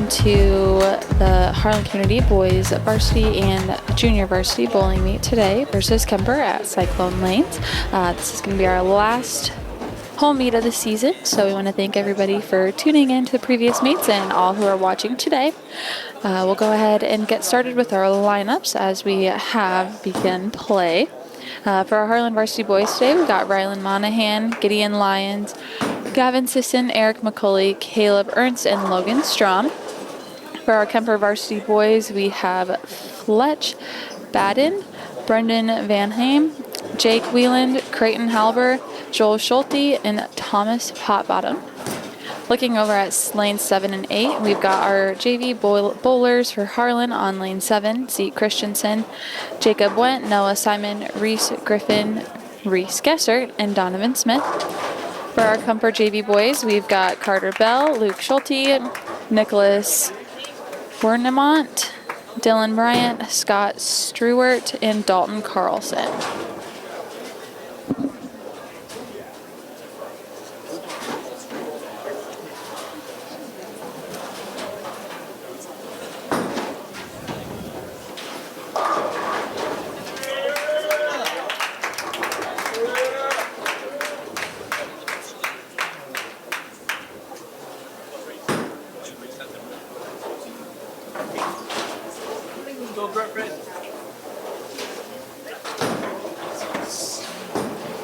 into the Harlan Community Boys Varsity and Junior Varsity Bowling Meet today versus Kuemper at Cyclone Lanes. This is going to be our last home meet of the season, so we want to thank everybody for tuning in to the previous meets and all who are watching today. We'll go ahead and get started with our lineups as we have begun play. For our Harlan Varsity Boys today, we've got Rylan Monahan, Gideon Lyons, Gavin Sisson, Eric McCulley, Caleb Ernst, and Logan Strom. For our Kuemper Varsity Boys, we have Fletch Baden, Brendan Van Heim, Jake Wieland, Creighton Halber, Joel Schulte, and Thomas Potbottom. Looking over at lanes 7 and 8, we've got our JV bowlers for Harlan on lane 7, Zeke Christensen, Jacob Went, Noah Simon, Reese Griffin, Reese Gessert, and Donovan Smith. For our Kuemper JV boys, we've got Carter Bell, Luke Schulte, Nicholas Wernemont, Dylan Bryant, Scott Stewart, and Dalton Carlson.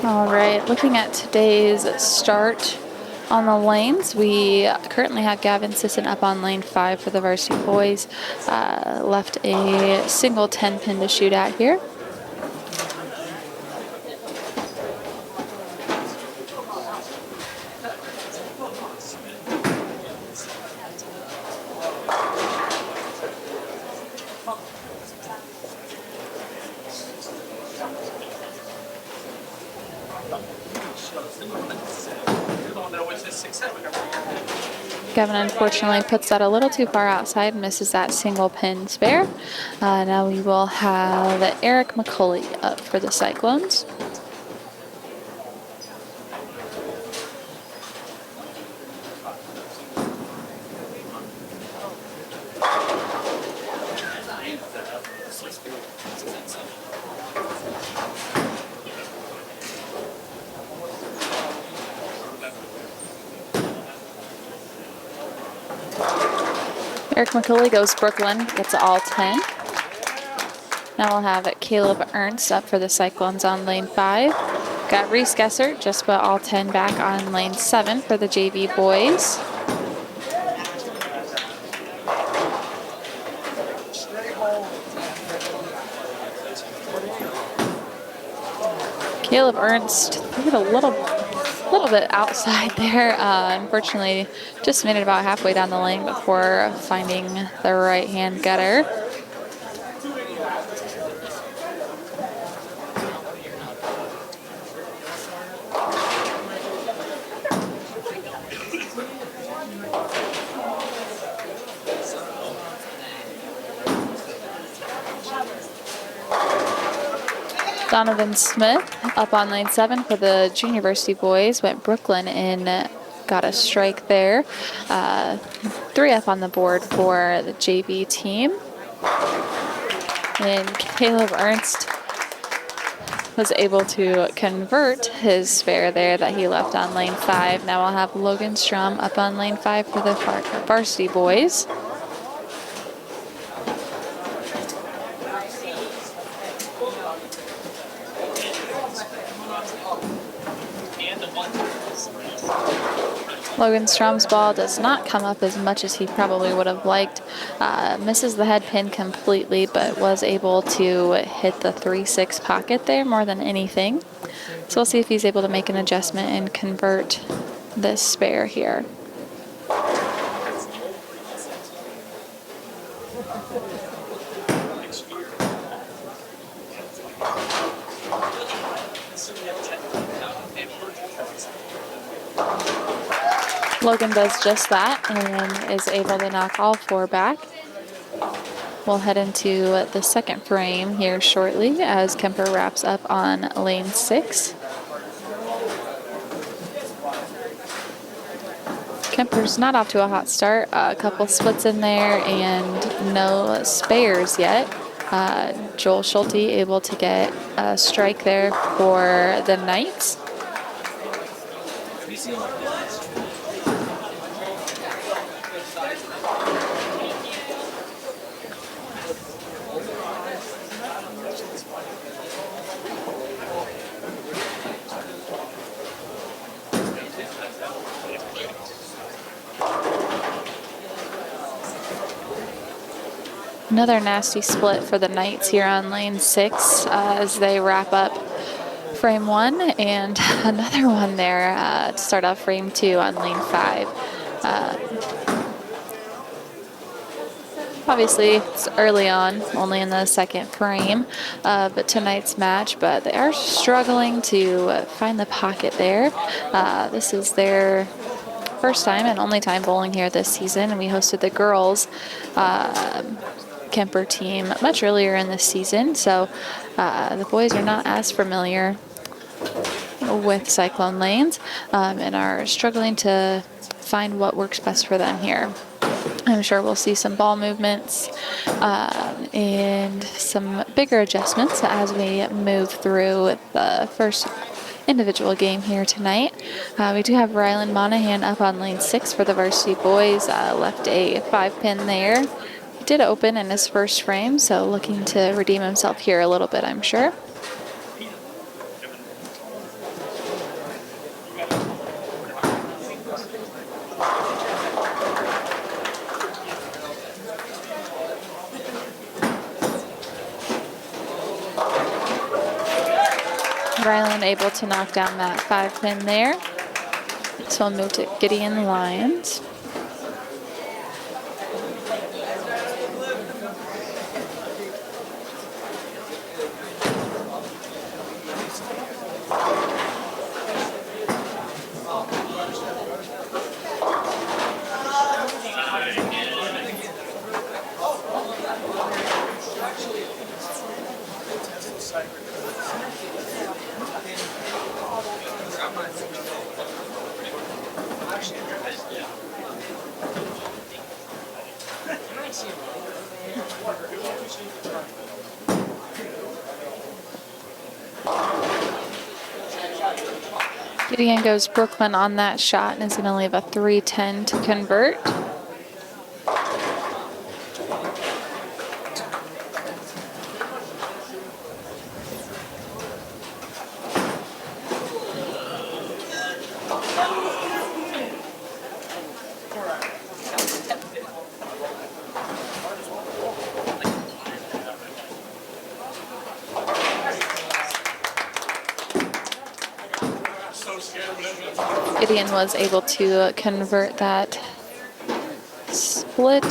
All right, looking at today's start on the lanes, we currently have Gavin Sisson up on lane 5 for the varsity boys. Left a single 10-pin to shoot at here. Gavin unfortunately puts that a little too far outside, misses that single pin spare. Now we will have Eric McCulley up for the Cyclones. Eric McCulley goes Brooklyn, gets all 10. Now we'll have Caleb Ernst up for the Cyclones on lane 5. Got Reese Gessert, just put all 10 back on lane 7 for the JV boys. Caleb Ernst, threw it a little bit outside there. Unfortunately, just made it about halfway down the lane before finding the right-hand gutter. Donovan Smith up on lane 7 for the Junior Varsity boys, went Brooklyn and got a strike there. 3 up on the board for the JV team. And Caleb Ernst was able to convert his spare there that he left on lane 5. Now we'll have Logan Strom up on lane 5 for the varsity boys. Logan Strom's ball does not come up as much as he probably would have liked. Misses the head pin completely, but was able to hit the 3-6 pocket there more than anything. So we'll see if he's able to make an adjustment and convert this spare here. Logan does just that and is able to knock all 4 back. We'll head into the second frame here shortly as Kuemper wraps up on lane 6. Kuemper's not off to a hot start. A couple splits in there and no spares yet. Joel Schulte able to get a strike there for the Knights. Another nasty split for the Knights here on lane 6 as they wrap up frame 1, and another one there to start off frame 2 on lane 5. Obviously, it's early on, only in the second frame of tonight's match, but they are struggling to find the pocket there. This is their first time and only time bowling here this season, and we hosted the girls Kuemper team much earlier in this season, so the boys are not as familiar with Cyclone lanes and are struggling to find what works best for them here. I'm sure we'll see some ball movements and some bigger adjustments as we move through the first individual game here tonight. We do have Rylan Monahan up on lane 6 for the varsity boys, left a 5-pin there. He did open in his first frame, so looking to redeem himself here a little bit, I'm sure. Rylan able to knock down that 5-pin there. So we'll move to Gideon Lyons. Gideon goes Brooklyn on that shot and is going to leave a 310 to convert. Gideon was able to convert that split,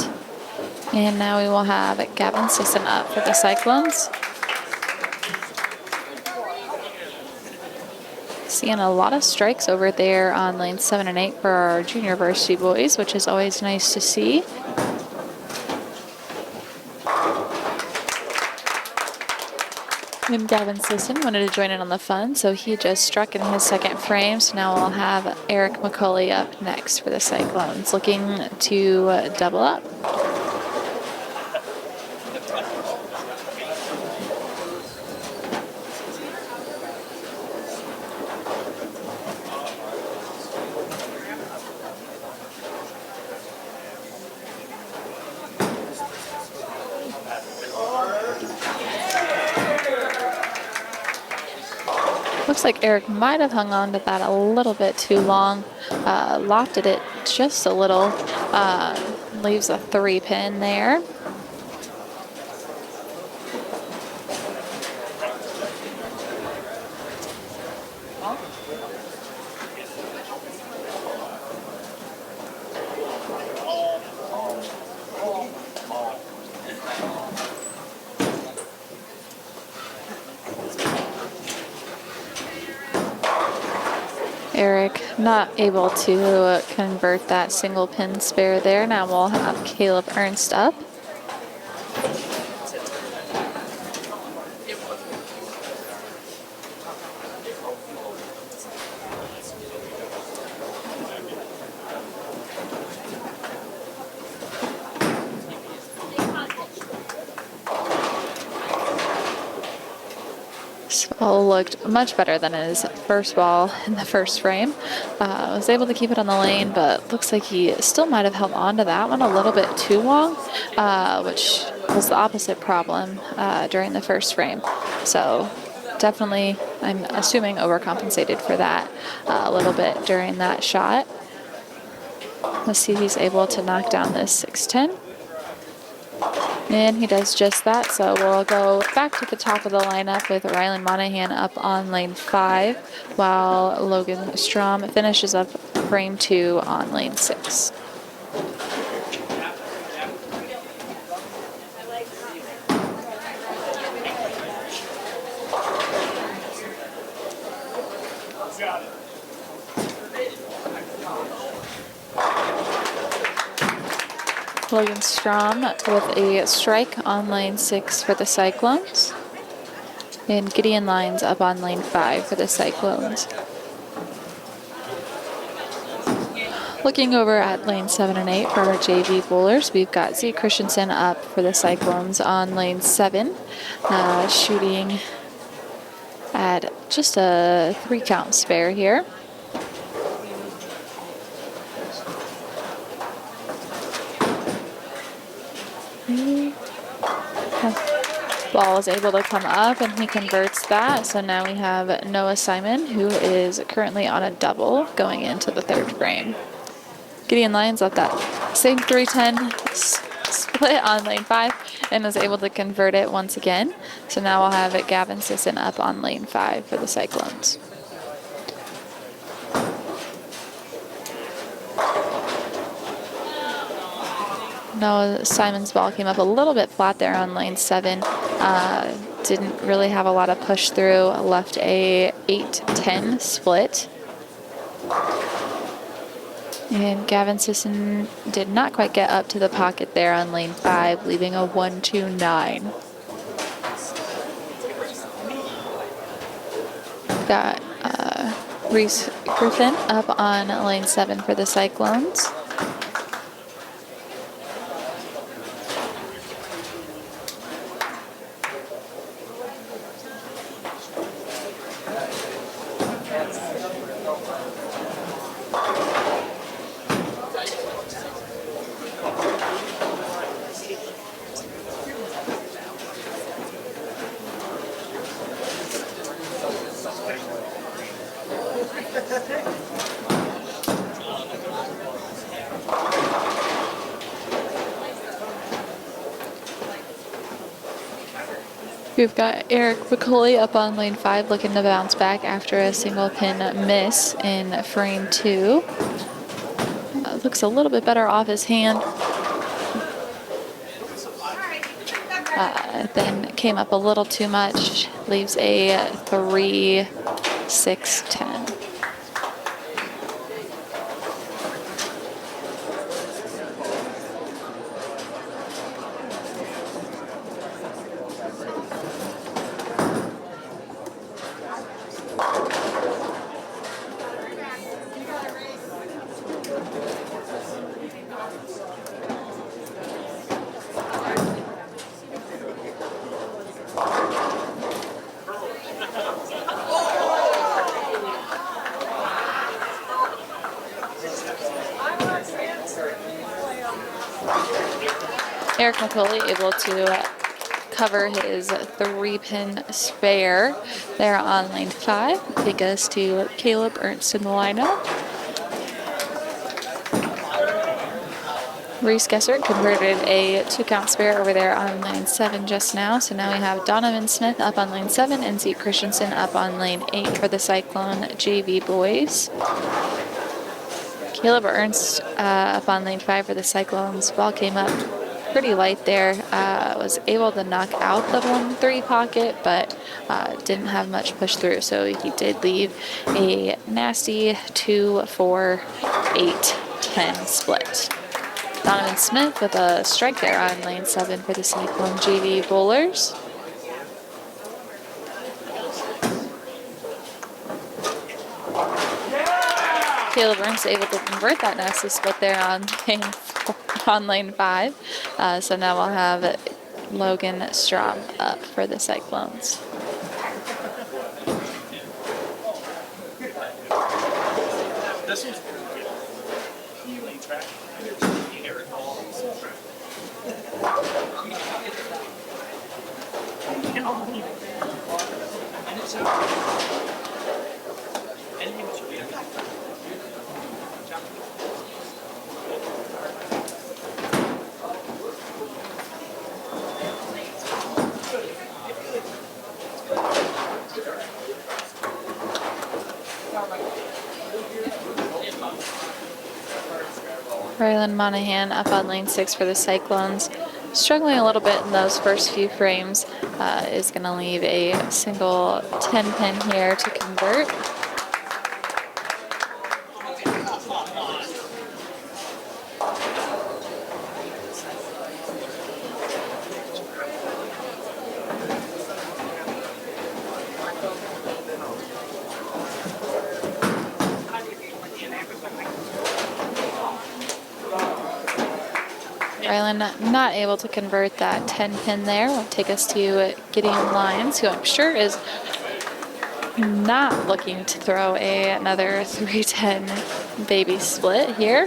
and now we will have Gavin Sisson up for the Cyclones. Seeing a lot of strikes over there on lanes 7 and 8 for our junior varsity boys, which is always nice to see. And Gavin Sisson wanted to join in on the fun, so he just struck in his second frame. So now we'll have Eric McCauley up next for the Cyclones, looking to double up. Looks like Eric might have hung on to that a little bit too long, lofted it just a little, leaves a 3-pin there. Eric not able to convert that single pin spare there. Now we'll have Caleb Ernst up. Ball looked much better than his first ball in the first frame. Was able to keep it on the lane, but looks like he still might have held on to that one a little bit too long, which was the opposite problem during the first frame. So definitely, I'm assuming, overcompensated for that a little bit during that shot. Let's see if he's able to knock down this 610. And he does just that, so we'll go back to the top of the lineup with Rylan Monahan up on lane 5, while Logan Strom finishes up frame 2 on lane 6. Logan Strom with a strike on lane 6 for the Cyclones. And Gideon Lyons up on lane 5 for the Cyclones. Looking over at lane 7 and 8 for our JV bowlers, we've got Z Christensen up for the Cyclones on lane 7, shooting at just a 3 count spare here. Ball is able to come up and he converts that. So now we have Noah Simon, who is currently on a double going into the 3rd frame. Gideon Lyons left that same 310 split on lane 5 and was able to convert it once again. So now we'll have Gavin Sisson up on lane 5 for the Cyclones. Noah Simon's ball came up a little bit flat there on lane 7. Didn't really have a lot of push through. Left a 8-10 split. And Gavin Sisson did not quite get up to the pocket there on lane 5, leaving a 1-2-9. Got Reese Griffin up on lane 7 for the Cyclones. We've got Eric McCauley up on lane 5 looking to bounce back after a single pin miss in frame 2. Looks a little bit better off his hand. Then came up a little too much. Leaves a 3-6-10. Eric McCauley able to cover his 3-pin spare there on lane 5. Take us to Caleb Ernst in the lineup. Reese Gessert converted a 2-count spare over there on lane 7 just now. So now we have Donovan Smith up on lane 7 and Zeke Christensen up on lane 8 for the Cyclone JV boys. Caleb Ernst up on lane 5 for the Cyclones. Ball came up pretty light there. Was able to knock out the 1-3 pocket, but didn't have much push through. So he did leave a nasty 2-4-8-10 split. Donovan Smith with a strike there on lane 7 for the Cyclone JV bowlers. Caleb Ernst able to convert that nasty split there on lane 5. So now we'll have Logan Strom up for the Cyclones. Rylan Monahan up on lane 6 for the Cyclones. Struggling a little bit in those first few frames. Is going to leave a single 10 pin here to convert. Rylan not able to convert that 10 pin there. Will take us to Gideon Lyons, who I'm sure is not looking to throw another 310 baby split here.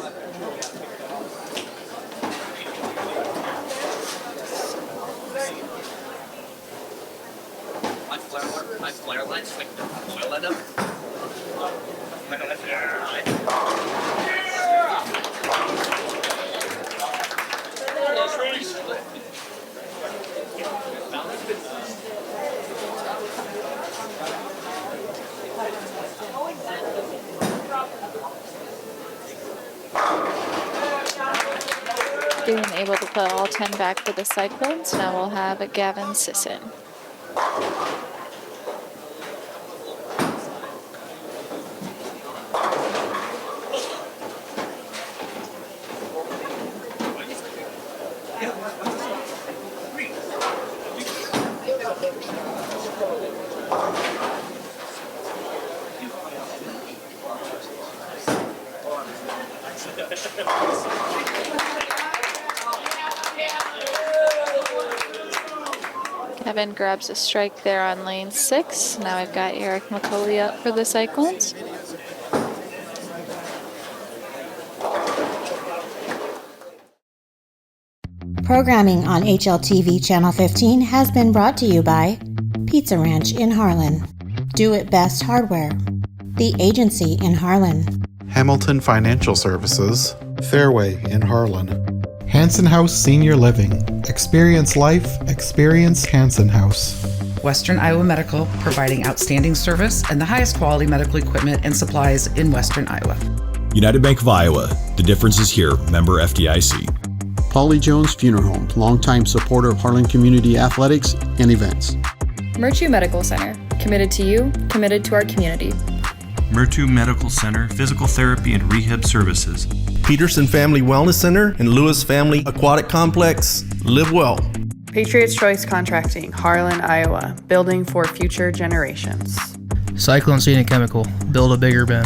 Being able to put all 10 back for the Cyclones. Now we'll have Gavin Sisson. Kevin grabs a strike there on lane 6. Now we've got Eric McCauley up for the Cyclones. Programming on HLTV Channel 15 has been brought to you by Pizza Ranch in Harlan, Do It Best Hardware, The Agency in Harlan, Hamilton Financial Services, Fairway in Harlan, Hanson House Senior Living. Experience life, experience Hanson House. Western Iowa Medical, providing outstanding service and the highest quality medical equipment and supplies in Western Iowa. United Bank of Iowa, the difference is here, member FDIC. Paulie Jones Funeral Home, longtime supporter of Harlan Community Athletics and events. Murtu Medical Center, committed to you, committed to our community. Murtu Medical Center, physical therapy and rehab services. Peterson Family Wellness Center and Lewis Family Aquatic Complex. Live well. Patriots Choice Contracting, Harlan, Iowa, building for future generations. Cyclone Scenic Chemical, build a bigger bin.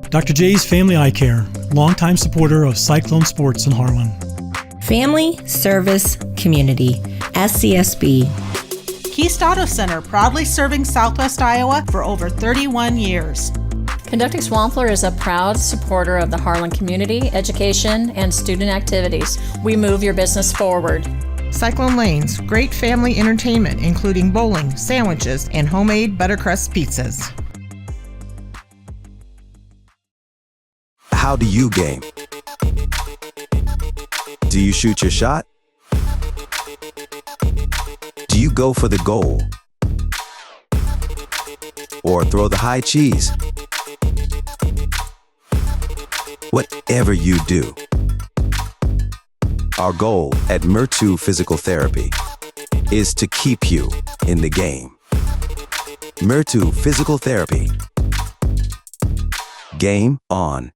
Dr. J's Family Eye Care, longtime supporter of Cyclone Sports in Harlan. Family Service Community, SCSB. Keast Auto Center, proudly serving Southwest Iowa for over 31 years. Conducting Swampler is a proud supporter of the Harlan community, education, and student activities. We move your business forward. Cyclone Lanes, great family entertainment, including bowling, sandwiches, and homemade buttercrust pizzas. How do you game? Do you shoot your shot? Do you go for the goal? Or throw the high cheese? Whatever you do, our goal at Murtu Physical Therapy is to keep you in the game. Murtu Physical Therapy. Game on.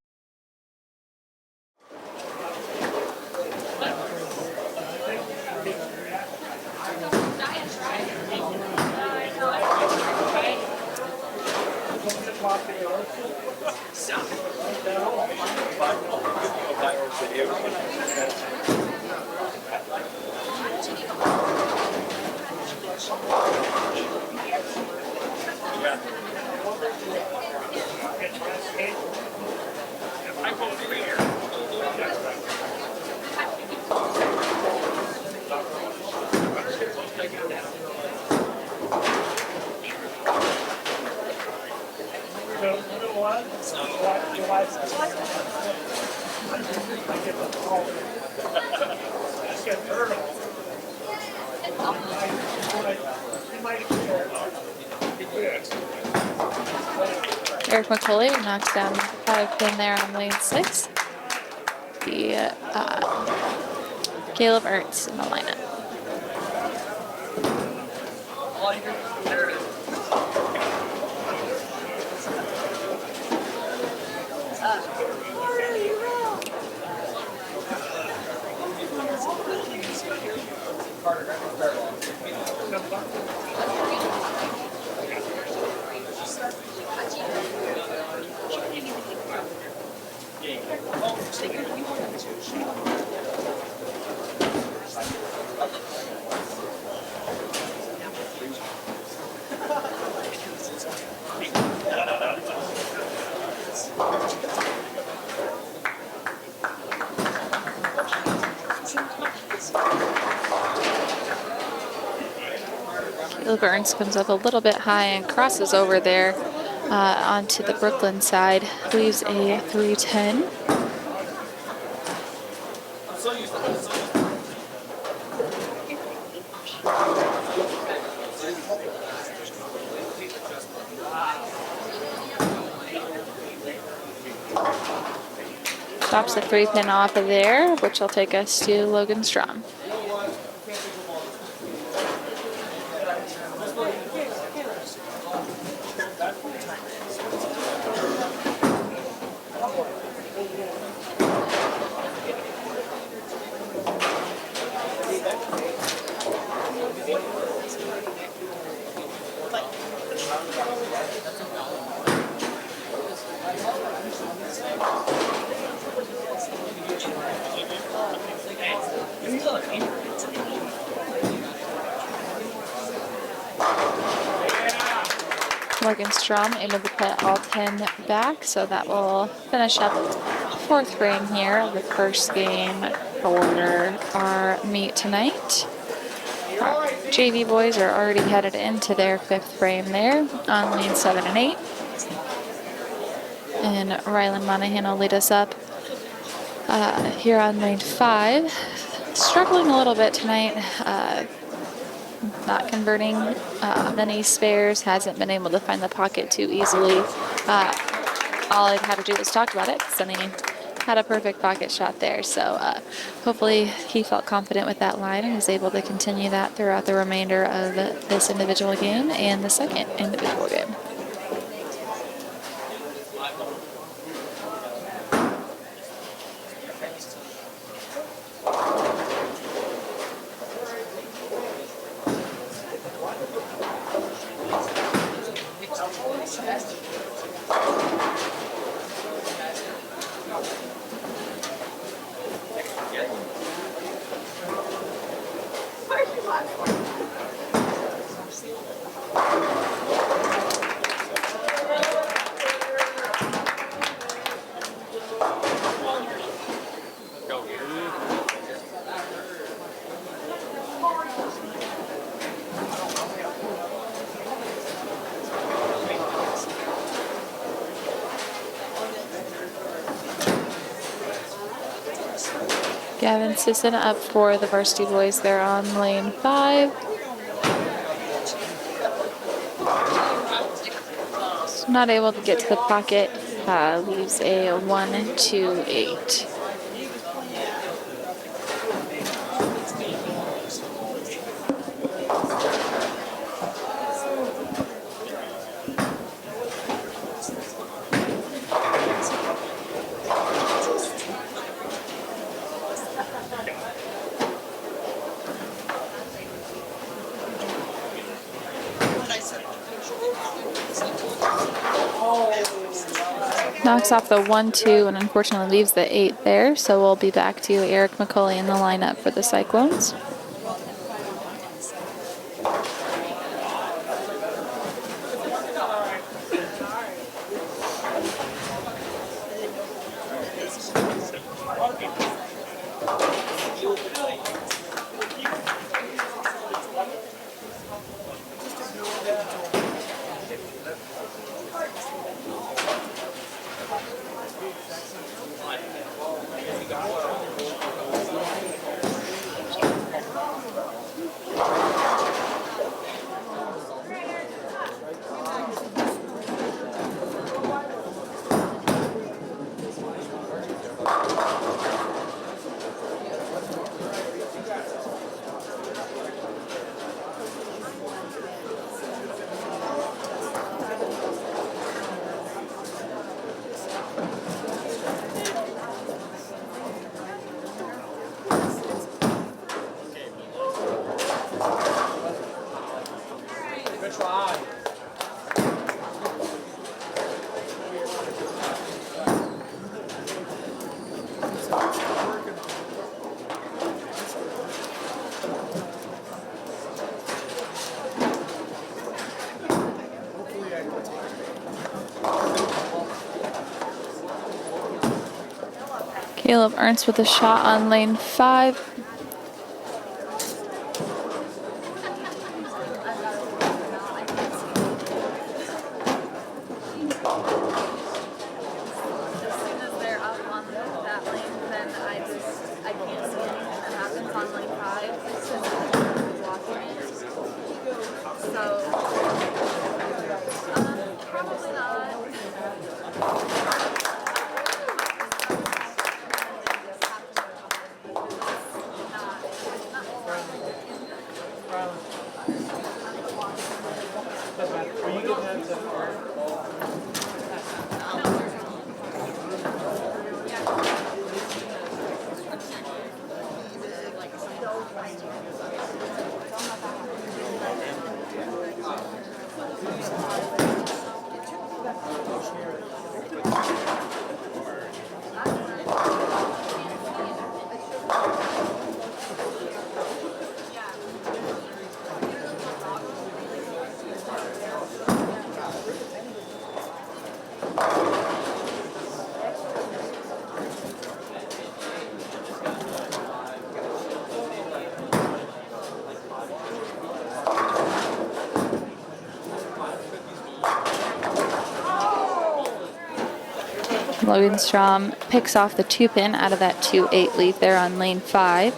Eric McCulley knocks down the paddock pin there on lane 6. Caleb Ernst in the lineup. Caleb Ernst comes up a little bit high and crosses over there onto the Brooklyn side. Leaves a 310. Stops the 3-pin off of there, which will take us to Logan Strom. Morgan Strom able to put all 10 back, so that will finish up 4th frame here of the first game for our meet tonight. JV boys are already headed into their 5th frame there on lane 7 and 8. And Rylan Monahan will lead us up here on lane 5. Struggling a little bit tonight. Not converting many spares, hasn't been able to find the pocket too easily. All I'd had to do was talk about it, because then he had a perfect pocket shot there. So hopefully he felt confident with that line and is able to continue that throughout the remainder of this individual game and the second individual game. Gavin Sisson up for the varsity boys there on lane 5. So not able to get to the pocket, leaves a 1-2-8. Knocks off the 1-2 and unfortunately leaves the 8 there, so we'll be back to Eric McCulley in the lineup for the Cyclones. Caleb Ernst with a shot on lane 5. Logan Strom picks off the 2-pin out of that 2-8 lead there on lane 5.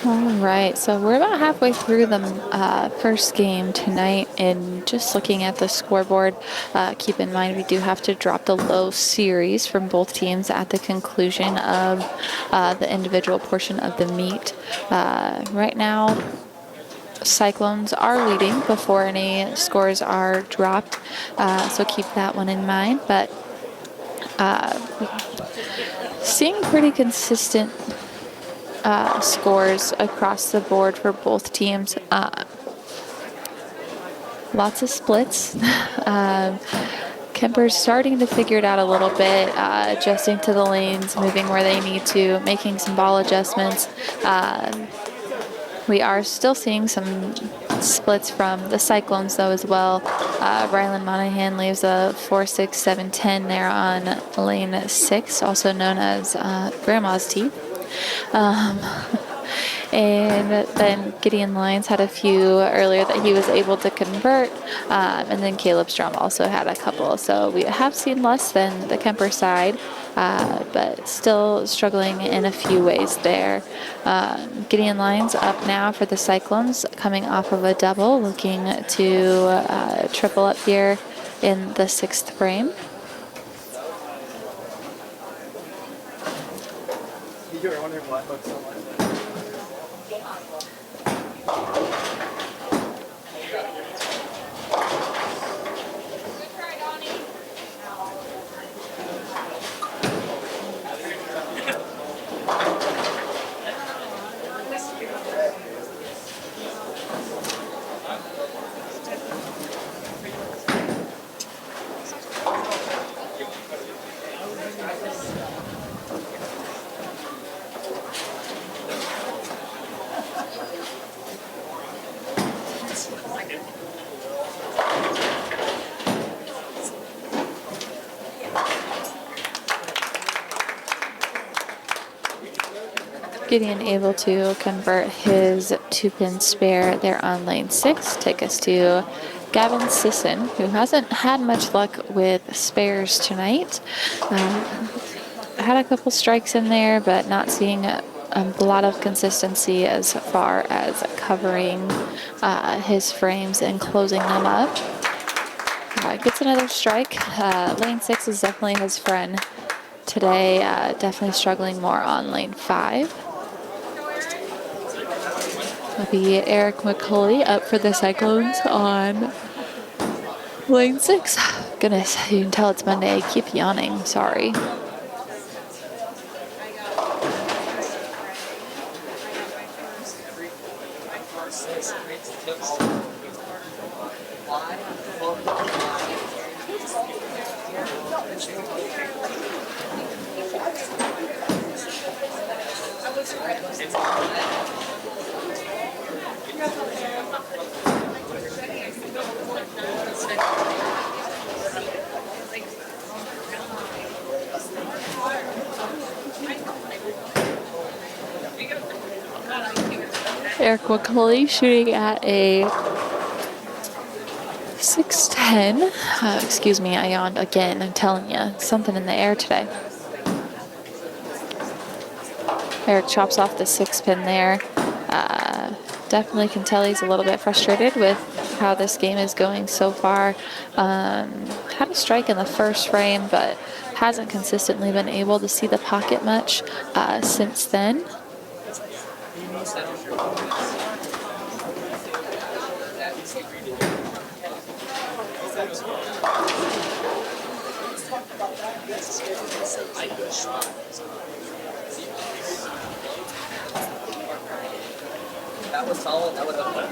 All right, so we're about halfway through the first game tonight, and just looking at the scoreboard, keep in mind we do have to drop the low series from both teams at the conclusion of the individual portion of the meet. Right now, Cyclones are leading before any scores are dropped, so keep that one in mind. But seeing pretty consistent scores across the board for both teams. Lots of splits. Kuemper's starting to figure it out a little bit, adjusting to the lanes, moving where they need to, making some ball adjustments. We are still seeing some splits from the Cyclones, though, as well. Rylan Monahan leaves a 4-6-7-10 there on lane 6, also known as Grandma's Teeth. And then Gideon Lyons had a few earlier that he was able to convert, and then Caleb Strom also had a couple. So we have seen less than the Kuemper side, but still struggling in a few ways there. Gideon Lyons up now for the Cyclones, coming off of a double, looking to triple up here in the 6th frame. Gideon able to convert his 2-pin spare there on lane 6. Take us to Gavin Sisson, who hasn't had much luck with spares tonight. Had a couple strikes in there, but not seeing a lot of consistency as far as covering his frames and closing them up. Gets another strike. Lane 6 is definitely his friend today. Definitely struggling more on lane 5. Will be Eric McCulley up for the Cyclones on lane 6. Goodness, you can tell it's Monday. I keep yawning. Sorry. Eric McCulley shooting at a 6'10". Excuse me, I yawned again. I'm telling you, something in the air today. Eric chops off the 6-pin there. Definitely can tell he's a little bit frustrated with how this game is going so far. Had a strike in the first frame, but hasn't consistently been able to see the pocket much since then. That was solid. That would have been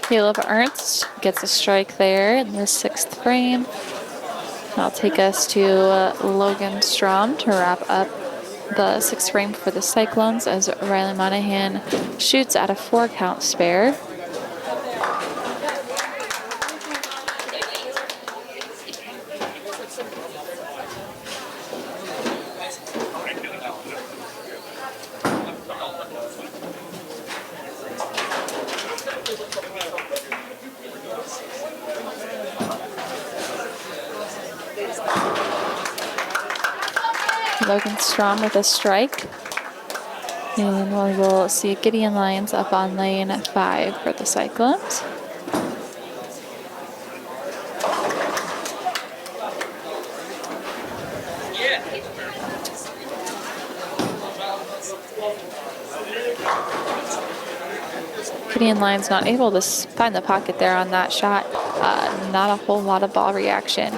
Caleb Ernst gets a strike there in the 6th frame. That'll take us to Logan Strom to wrap up the 6th frame for the Cyclones as Riley Monahan shoots at a 4-count spare. Logan Strom with a strike. And we will see Gideon Lyons up on lane 5 for the Cyclones. Gideon Lyons not able to find the pocket there on that shot. Not a whole lot of ball reaction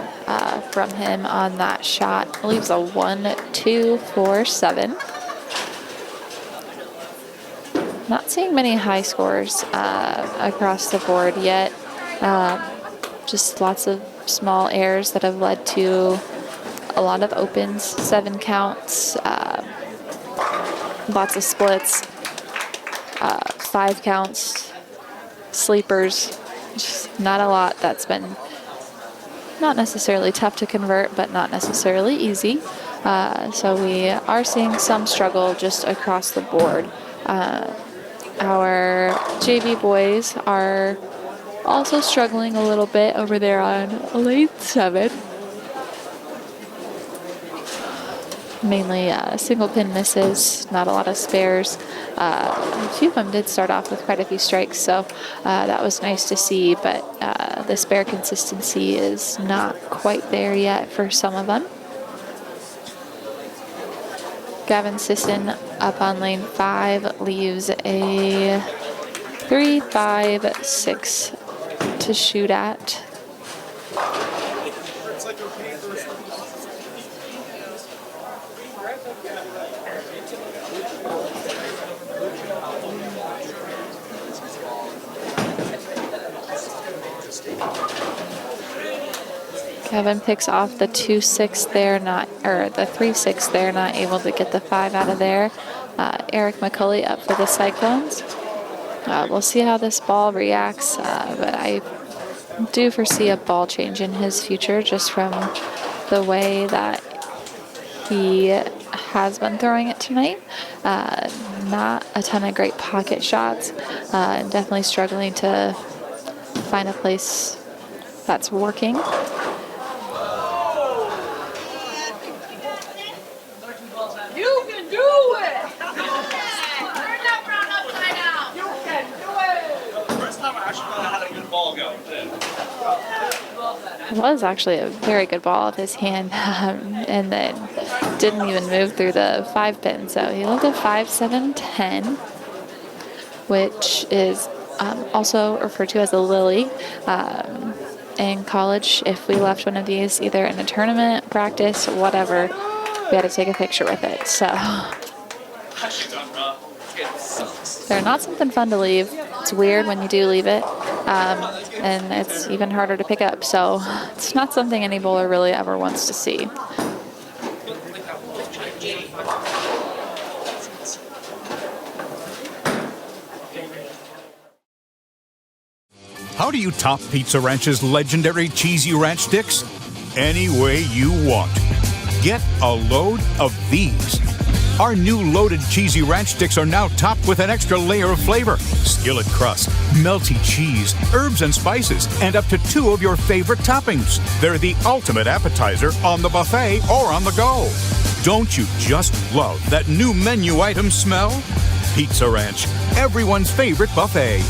from him on that shot. Leaves a 1, 2, 4, 7. Not seeing many high scores across the board yet. Just lots of small errors that have led to a lot of opens, 7 counts, lots of splits, 5 counts, sleepers. Just not a lot that's been not necessarily tough to convert, but not necessarily easy. So we are seeing some struggle just across the board. Our JV boys are also struggling a little bit over there on lane 7. Mainly single pin misses, not a lot of spares. A few of them did start off with quite a few strikes, so that was nice to see, but the spare consistency is not quite there yet for some of them. Gavin Sisson up on lane 5 leaves a 3, 5, 6 to shoot at. Kevin picks off the 2-6 there, the 3-6 there, not able to get the 5 out of there. Eric McCulley up for the Cyclones. We'll see how this ball reacts, but I do foresee a ball change in his future just from the way that He has been throwing it tonight. Not a ton of great pocket shots. Definitely struggling to find a place that's working. You can do it! Turn that round upside down! You can do it! First time I actually had a good ball go. It was actually a very good ball off his hand, and then didn't even move through the 5 pin. So he looked at 5.710, which is also referred to as a lily. In college, if we left one of these either in a tournament, practice, whatever, we had to take a picture with it. So they're not something fun to leave. It's weird when you do leave it, and it's even harder to pick up. So it's not something any bowler really ever wants to see. How do you top Pizza Ranch's legendary cheesy ranch sticks? Any way you want. Get a load of these. Our new loaded cheesy ranch sticks are now topped with an extra layer of flavor, skillet crust, melty cheese, herbs and spices, and up to 2 of your favorite toppings. They're the ultimate appetizer on the buffet or on the go. Don't you just love that new menu item smell? Pizza Ranch, everyone's favorite buffet.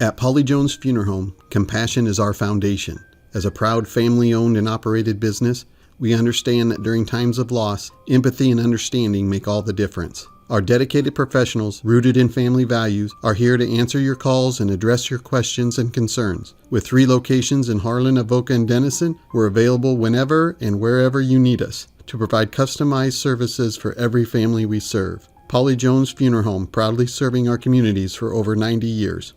At Polly Jones Funeral Home, compassion is our foundation. As a proud family-owned and operated business, we understand that during times of loss, empathy and understanding make all the difference. Our dedicated professionals, rooted in family values, are here to answer your calls and address your questions and concerns. With 3 locations in Harlan, Avoca, and Denison, we're available whenever and wherever you need us to provide customized services for every family we serve. Polly Jones Funeral Home, proudly serving our communities for over 90 years.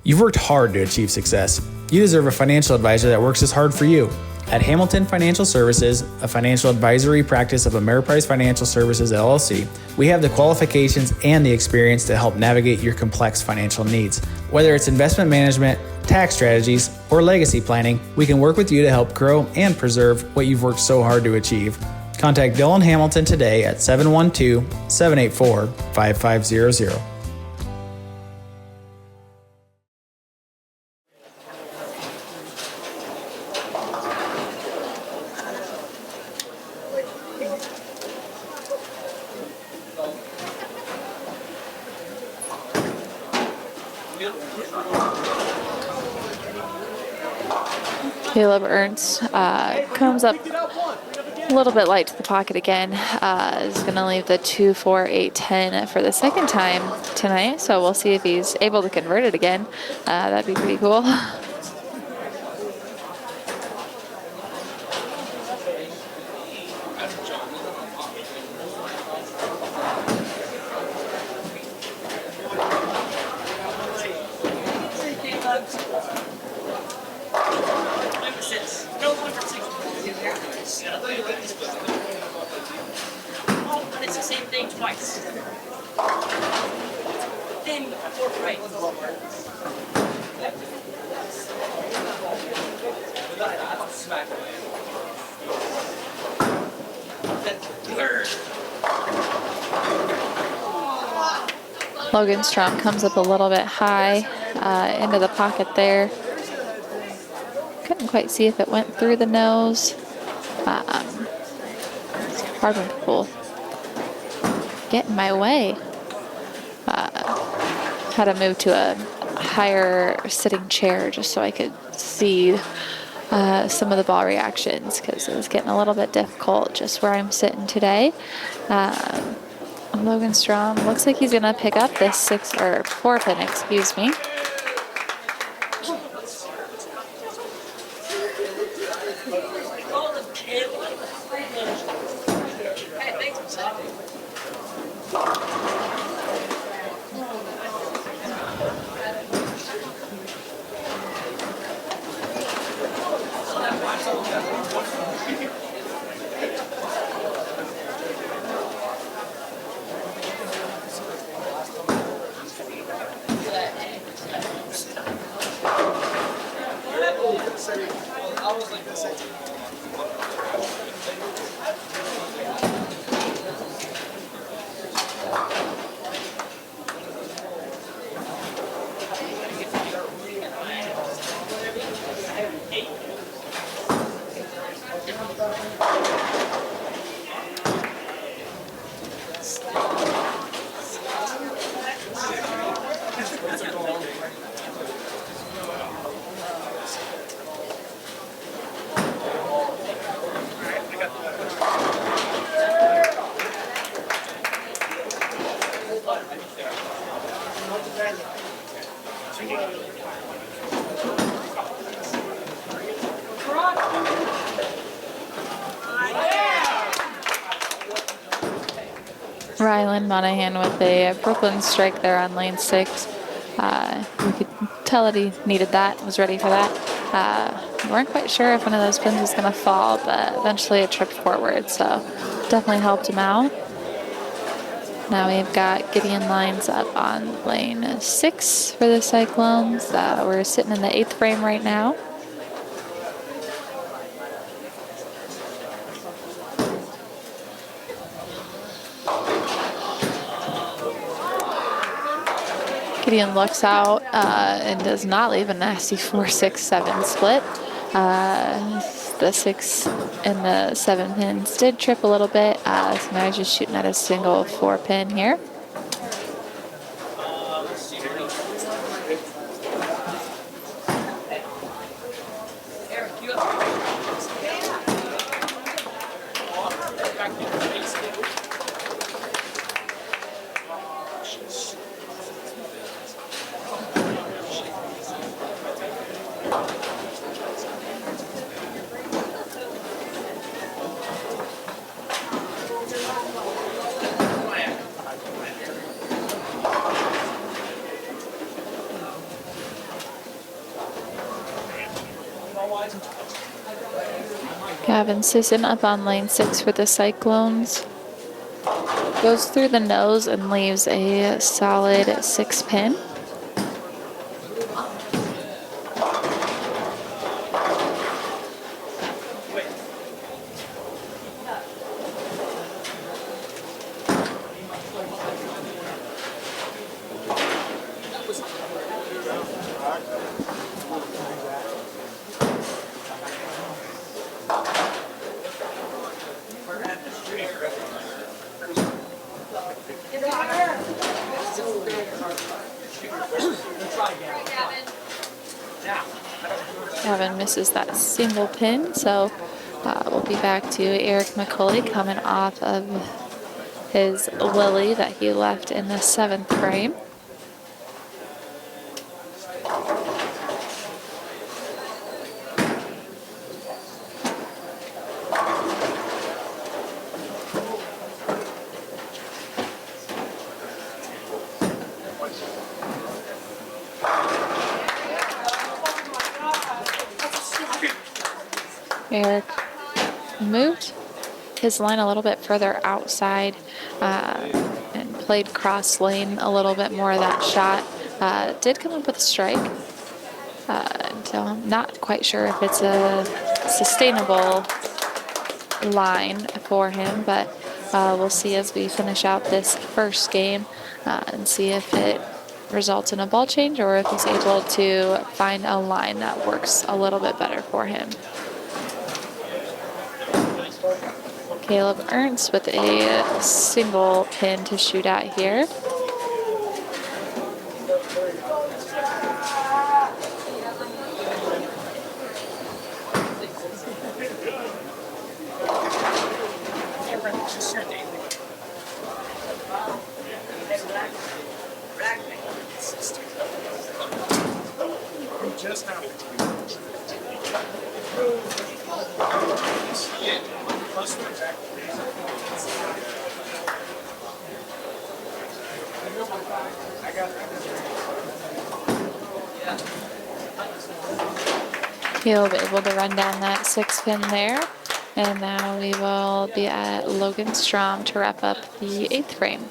You've worked hard to achieve success. You deserve a financial advisor that works as hard for you. At Hamilton Financial Services, a financial advisory practice of Ameriprise Financial Services, LLC, we have the qualifications and the experience to help navigate your complex financial needs. Whether it's investment management, tax strategies, or legacy planning, we can work with you to help grow and preserve what you've worked so hard to achieve. Contact Dylan Hamilton today at 712-784-5500. Caleb Ernst comes up a little bit light to the pocket again. Is going to leave the 2-4-8-10 for the second time tonight. So we'll see if he's able to convert it again. That'd be pretty cool. It's the same thing twice. Then fourth right. Logan Strom comes up a little bit high into the pocket there. Couldn't quite see if it went through the nose. Hard when people get in my way. Had to move to a higher sitting chair just so I could see some of the ball reactions, because it was getting a little bit difficult just where I'm sitting today. Logan Strom looks like he's going to pick up this 6 or 4 pin, excuse me. Rylan Monahan with a Brooklyn strike there on lane 6. We could tell that he needed that, was ready for that. We weren't quite sure if one of those pins was going to fall, but eventually it tripped forward, so definitely helped him out. Now we've got Gideon lines up on lane 6 for the Cyclones. We're sitting in the 8th frame right now. Gideon looks out and does not leave a nasty 4-6-7 split. The 6 and the 7 pins did trip a little bit, so now he's just shooting at a single 4 pin here. Gavin Sisson up on lane 6 for the Cyclones. Goes through the nose and leaves a solid 6 pin. Gavin misses that single pin, so we'll be back to Eric McCulley coming off of his Lily that he left in the 7th frame. Eric moved his line a little bit further outside and played cross lane a little bit more of that shot. Did come up with a strike. So I'm not quite sure if it's a sustainable line for him, but we'll see as we finish out this first game and see if it results in a ball change or if he's able to find a line that works a little bit better for him. Caleb Ernst with a single pin to shoot at here. Caleb able to run down that 6 pin there. And now we will be at Logan Strom to wrap up the 8th frame.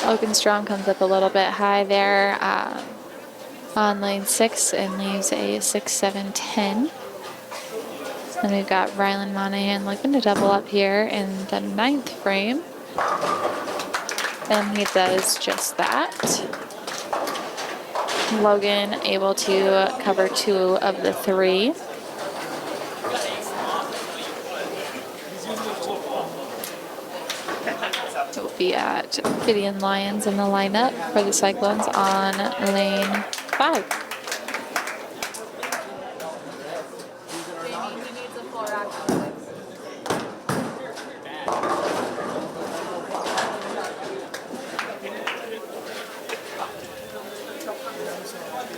Logan Strom comes up a little bit high there on lane 6 and leaves a 6-7-10. Then we've got Rylan Monahan looking to double up here in the 9th frame. And he does just that. Logan able to cover 2 of the 3. We'll be at Gideon Lyons in the lineup for the Cyclones on lane 5.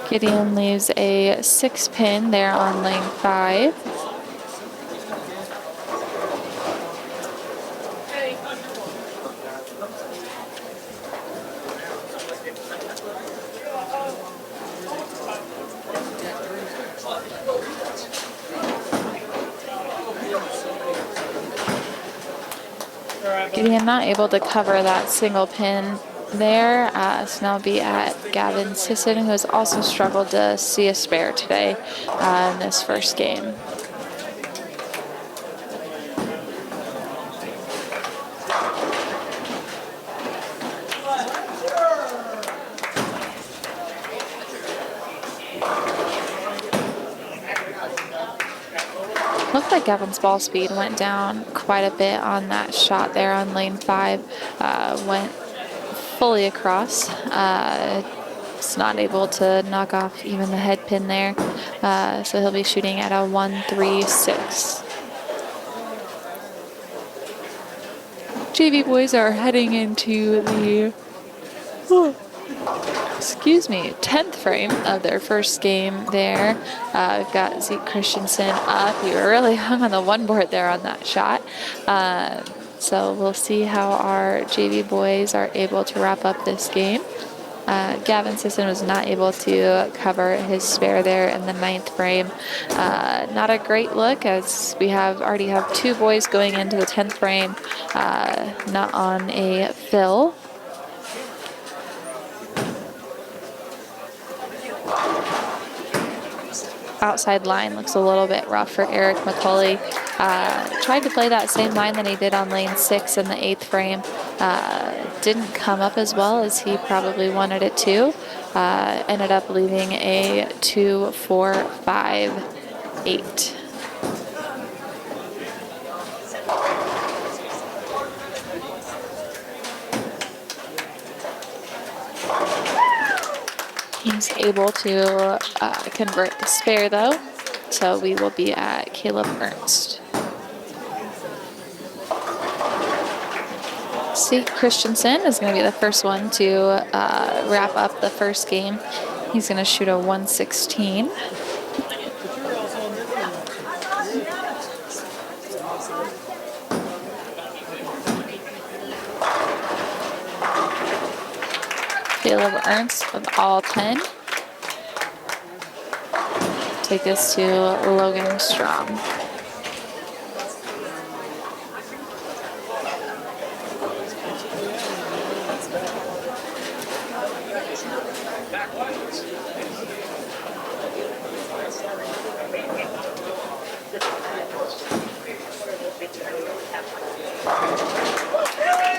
Gideon leaves a 6-pin there on lane 5. Gideon not able to cover that single pin there, so now be at Gavin Sisson, who has also struggled to see a spare today in this first game. Looked like Gavin's ball speed went down quite a bit on that shot there on lane 5. Went fully across. It's not able to knock off even the head pin there. So he'll be shooting at a 1-3-6. JV boys are heading into the 10th frame of their first game there. We've got Zeke Christensen up. We were really hung on the one board there on that shot. So we'll see how our JV boys are able to wrap up this game. Gavin Sisson was not able to cover his spare there in the 9th frame. Not a great look, as we already have 2 boys going into the 10th frame, not on a fill. Outside line looks a little bit rough for Eric McCulley. Tried to play that same line that he did on lane 6 in the 8th frame. Didn't come up as well as he probably wanted it to. Ended up leaving a 2-4-5-8. He's able to convert the spare though, so we will be at Caleb Ernst. Zeke Christensen is going to be the first one to wrap up the first game. He's going to shoot a 116. Caleb Ernst with all 10. Take this to Logan Strom.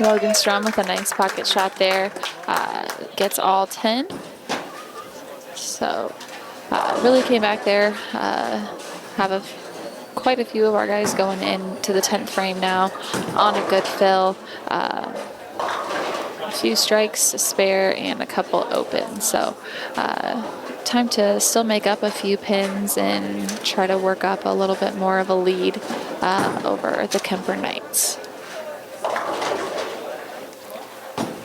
Logan Strom with a nice pocket shot there. Gets all 10. So really came back there. Have quite a few of our guys going into the 10th frame now on a good fill. A few strikes, a spare, and a couple open. So time to still make up a few pins and try to work up a little bit more of a lead over the Kuemper Knights.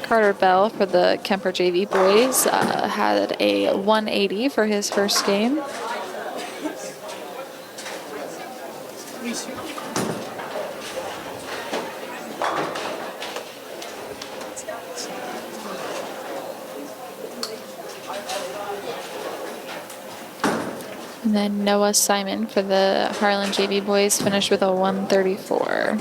Carter Bell for the Kuemper JV boys had a 180 for his first game. And then Noah Simon for the Harlan JV boys finished with a 134.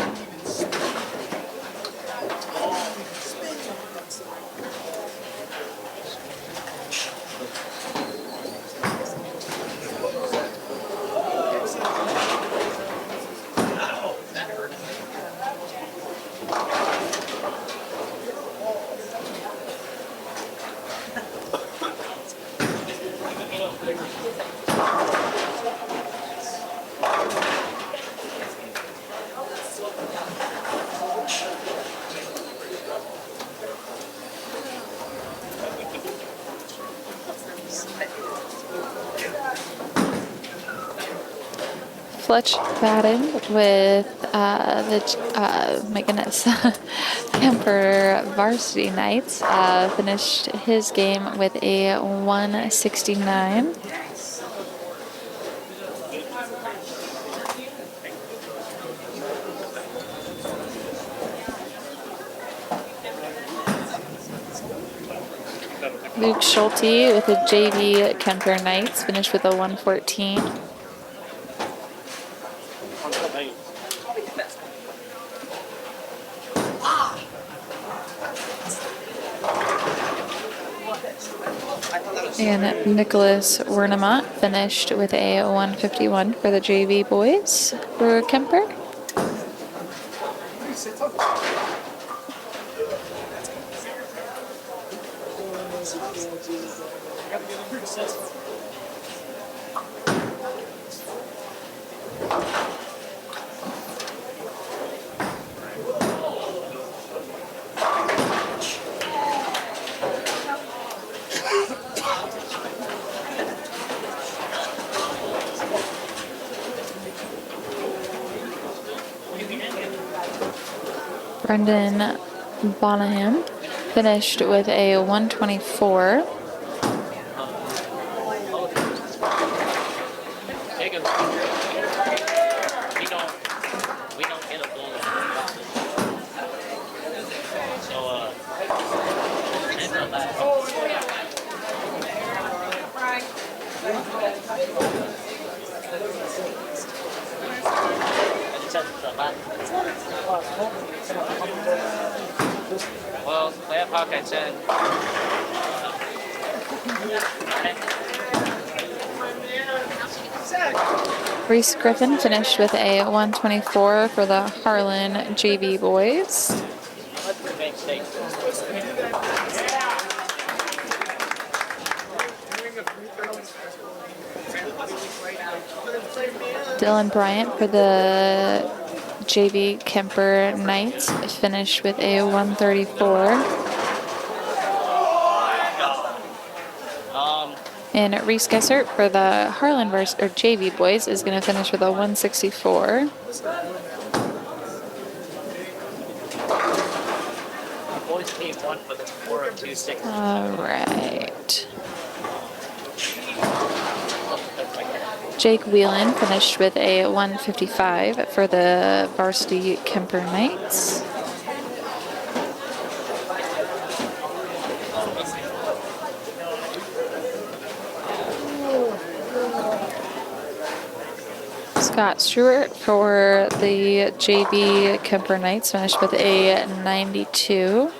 Fletch Baden with my goodness, Kuemper Varsity Knights finished his game with a 169. Luke Schulte with the JV Kuemper Knights finished with a 114. And Nicholas Wernemont finished with a 151 for the JV boys for Kuemper. Brendan Bonham finished with a 124. Reese Griffin finished with a 124 for the Harlan JV boys. Dylan Bryant for the JV Kuemper Knights finished with a 134. And Reese Gessert for the Harlan JV boys is going to finish with a 164. All right. Jake Whelan finished with a 155 for the varsity Kuemper Knights. Scott Stewart for the JV Kuemper Knights finished with a 92.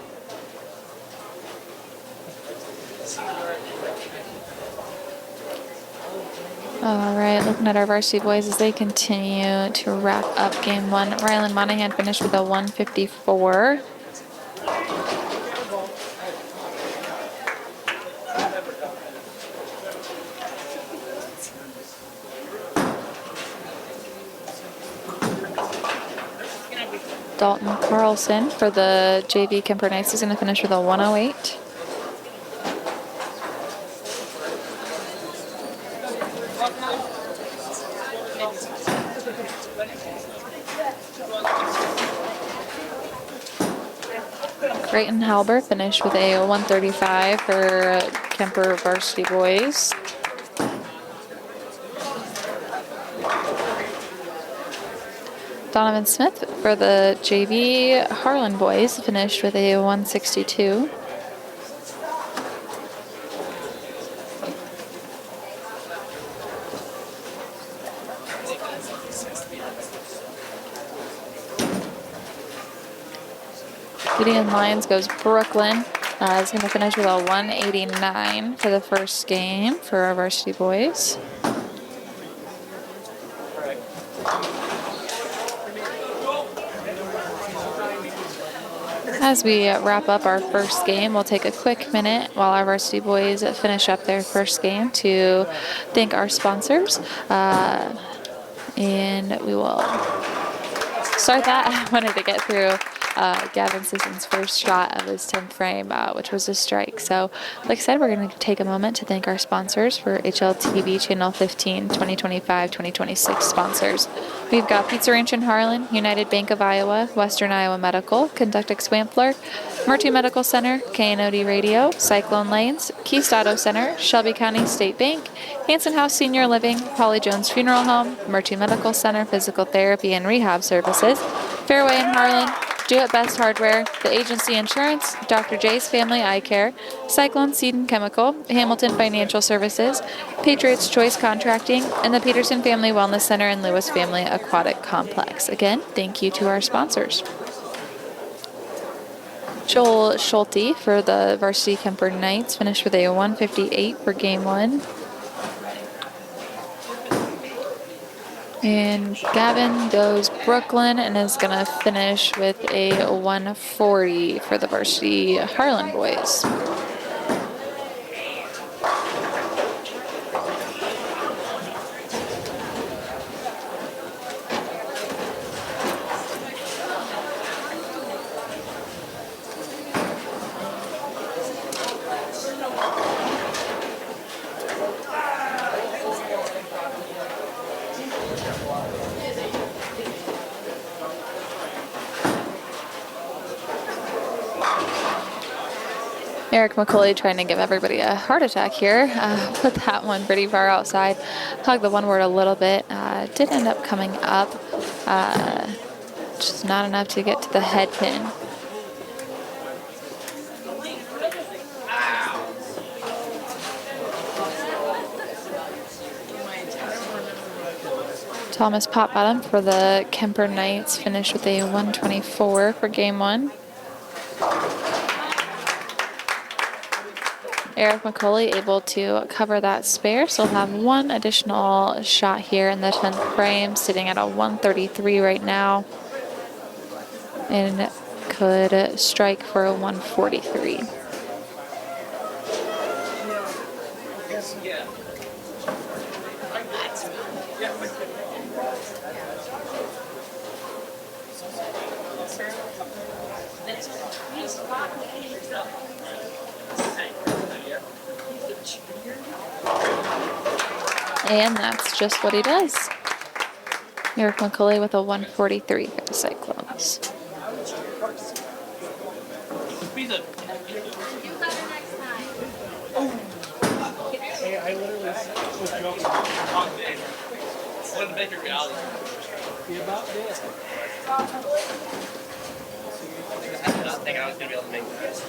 All right, looking at our varsity boys as they continue to wrap up game one. Rylan Monahan finished with a 154. Dalton Carlson for the JV Kuemper Knights is going to finish with a 108. Creighton Halber finished with a 135 for Kuemper varsity boys. Donovan Smith for the JV Harlan boys finished with a 162. Gideon Lyons goes Brooklyn. Is going to finish with a 189 for the first game for our varsity boys. As we wrap up our first game, we'll take a quick minute while our varsity boys finish up their first game to thank our sponsors. And we will start that. I wanted to get through Gavin Sisson's first shot of his 10th frame, which was a strike. So, like I said, we're going to take a moment to thank our sponsors for HLTV Channel 15 2025-2026 sponsors. We've got Pizza Ranch in Harlan, United Bank of Iowa, Western Iowa Medical, Conductix Wampler, Murty Medical Center, KNOD Radio, Cyclone Lanes, Keast Auto Center, Shelby County State Bank, Hanson House Senior Living, Polly Jones Funeral Home, Murty Medical Center, Physical Therapy and Rehab Services, Fairway in Harlan, Do It Best Hardware, The Agency Insurance, Dr. J's Family Eye Care, Cyclone Seed and Chemical, Hamilton Financial Services, Patriots Choice Contracting, and the Peterson Family Wellness Center and Lewis Family Aquatic Complex. Again, thank you to our sponsors. Joel Schulte for the varsity Kuemper Knights finished with a 158 for game 1. And Gavin goes Brooklyn and is going to finish with a 140 for the varsity Harlan boys. Eric McCauley trying to give everybody a heart attack here. Put that one pretty far outside. Hugged the one word a little bit. Did end up coming up. Just not enough to get to the head pin. Thomas Popbottom for the Kuemper Knights finished with a 124 for game 1. Eric McCauley able to cover that spare, so he'll have one additional shot here in the 10th frame, sitting at a 133 right now, and could strike for a 143. And that's just what he does. Eric McCauley with a 143 for the Cyclones. I literally was joking. What to make a reality? Be about this. I did not think I was going to be able to make this.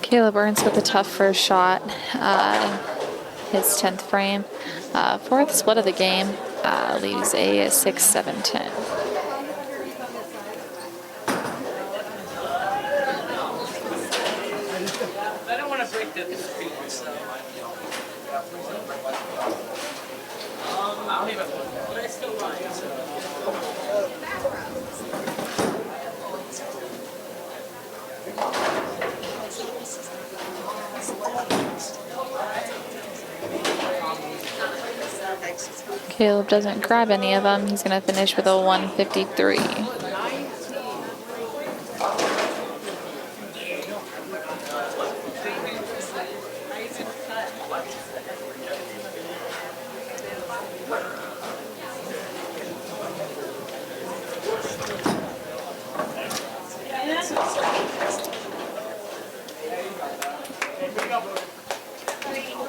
Caleb Burns with a tough first shot, his 10th frame. Fourth split of the game, leaves a 6-7-10. I don't want to break the street, so. I'll leave it, but I still run. Caleb doesn't grab any of them. He's going to finish with a 153.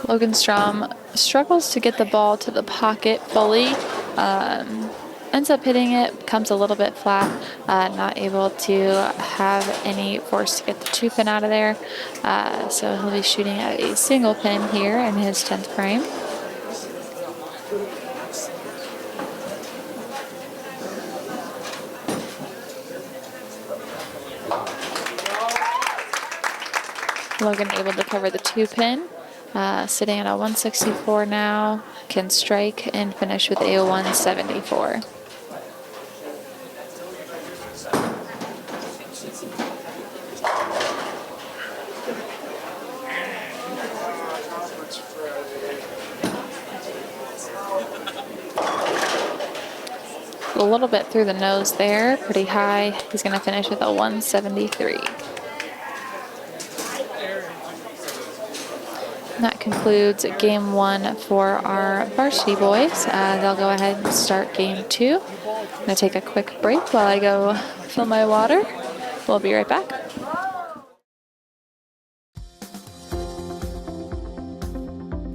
Logan Strom struggles to get the ball to the pocket fully. Ends up hitting it, comes a little bit flat, not able to have any force to get the 2-pin out of there. So he'll be shooting at a single pin here in his 10th frame. Logan able to cover the 2-pin. Sitting at a 164 now, can strike and finish with a 174. a little bit through the nose there, pretty high. He's going to finish with a 173. And that concludes game 1 for our varsity boys. They'll go ahead and start game 2. I'm going to take a quick break while I go fill my water. We'll be right back.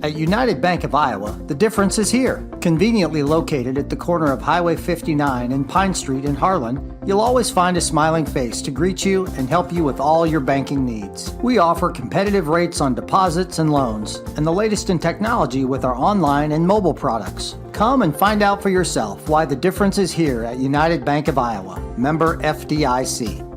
At United Bank of Iowa, the difference is here. Conveniently located at the corner of Highway 59 and Pine Street in Harlan, you'll always find a smiling face to greet you and help you with all your banking needs. We offer competitive rates on deposits and loans, and the latest in technology with our online and mobile products. Come and find out for yourself why the difference is here at United Bank of Iowa. Member FDIC.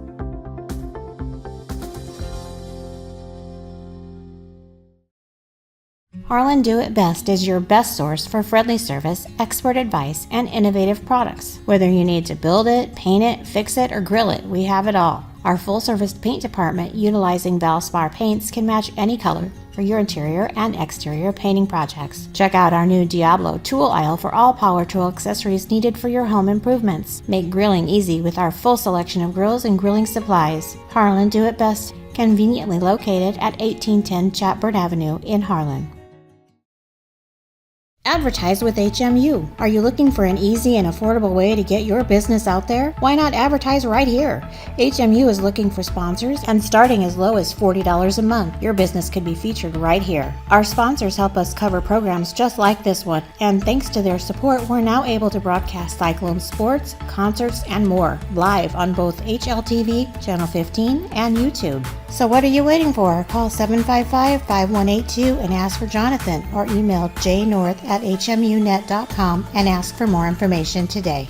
Harlan Do It Best is your best source for friendly service, expert advice, and innovative products. Whether you need to build it, paint it, fix it, or grill it, we have it all. Our full-service paint department, utilizing Valspar paints, can match any color for your interior and exterior painting projects. Check out our new Diablo tool aisle for all power tool accessories needed for your home improvements. Make grilling easy with our full selection of grills and grilling supplies. Harlan Do It Best, conveniently located at 1810 Chatburn Avenue in Harlan. Advertise with HMU. Are you looking for an easy and affordable way to get your business out there? Why not advertise right here? HMU is looking for sponsors, and starting as low as $40 a month, your business could be featured right here. Our sponsors help us cover programs just like this one, and thanks to their support, we're now able to broadcast Cyclone sports, concerts, and more live on both HLTV, Channel 15, and YouTube. So what are you waiting for? Call 755-5182 and ask for Jonathan, or email jnorth@hmunet.com and ask for more information today.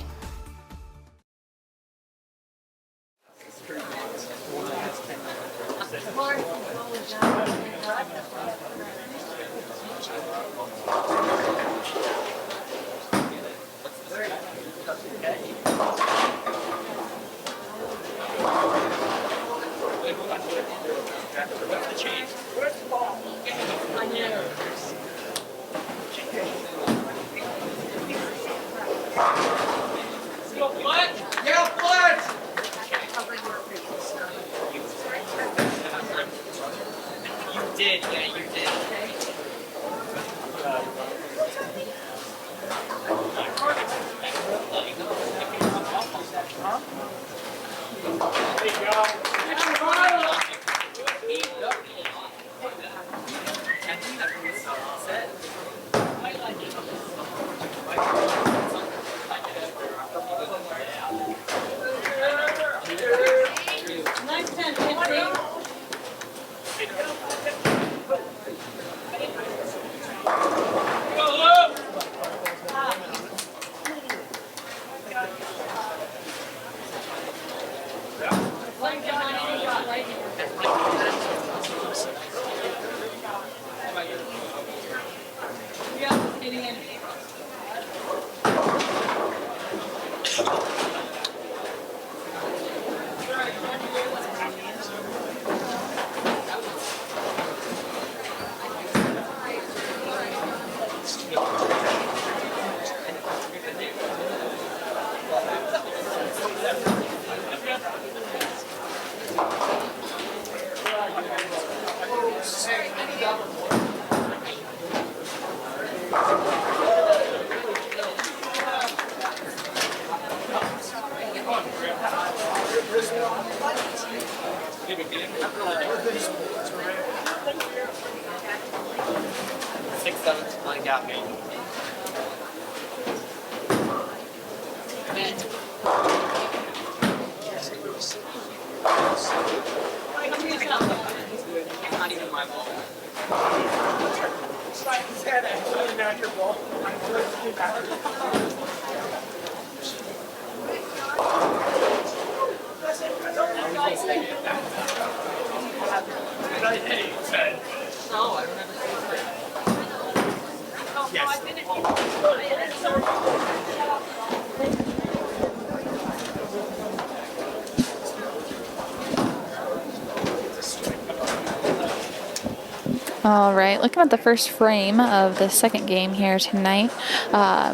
All right, looking at the first frame of the second game here tonight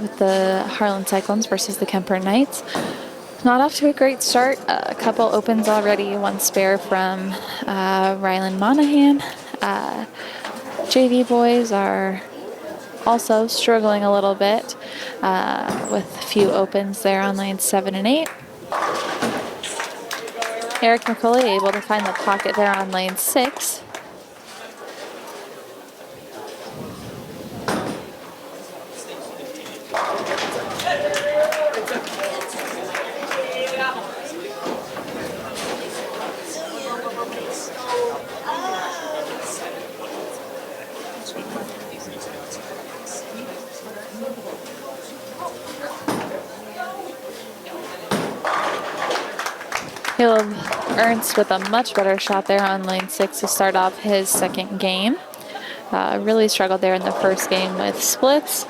with the Harlan Cyclones versus the Kuemper Knights. Not off to a great start. A couple opens already, one spare from Rylan Monahan. JV boys are also struggling a little bit with a few opens there on lanes 7 and 8. Eric McCauley able to find the pocket there on lane 6. Caleb Ernst with a much better shot there on lane 6 to start off his second game. Really struggled there in the first game with splits.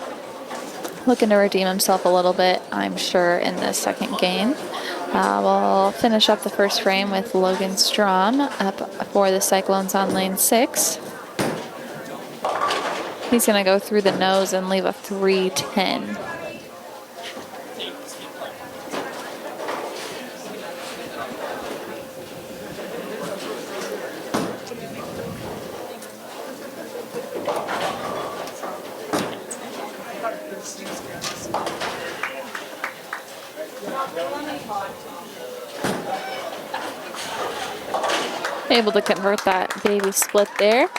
Looking to redeem himself a little bit, I'm sure, in this second game. We'll finish up the first frame with Logan Strom up for the Cyclones on lane 6. He's going to go through the nose and leave a 310. Able to convert that baby split there.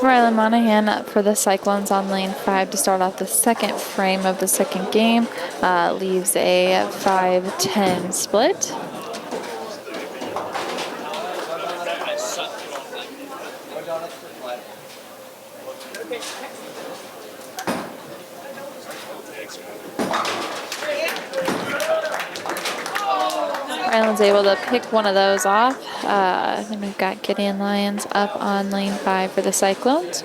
Rylan Monahan up for the Cyclones on lane 5 to start off the second frame of the second game. Leaves a 5-10 split. Rylan's able to pick one of those off. Then we've got Gideon Lyons up on lane 5 for the Cyclones.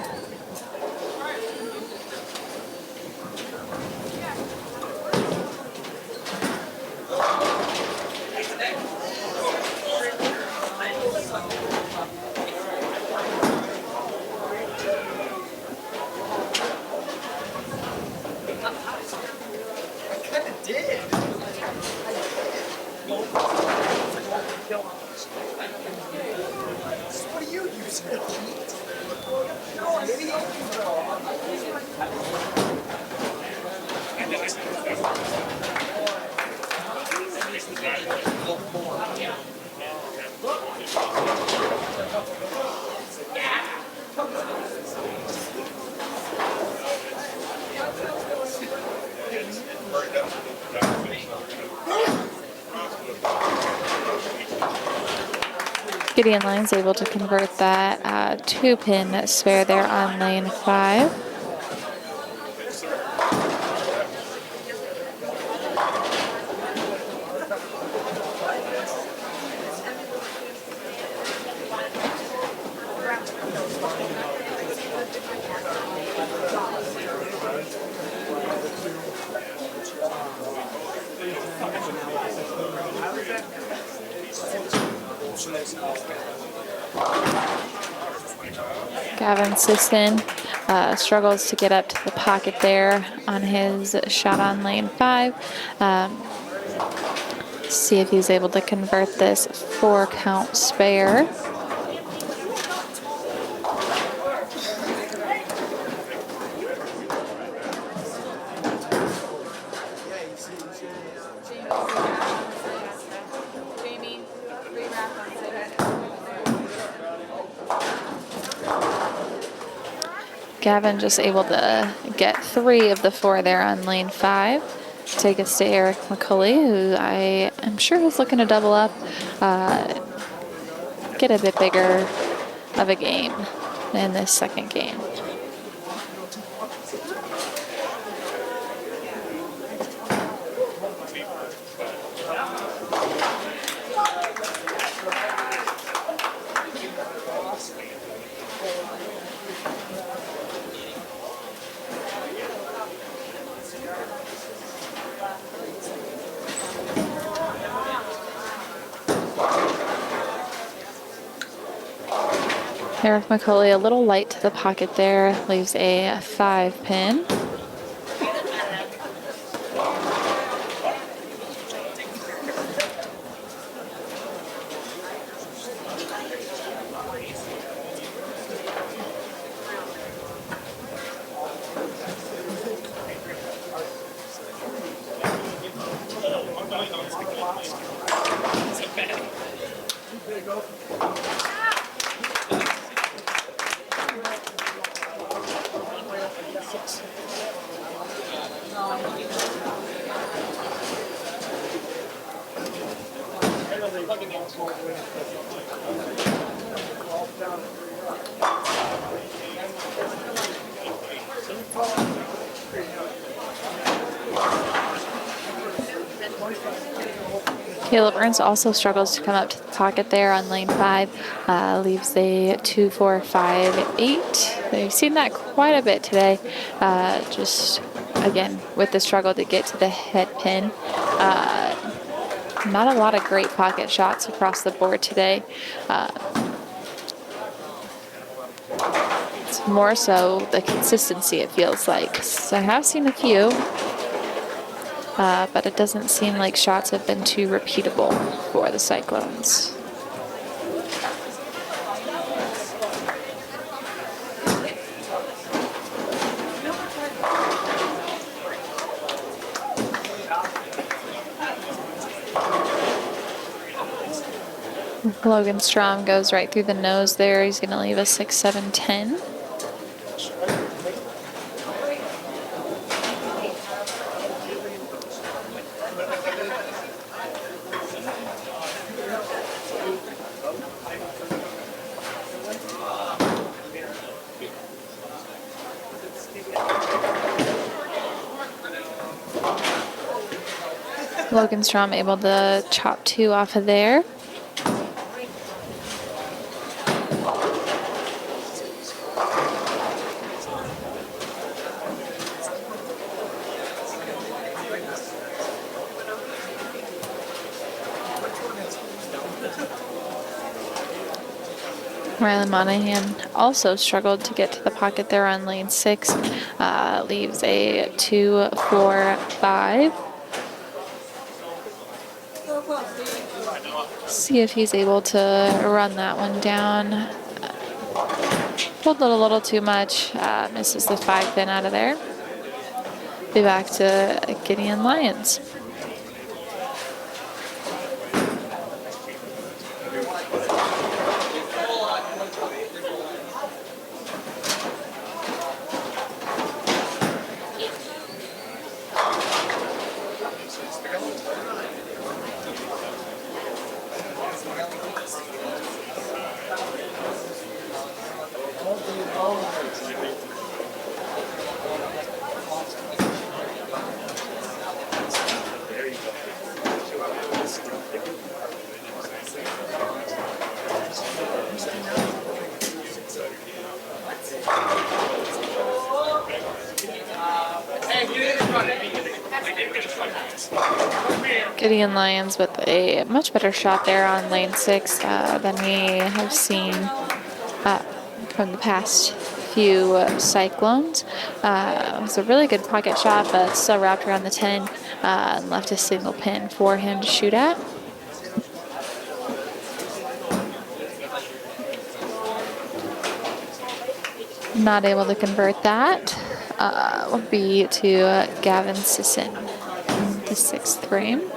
Gideon Lyons able to convert that 2-pin spare there on lane 5. Gavin Sisson struggles to get up to the pocket there on his shot on lane 5. See if he's able to convert this 4-count spare. Gavin just able to get 3 of the 4 there on lane 5. Take us to Eric McCulley, who I am sure is looking to double up, get a bit bigger of a game in this second game. Eric McCulley a little light to the pocket there, leaves a 5 pin. Caleb Ernst also struggles to come up to the pocket there on lane 5, leaves a 2, 4, 5, 8. We've seen that quite a bit today, just again with the struggle to get to the head pin. Not a lot of great pocket shots across the board today. It's more so the consistency, it feels like. So I have seen a few, but it doesn't seem like shots have been too repeatable for the Cyclones. Logan Strom goes right through the nose there. He's going to leave a 6, 7, 10. Logan Strom able to chop 2 off of there. Rylan Monahan also struggled to get to the pocket there on lane 6, leaves a 2, 4, 5. See if he's able to run that one down. Pulled it a little too much, misses the 5 pin out of there. Be back to Gideon Lyons. Gideon Lyons with a much better shot there on lane 6 than we have seen from the past few Cyclones. It was a really good pocket shot, but still wrapped around the 10 and left a single pin for him to shoot at. Not able to convert that. Will be to Gavin Sisson in the 6th frame.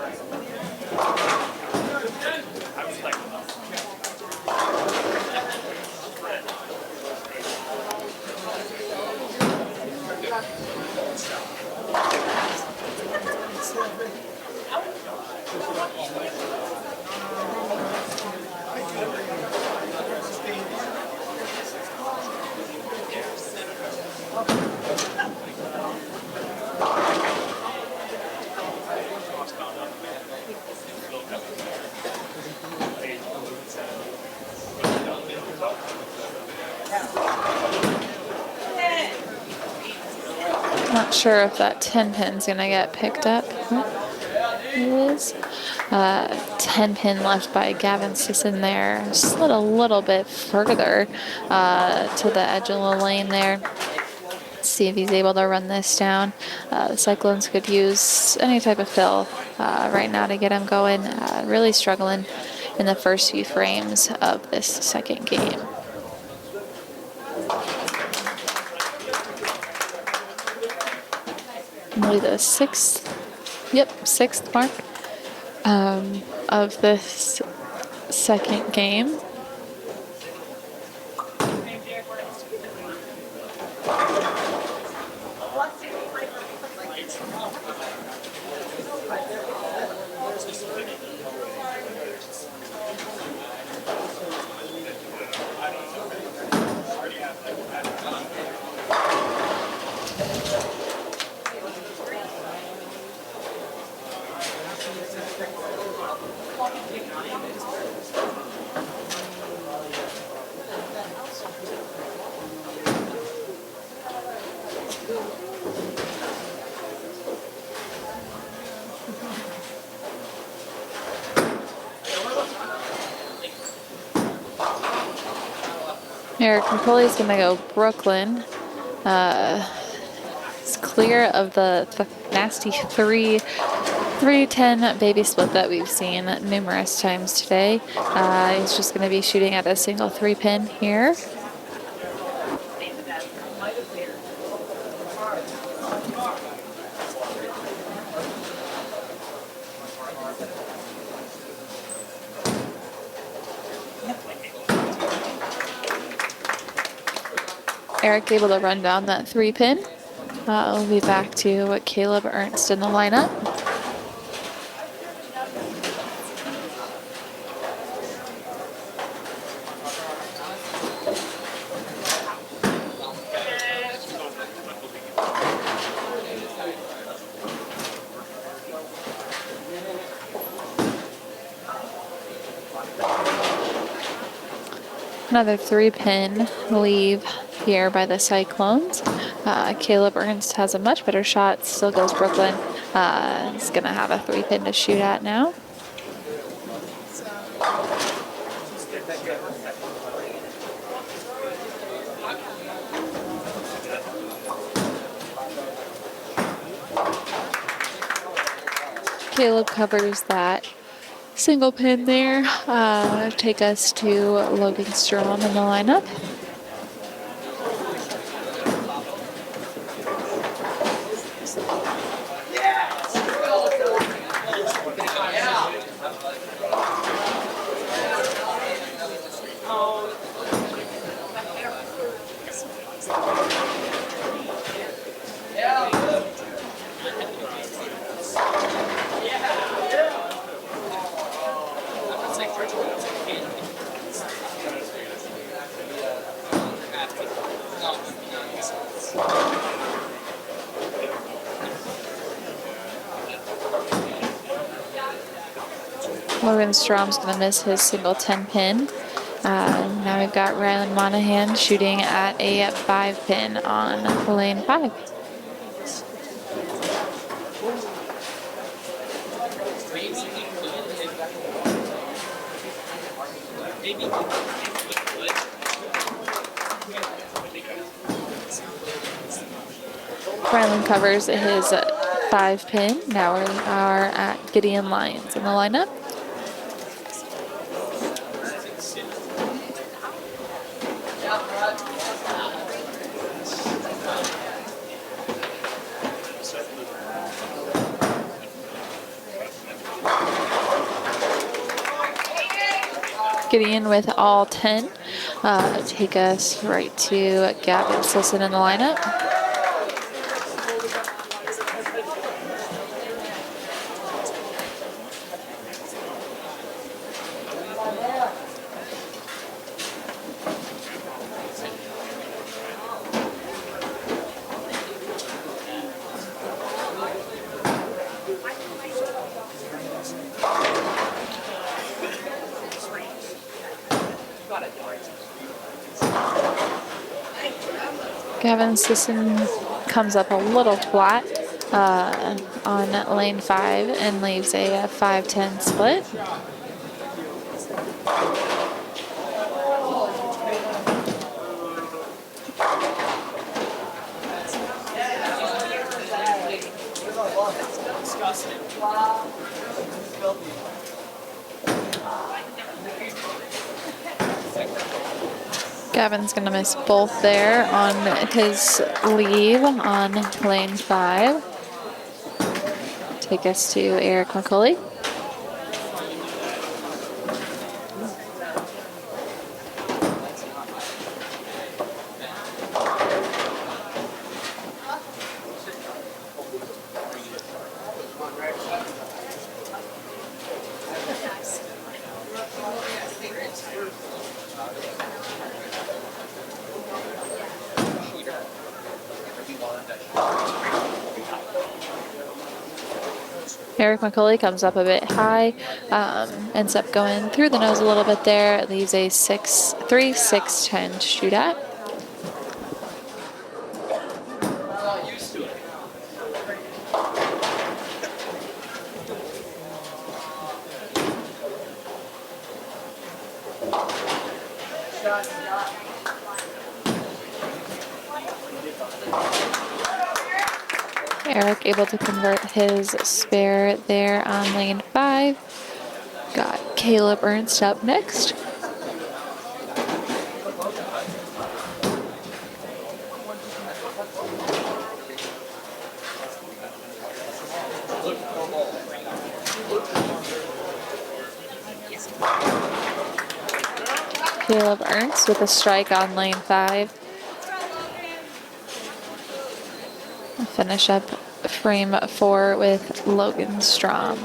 Not sure if that 10 pin's gonna get picked up. It is. 10 pin left by Gavin Sisson there. Slid a little bit further to the edge of the lane there. Let's see if he's able to run this down. The Cyclones could use any type of fill right now to get him going. Really struggling in the first few frames of this second game. Only the sixth mark of this second game. Eric Napoli's gonna go Brooklyn. It's clear of the nasty 3-10 baby split that we've seen numerous times today. He's just gonna be shooting at a single 3-pin here. Eric able to run down that 3-pin. We'll be back to Caleb Ernst in the lineup. Another 3-pin leave here by the Cyclones. Caleb Ernst has a much better shot, still goes Brooklyn. He's going to have a 3-pin to shoot at now. Caleb covers that single pin there. Take us to Logan Strom in the lineup. Logan Strom's going to miss his single 10-pin. Now we've got Rylan Monahan shooting at a 5-pin on lane 5. Rylan covers his 5-pin. Now we are at Gideon Lyons in the lineup. Gideon with all 10. Take us right to Gavin Sisson in the lineup. Gavin Sisson comes up a little flat on lane 5 and leaves a 5-10 split. Gavin's going to miss both there on his leave on lane 5. Take us to Eric McCulley. Eric McCulley comes up a bit high, ends up going through the nose a little bit there. It leaves a 6-10 to shoot at. Eric able to convert his spare there on lane 5. Got Caleb Ernst up next. Caleb Ernst with a strike on lane 5. Finish up frame 4 with Logan Strom.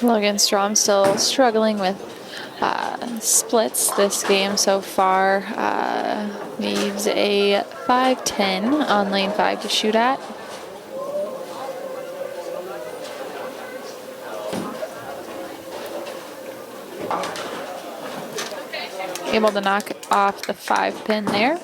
Logan Strom still struggling with splits this game so far. Needs a 5-10 on lane 5 to shoot at. Able to knock off the 5 pin there.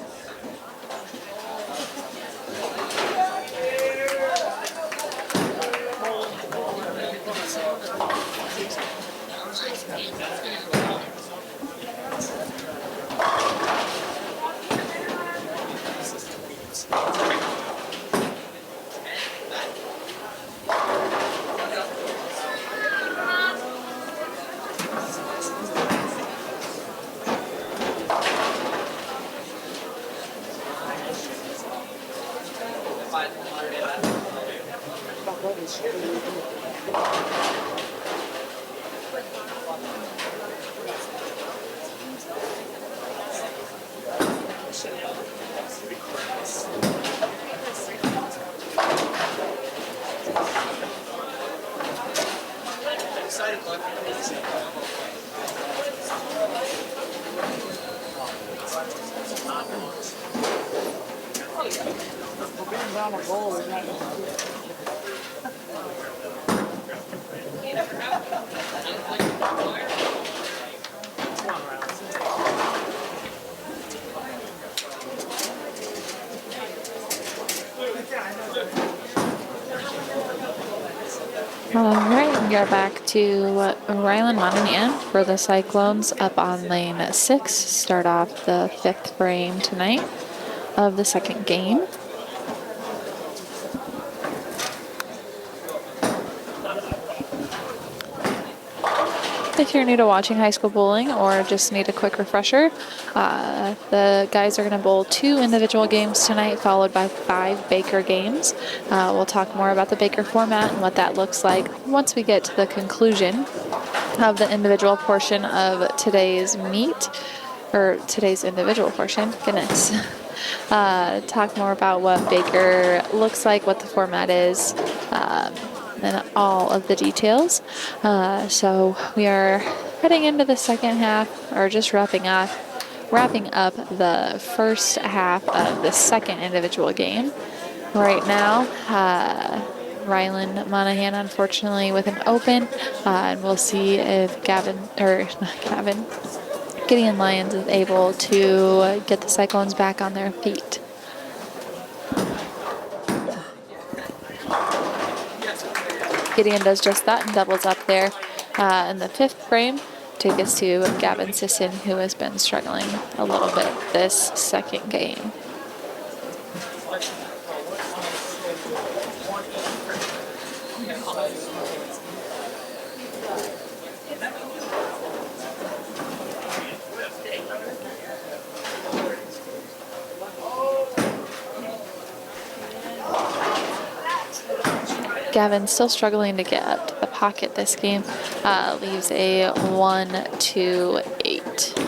Alright, we are back to Rylan Monahan for the Cyclones up on lane 6. Start off the 5th frame tonight of the 2nd game. If you're new to watching high school bowling or just need a quick refresher, the guys are going to bowl 2 individual games tonight, followed by 5 Baker games. We'll talk more about the Baker format and what that looks like once we get to the conclusion of the individual portion of today's meet, or today's individual portion. Goodness. Talk more about what Baker looks like, what the format is, and all of the details. So we are heading into the second half, or just wrapping up the first half of the second individual game. Right now, Rylan Monahan, unfortunately, with an open, and we'll see if Gideon Lyons is able to get the Cyclones back on their feet. Gideon does just that and doubles up there in the fifth frame. Take us to Gavin Sisson, who has been struggling a little bit this second game. Gavin still struggling to get up to the pocket this game. Leaves a 1-2-8.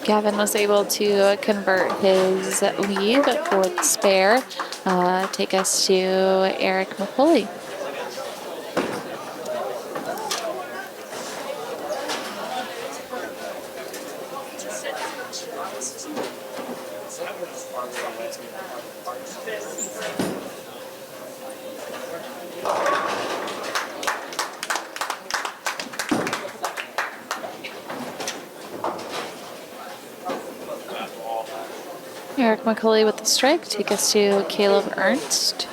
Gavin was able to convert his lead for the spare. Take us to Eric McCulley. Eric McCulley with the strike. Take us to Caleb Ernst.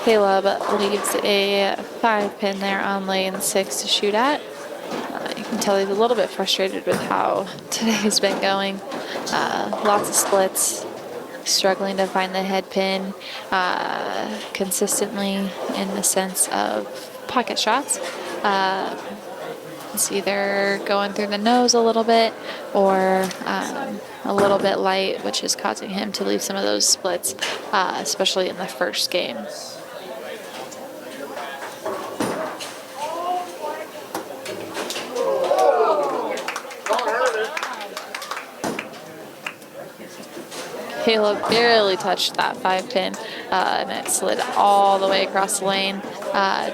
Caleb leaves a 5-pin there on lane 6 to shoot at. You can tell he's a little bit frustrated with how today's been going. Lots of splits, struggling to find the head pin consistently in the sense of pocket shots. It's either going through the nose a little bit or a little bit light, which is causing him to leave some of those splits, especially in the first game. Caleb barely touched that 5-pin, and it slid all the way across the lane.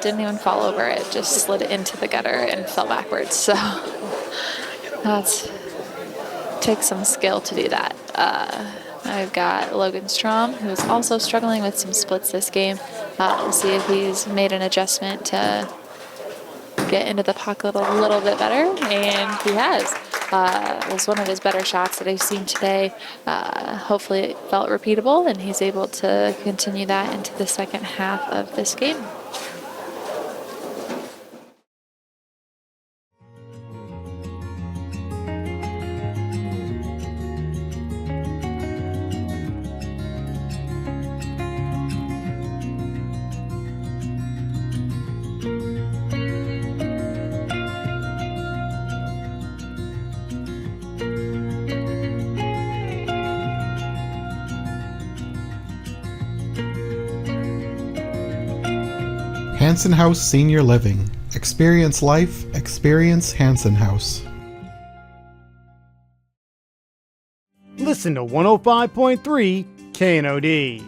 Didn't even fall over it, just slid into the gutter and fell backwards. So takes some skill to do that. I've got Logan Strom, who's also struggling with some splits this game. We'll see if he's made an adjustment to get into the pocket a little bit better, and he has. It was one of his better shots that I've seen today. Hopefully it felt repeatable, and he's able to continue that into the second half of this game. Hanson House Senior Living. Experience life, experience Hanson House. Listen to 105.3 KNOD.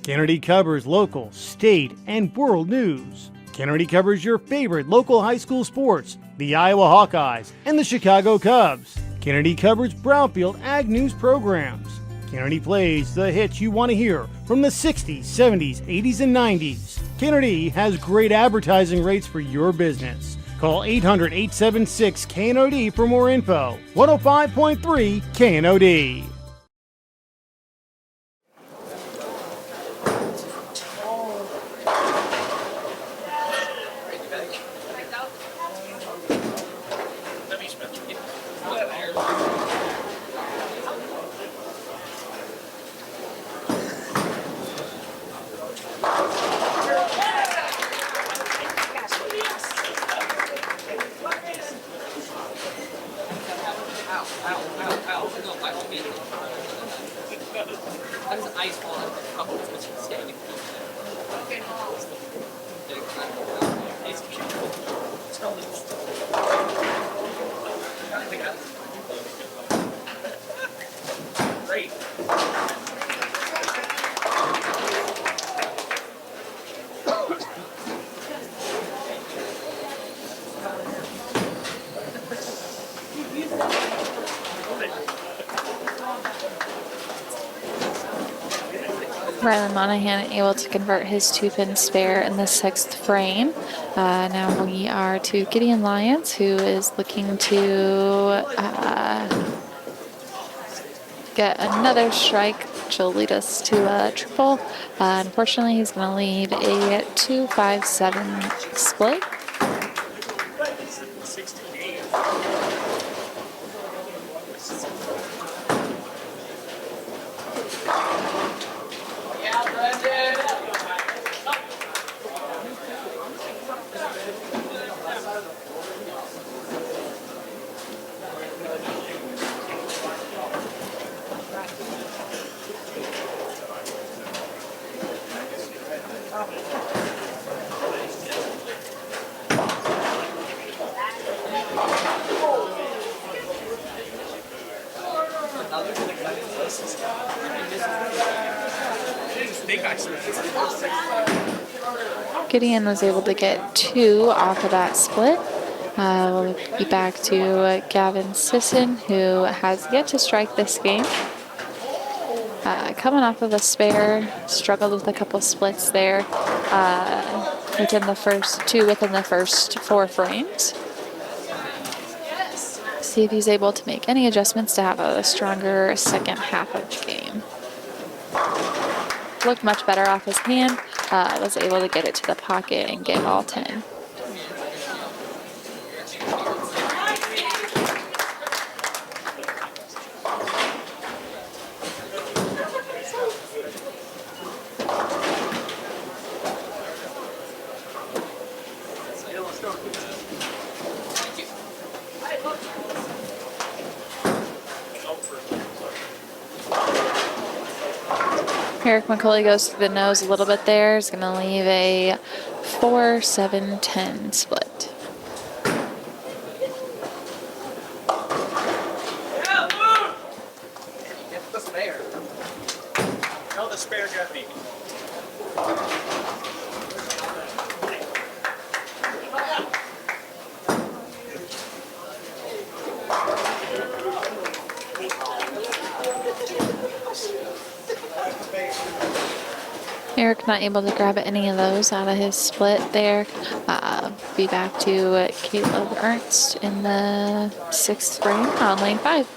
KNOD covers local, state, and world news. KNOD covers your favorite local high school sports, the Iowa Hawkeyes and the Chicago Cubs. KNOD covers Brownfield Ag News programs. KNOD plays the hits you want to hear from the 60s, 70s, 80s, and 90s. KNOD has great advertising rates for your business. Call 800-876-KNOD for more info. 105.3 KNOD. Rylan Monahan able to convert his 2-pin spare in the 6th frame. Now we are to Gideon Lyons, who is looking to get another strike, which will lead us to a triple. Unfortunately, he's going to lead a 2-5-7 split. Gideon was able to get 2 off of that split. We'll be back to Gavin Sisson, who has yet to strike this game. Coming off of a spare, struggled with a couple splits there within the first 4 frames. See if he's able to make any adjustments to have a stronger second half of the game. Looked much better off his hand. Was able to get it to the pocket and get all 10. Eric McCauley goes to the nose a little bit there. He's going to leave a 4-7-10 split. Get the spare. No, the spare got me. Eric not able to grab any of those out of his split there. Be back to Caleb Ernst in the 6th frame on lane 5.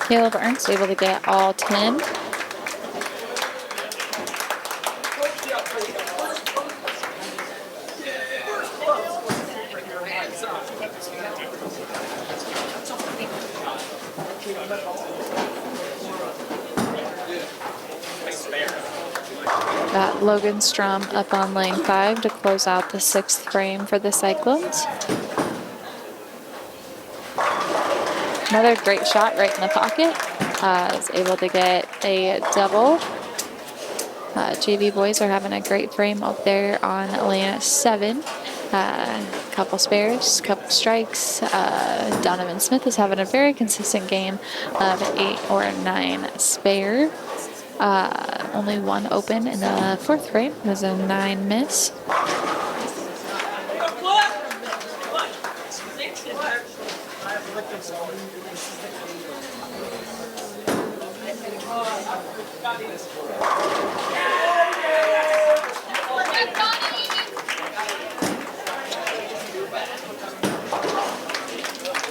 Caleb Ernst able to get all 10. Got Logan Strom up on lane 5 to close out the 6th frame for the Cyclones. Another great shot right in the pocket. Is able to get a double. JV boys are having a great frame up there on lane 7. Couple spares, couple strikes. Donovan Smith is having a very consistent game of 8 or 9 spare. Only one open in the 4th frame. It was a 9 miss.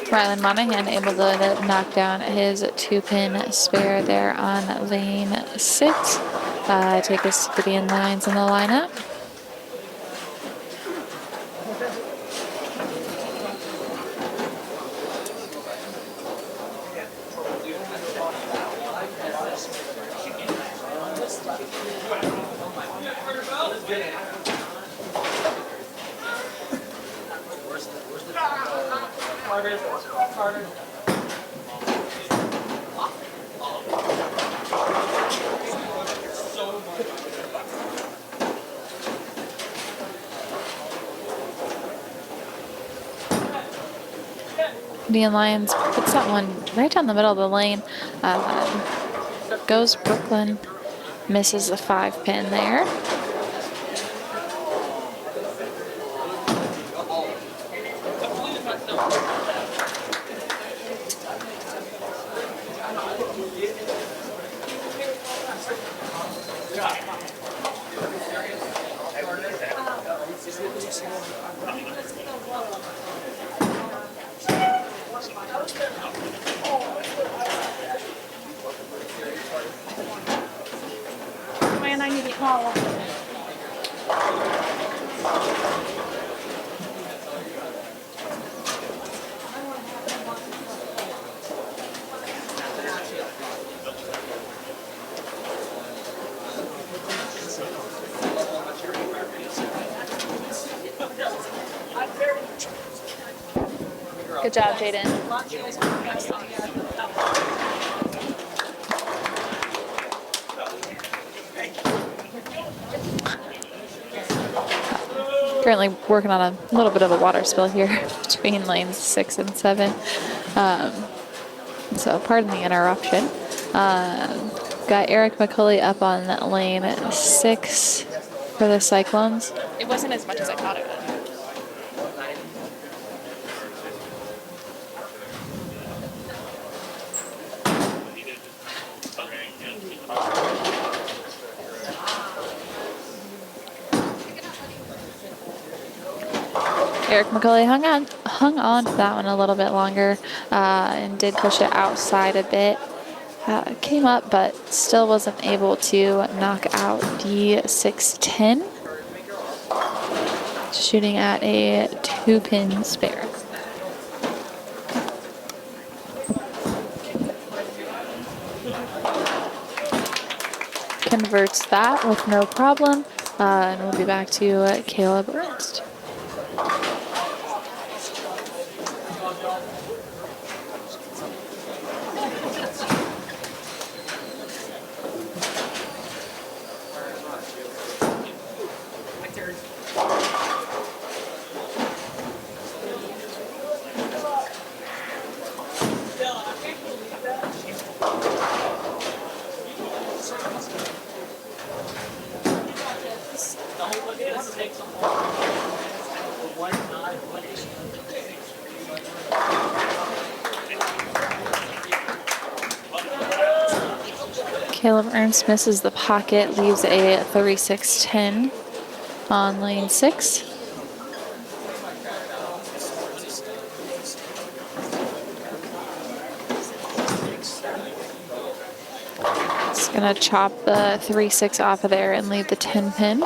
Rylan Monahan able to knock down his 2-pin spare there on lane 6. Take us to the end lines in the lineup. Indian Lions puts that one right down the middle of the lane. Goes Brooklyn, misses the 5-pin there. Man, I need a call. Good job, Jaden. Currently working on a little bit of a water spill here between lanes 6 and 7. So pardon the interruption. Got Eric McCulley up on lane 6 for the Cyclones. It wasn't as much as I thought it would. Eric McCulley hung on to that one a little bit longer and did push it outside a bit. Came up, but still wasn't able to knock out the 610. Shooting at a 2-pin spare. Converts that with no problem, and we'll be back to Caleb Ernst. Caleb Ernst misses the pocket, leaves a 36-10 on lane 6. Just gonna chop the 3-6 off of there and leave the 10-pin.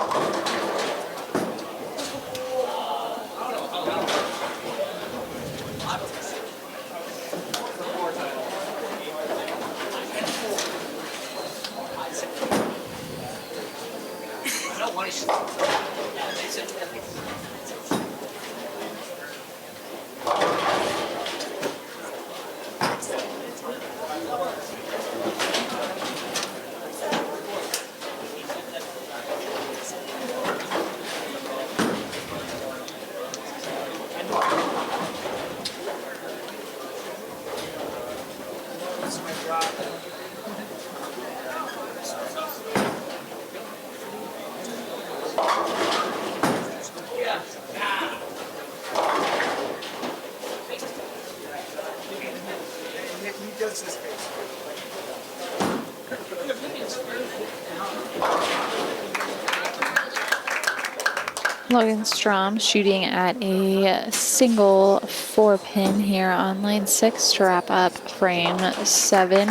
Logan Strom shooting at a single 4-pin here on lane 6 to wrap up frame 7.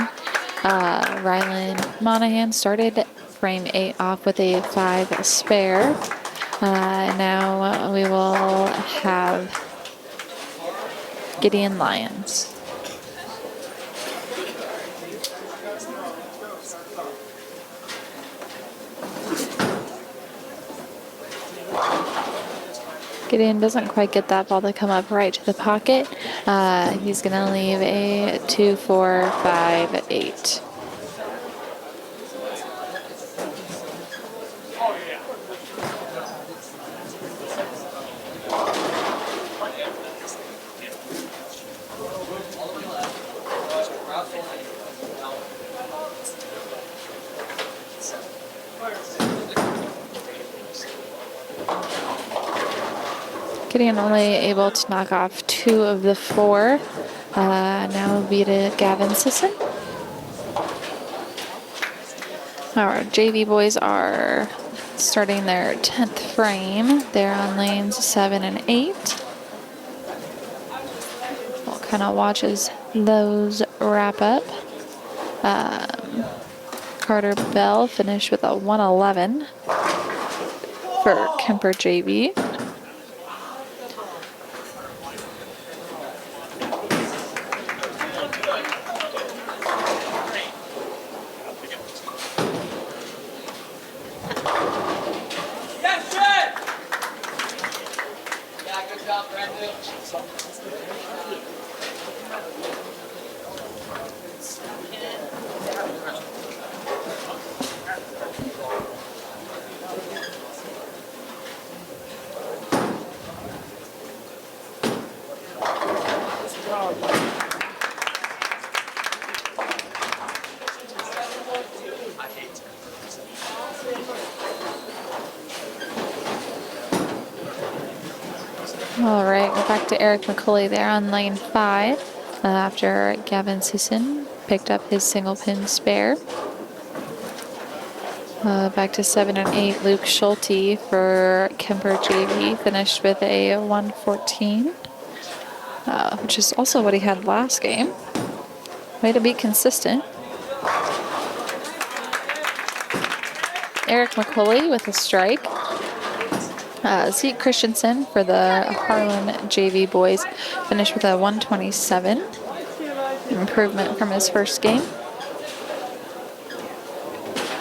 Rylan Monahan started frame 8 off with a 5 spare. Now we will have Gideon Lyons. Gideon doesn't quite get that ball to come up right to the pocket. He's going to leave a 2, 4, 5, 8. Gideon only able to knock off 2 of the 4. Now will be to Gavin Sisson. Our JV boys are starting their 10th frame. They're on lanes 7 and 8. We'll kind of watch as those wrap up. Carter Bell finished with a 111 for Kuemper JV. All right, we're back to Eric McCulley there on lane 5 after Gavin Sisson picked up his single pin spare. Back to 7 and 8, Luke Schulte for Kuemper JV finished with a 114, which is also what he had last game. Way to be consistent. Eric McCulley with a strike. Zeke Christensen for the Harlan JV boys finished with a 127. Improvement from his first game.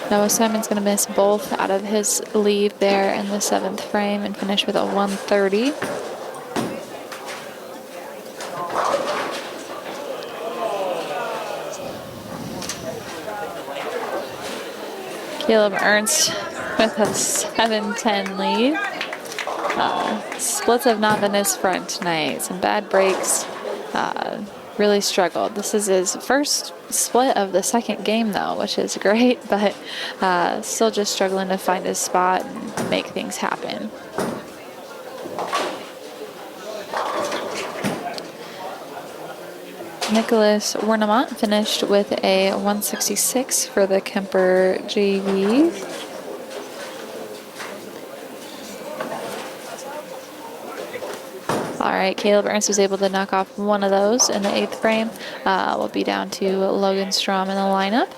Noah Simon's going to miss both out of his leave there in the 7th frame and finish with a 130. Caleb Ernst with a 7-10 lead. Splits have not been his front tonight. Some bad breaks. Really struggled. This is his first split of the 2nd game though, which is great, but still just struggling to find his spot and make things happen. Nicholas Wernemont finished with a 166 for the Kuemper JV. All right, Caleb Ernst was able to knock off one of those in the 8th frame. We'll be down to Logan Strom in the lineup.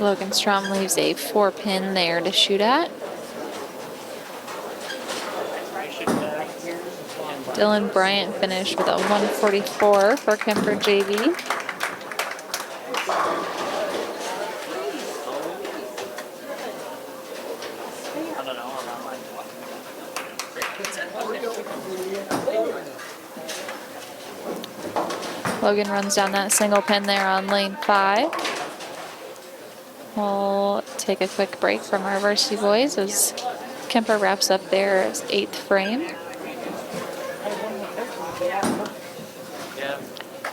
Logan Strom leaves a 4-pin there to shoot at. Dylan Bryant finished with a 144 for Kuemper JV. Logan runs down that single pin there on lane 5. We'll take a quick break from our varsity boys as Kuemper wraps up their 8th frame.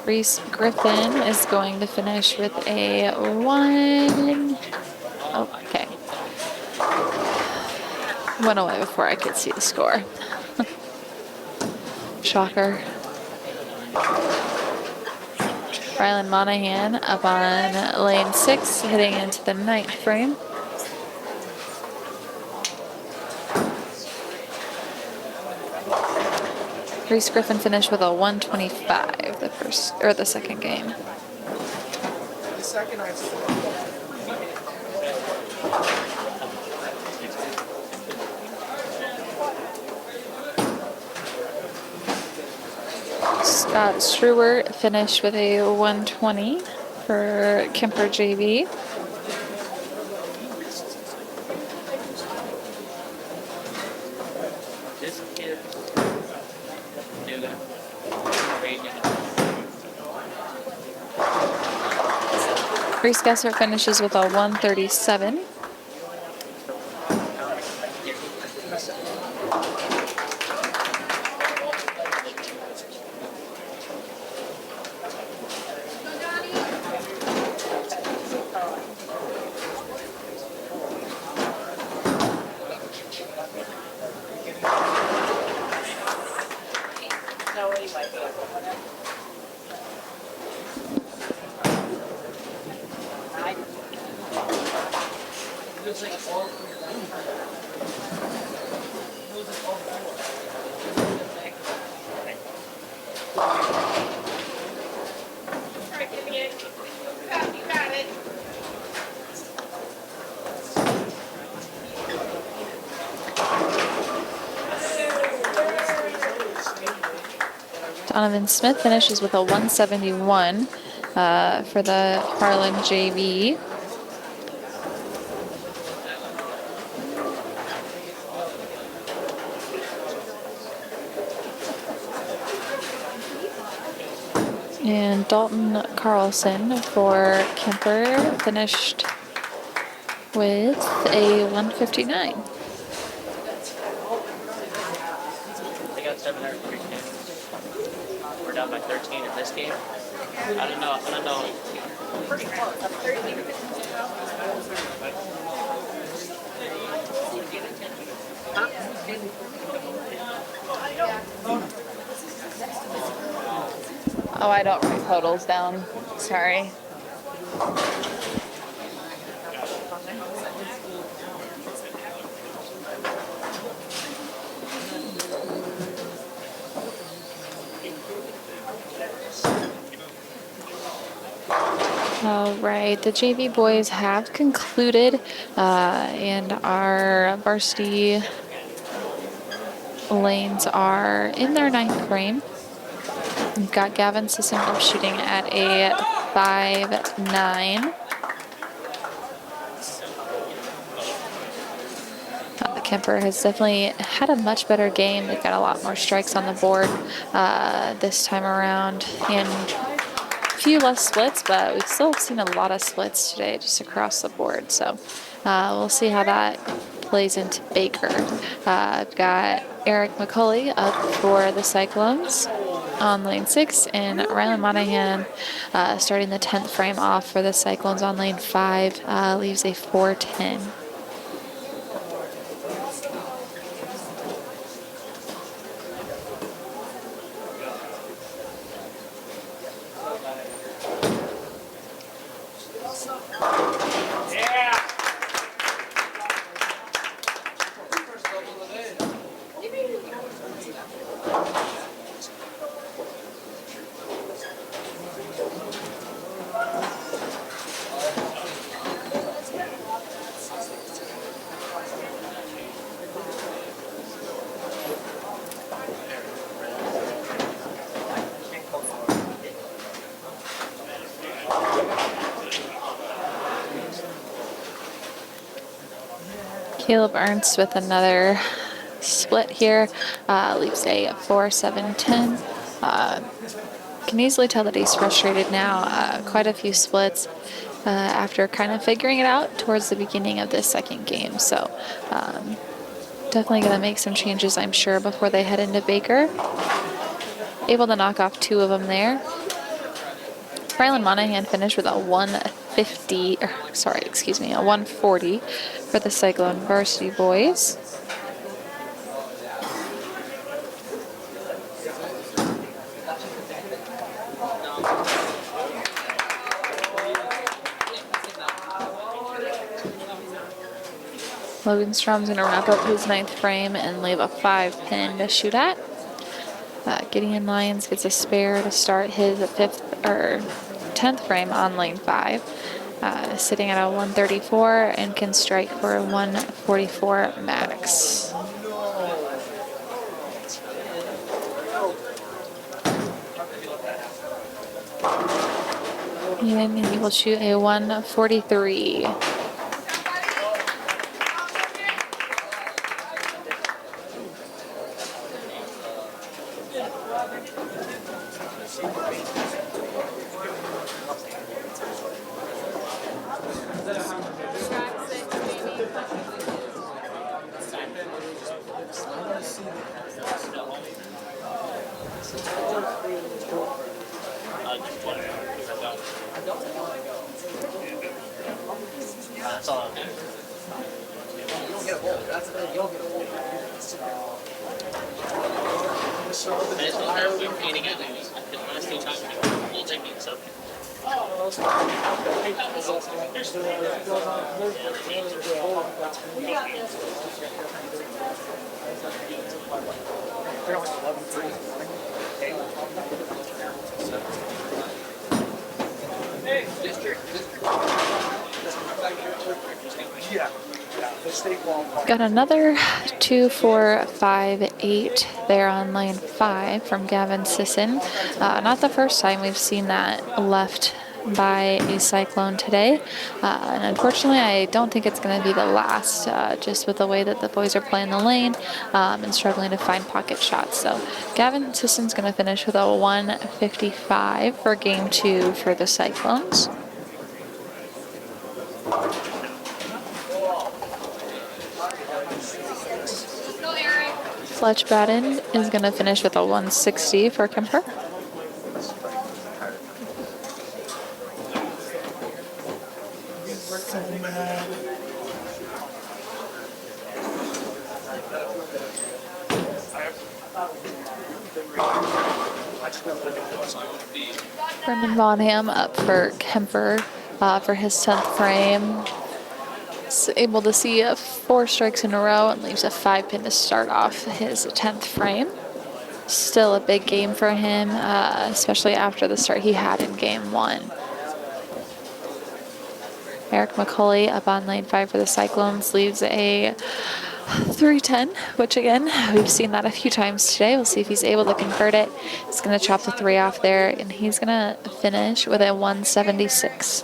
Reese Griffin is going to finish with a 1. Oh, okay. Went away before I could see the score. Shocker. Rylan Monahan up on lane 6, heading into the 9th frame. Reese Griffin finished with a 125 the second game. Scott Struwer finished with a 120 for Kuemper JV. Reese Gesser finishes with a 137. Donovan Smith finishes with a 171 for the Harlan JV. And Dalton Carlson for Kuemper finished with a 159. They got 700 We're down by 13 in this game. I don't know. Pretty close. I'm 30. Oh, I don't write totals down. Sorry. All right, the JV boys have concluded, and our varsity lanes are in their 9th frame. We've got Gavin Sisson shooting at a 5.9. Kuemper has definitely had a much better game. They've got a lot more strikes on the board this time around, and a few less splits, but we've still seen a lot of splits today just across the board. So we'll see how that plays into Baker. I've got Eric McCulley up for the Cyclones on lane 6, and Rylan Monahan starting the 10th frame off for the Cyclones on lane 5, leaves a 410. Caleb Ernst with another split here, leaves a 4-7-10. Can easily tell that he's frustrated now. Quite a few splits after kind of figuring it out towards the beginning of this second game. So definitely going to make some changes, I'm sure, before they head into Baker. Able to knock off 2 of them there. Rylan Monahan finished with a 140 for the Cyclone varsity boys. Logan Strom's going to wrap up his 9th frame and leave a 5-pin to shoot at. Gideon Lyons gets a spare to start his 10th frame on lane 5, sitting at a 134 and can strike for a 144 max. And he will shoot a 143. That's all I'll do. You'll get a bowl. That's the thing. You'll get a bowl. I just don't care if we're painting it. Because last 2 times we'll take me so. Got another 2, 4, 5, 8 there on lane 5 from Gavin Sisson. Not the first time we've seen that left by a Cyclone today. And unfortunately, I don't think it's going to be the last, just with the way that the boys are playing the lane and struggling to find pocket shots. So Gavin Sisson's going to finish with a 155 for game 2 for the Cyclones. Fletch Batten is going to finish with a 160 for Kuemper. Brendan Bonham up for Kuemper for his 10th frame. He's able to see 4 strikes in a row and leaves a 5-pin to start off his 10th frame. Still a big game for him, especially after the start he had in game 1. Eric McCauley up on lane 5 for the Cyclones leaves a 310, which again, we've seen that a few times today. We'll see if he's able to convert it. He's going to chop the 3 off there, and he's going to finish with a 176.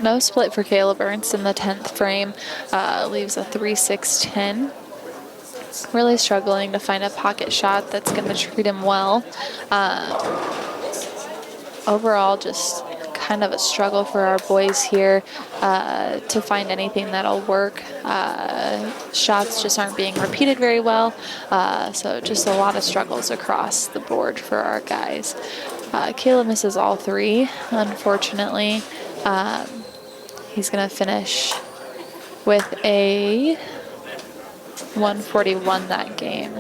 No split for Caleb Ernst in the 10th frame, leaves a 3-6-10. Really struggling to find a pocket shot that's going to treat him well. Overall, just kind of a struggle for our boys here to find anything that'll work. Shots just aren't being repeated very well, so just a lot of struggles across the board for our guys. Caleb misses all 3, unfortunately. He's going to finish with a 141 that game.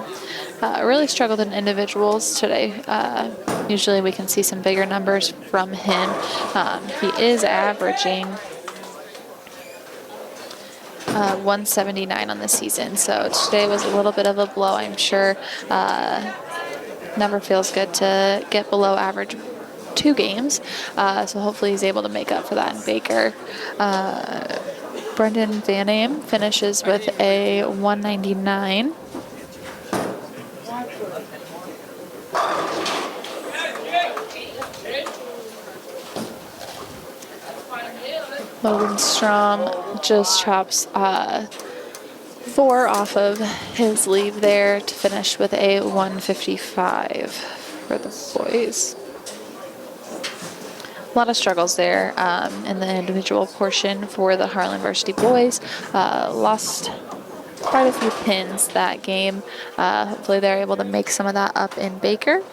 Really struggled in individuals today. Usually we can see some bigger numbers from him. He is averaging 179 on the season, so today was a little bit of a blow, I'm sure. Never feels good to get below average 2 games, so hopefully he's able to make up for that in Baker. Brendan Van Aem finishes with a 199. Logan Strom just chops 4 off of his lead there to finish with a 155 for the boys. A lot of struggles there in the individual portion for the Harlan Varsity boys. Lost quite a few pins that game. Hopefully they're able to make some of that up in Baker.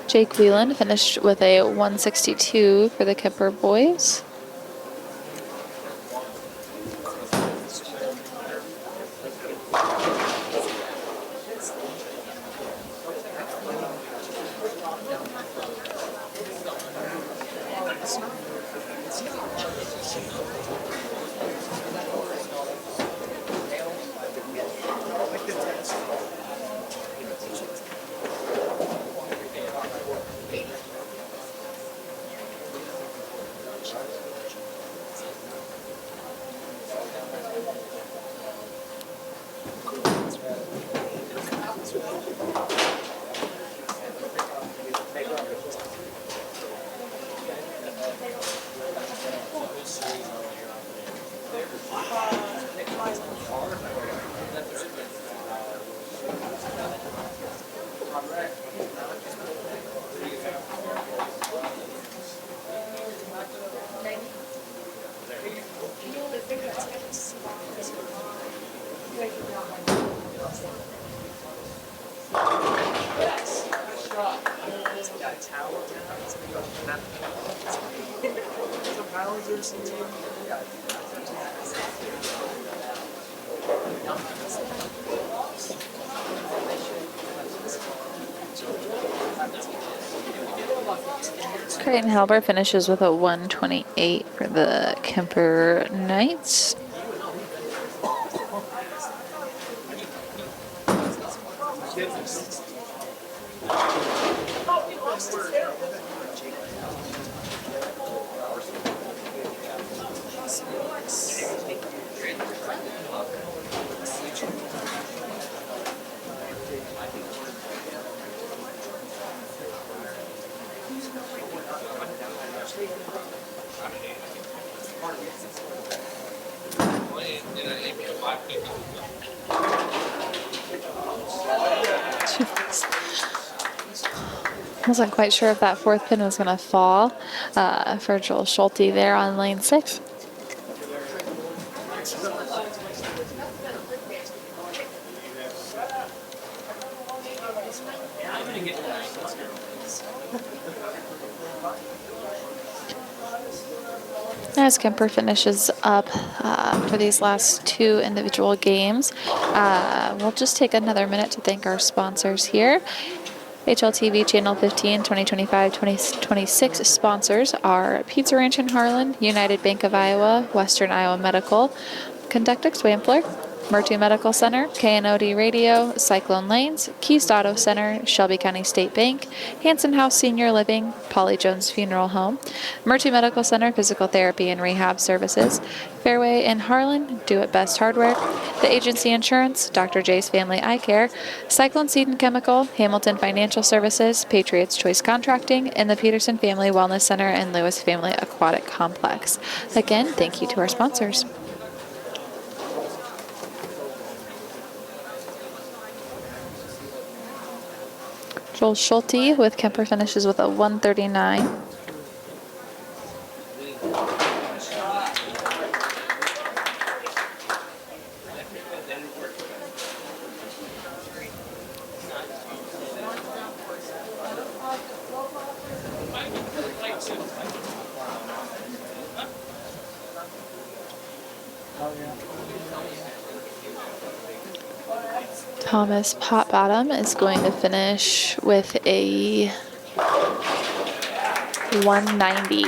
Jake Whelan finished with a 162 for the Kuemper boys. Creighton Halber finishes with a 128 for the Kuemper Knights. Wasn't quite sure if that fourth pin was going to fall for Joel Schulte there on lane 6. As Kuemper finishes up for these last 2 individual games, we'll just take another minute to thank our sponsors here. HLTV Channel 15 2025-2026 sponsors are Pizza Ranch in Harlan, United Bank of Iowa, Western Iowa Medical, Conductix Wampler, Murtu Medical Center, KNOD Radio, Cyclone Lanes, Keys Auto Center, Shelby County State Bank, Hanson House Senior Living, Polly Jones Funeral Home, Murtu Medical Center, Physical Therapy and Rehab Services, Fairway in Harlan, Do It Best Hardware, The Agency Insurance, Dr. J's Family Eye Care, Cyclone Seed and Chemical, Hamilton Financial Services, Patriots Choice Contracting, and the Peterson Family Wellness Center and Lewis Family Aquatic Complex. Again, thank you to our sponsors. Joel Schulte with Kuemper finishes with a 139. Thomas Potbottom is going to finish with a 190.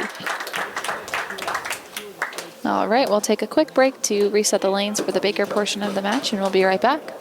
All right, we'll take a quick break to reset the lanes for the Baker portion of the match, and we'll be right back.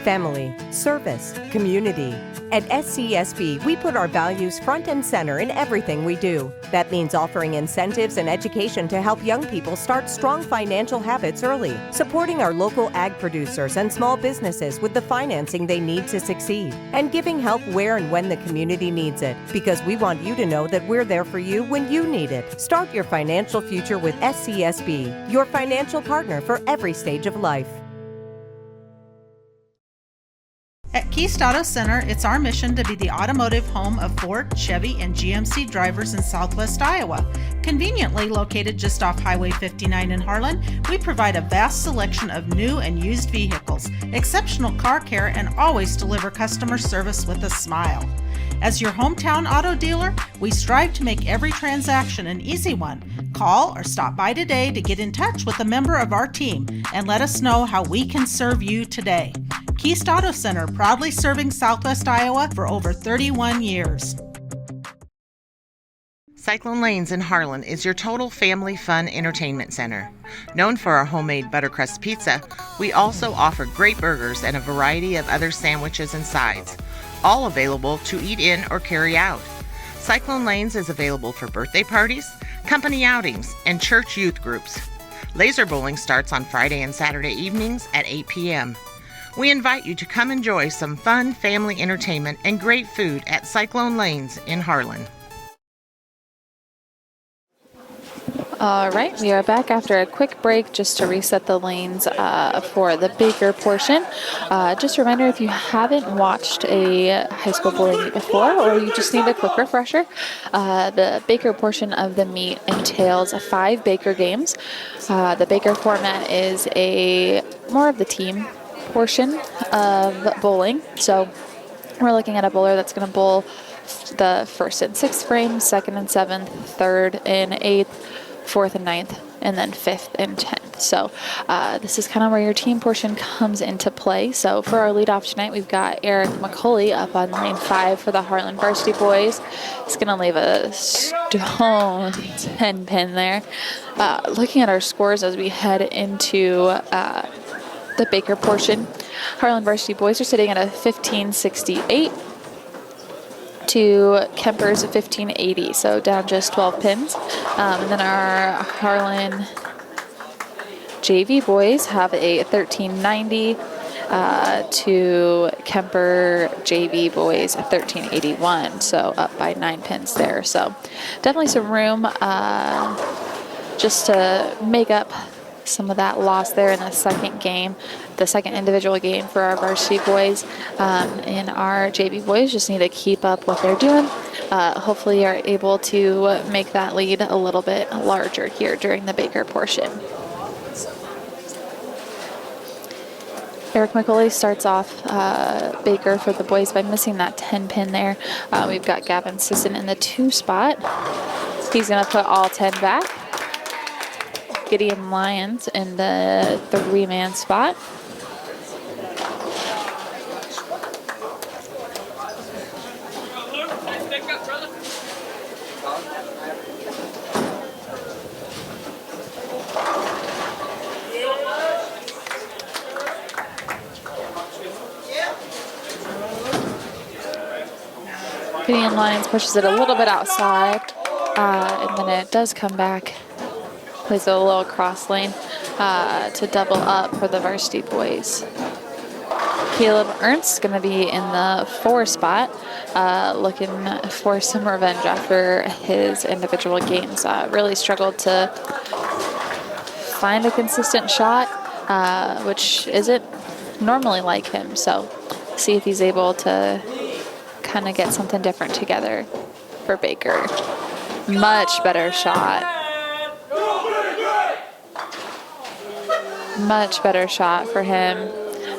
family, service, community. At SCSB, we put our values front and center in everything we do. That means offering incentives and education to help young people start strong financial habits early, supporting our local ag producers and small businesses with the financing they need to succeed, and giving help where and when the community needs it, because we want you to know that we're there for you when you need it. Start your financial future with SCSB, your financial partner for every stage of life. At Keist Auto Center, it's our mission to be the automotive home of Ford, Chevy, and GMC drivers in Southwest Iowa. Conveniently located just off Highway 59 in Harlan, we provide a vast selection of new and used vehicles, exceptional car care, and always deliver customer service with a smile. As your hometown auto dealer, we strive to make every transaction an easy one. Call or stop by today to get in touch with a member of our team and let us know how we can serve you today. Keist Auto Center, proudly serving Southwest Iowa for over 31 years. Cyclone Lanes in Harlan is your total family fun entertainment center. Known for our homemade buttercrust pizza, we also offer great burgers and a variety of other sandwiches and sides, all available to eat in or carry out. Cyclone Lanes is available for birthday parties, company outings, and church youth groups. Laser bowling starts on Friday and Saturday evenings at 8 p.m. We invite you to come enjoy some fun family entertainment and great food at Cyclone Lanes in Harlan. All right, we are back after a quick break just to reset the lanes for the Baker portion. Just a reminder, if you haven't watched a high school bowling meet before, or you just need a quick refresher, the Baker portion of the meet entails 5 Baker games. The Baker format is more of the team portion of bowling. So we're looking at a bowler that's going to bowl the first and 6th frame, 2nd and 7th, 3rd and 8th, 4th and 9th, and then 5th and 10th. So this is kind of where your team portion comes into play. So for our leadoff tonight, we've got Eric McCauley up on lane 5 for the Harlan varsity boys. He's going to leave a stone 10 pin there. Looking at our scores as we head into the Baker portion, Harlan varsity boys are sitting at a 1568 to Kuemper's 1580, so down just 12 pins. And then our Harlan JV boys have a 1390 to Kuemper JV boys 1381, so up by 9 pins there. So definitely some room just to make up some of that loss there in the second game, the second individual game for our varsity boys. And our JV boys just need to keep up what they're doing. Hopefully are able to make that lead a little bit larger here during the Baker portion. Eric McCauley starts off Baker for the boys by missing that 10 pin there. We've got Gavin Sisson in the 2 spot. He's going to put all 10 back. Gideon Lyons in the 3-man spot. Gideon Lyons pushes it a little bit outside, and then it does come back. Plays a little cross lane to double up for the varsity boys. Caleb Ernst is going to be in the 4 spot, looking for some revenge after his individual games. Really struggled to find a consistent shot, which isn't normally like him. So see if he's able to kind of get something different together for Baker. Much better shot. Much better shot for him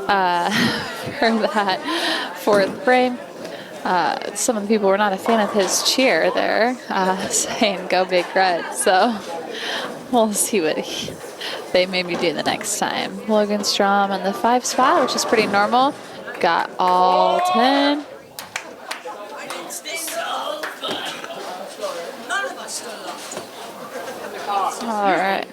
for that 4th frame. Some of the people were not a fan of his cheer there, saying "Go Big Red." So we'll see what they maybe do the next time. Logan Strom in the 5 spot, which is pretty normal. Got all 10. All right.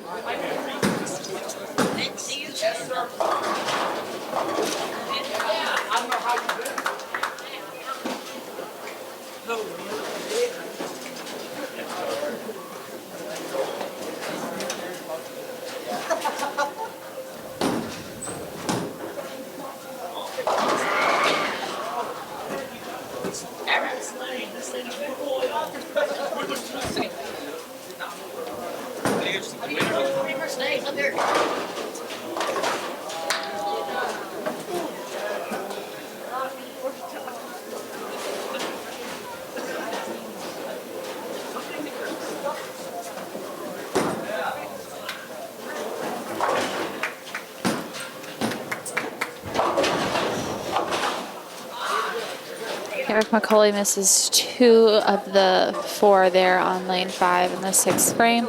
Eric McCauley misses 2 of the 4 there on lane 5 in the 6th frame.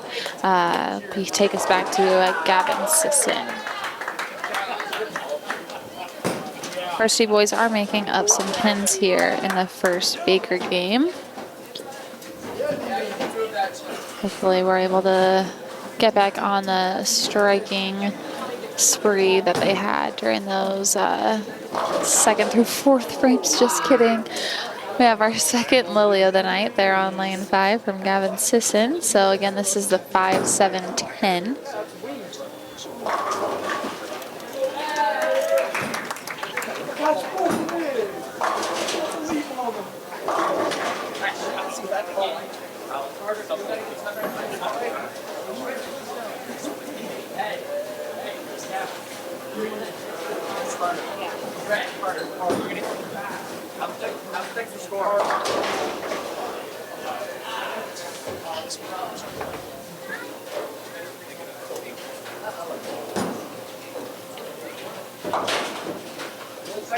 We take us back to Gavin Sisson. Varsity boys are making up some pins here in the first Baker game. Hopefully we're able to get back on the striking spree that they had during those 2nd through 4th frames. Just kidding. We have our 2nd Lily of the night there on lane 5 from Gavin Sisson. So again, this is the 5-7-10.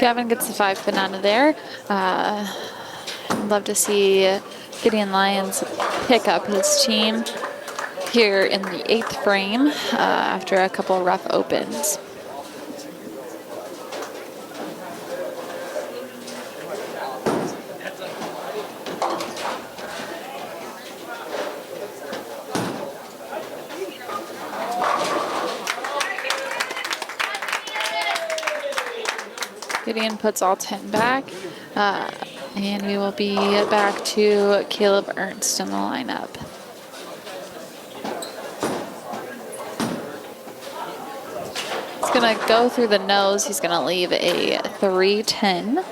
Gavin gets the 5 pin out of there. I'd love to see Gideon Lyons pick up his team here in the 8th frame after a couple rough opens. Gideon puts all 10 back, and we will be back to Caleb Ernst in the lineup. He's gonna go through the nose. He's gonna leave a 3-10.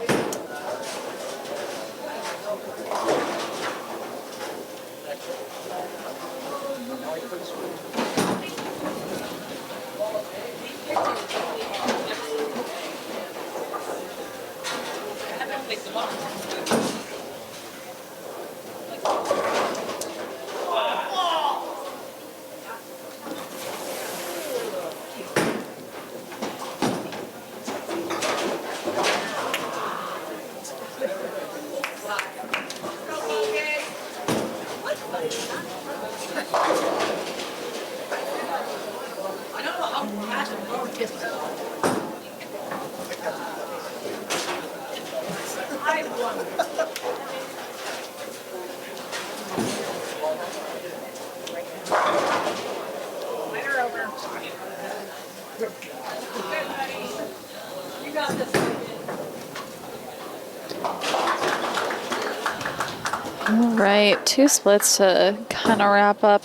All right, 2 splits to kind of wrap up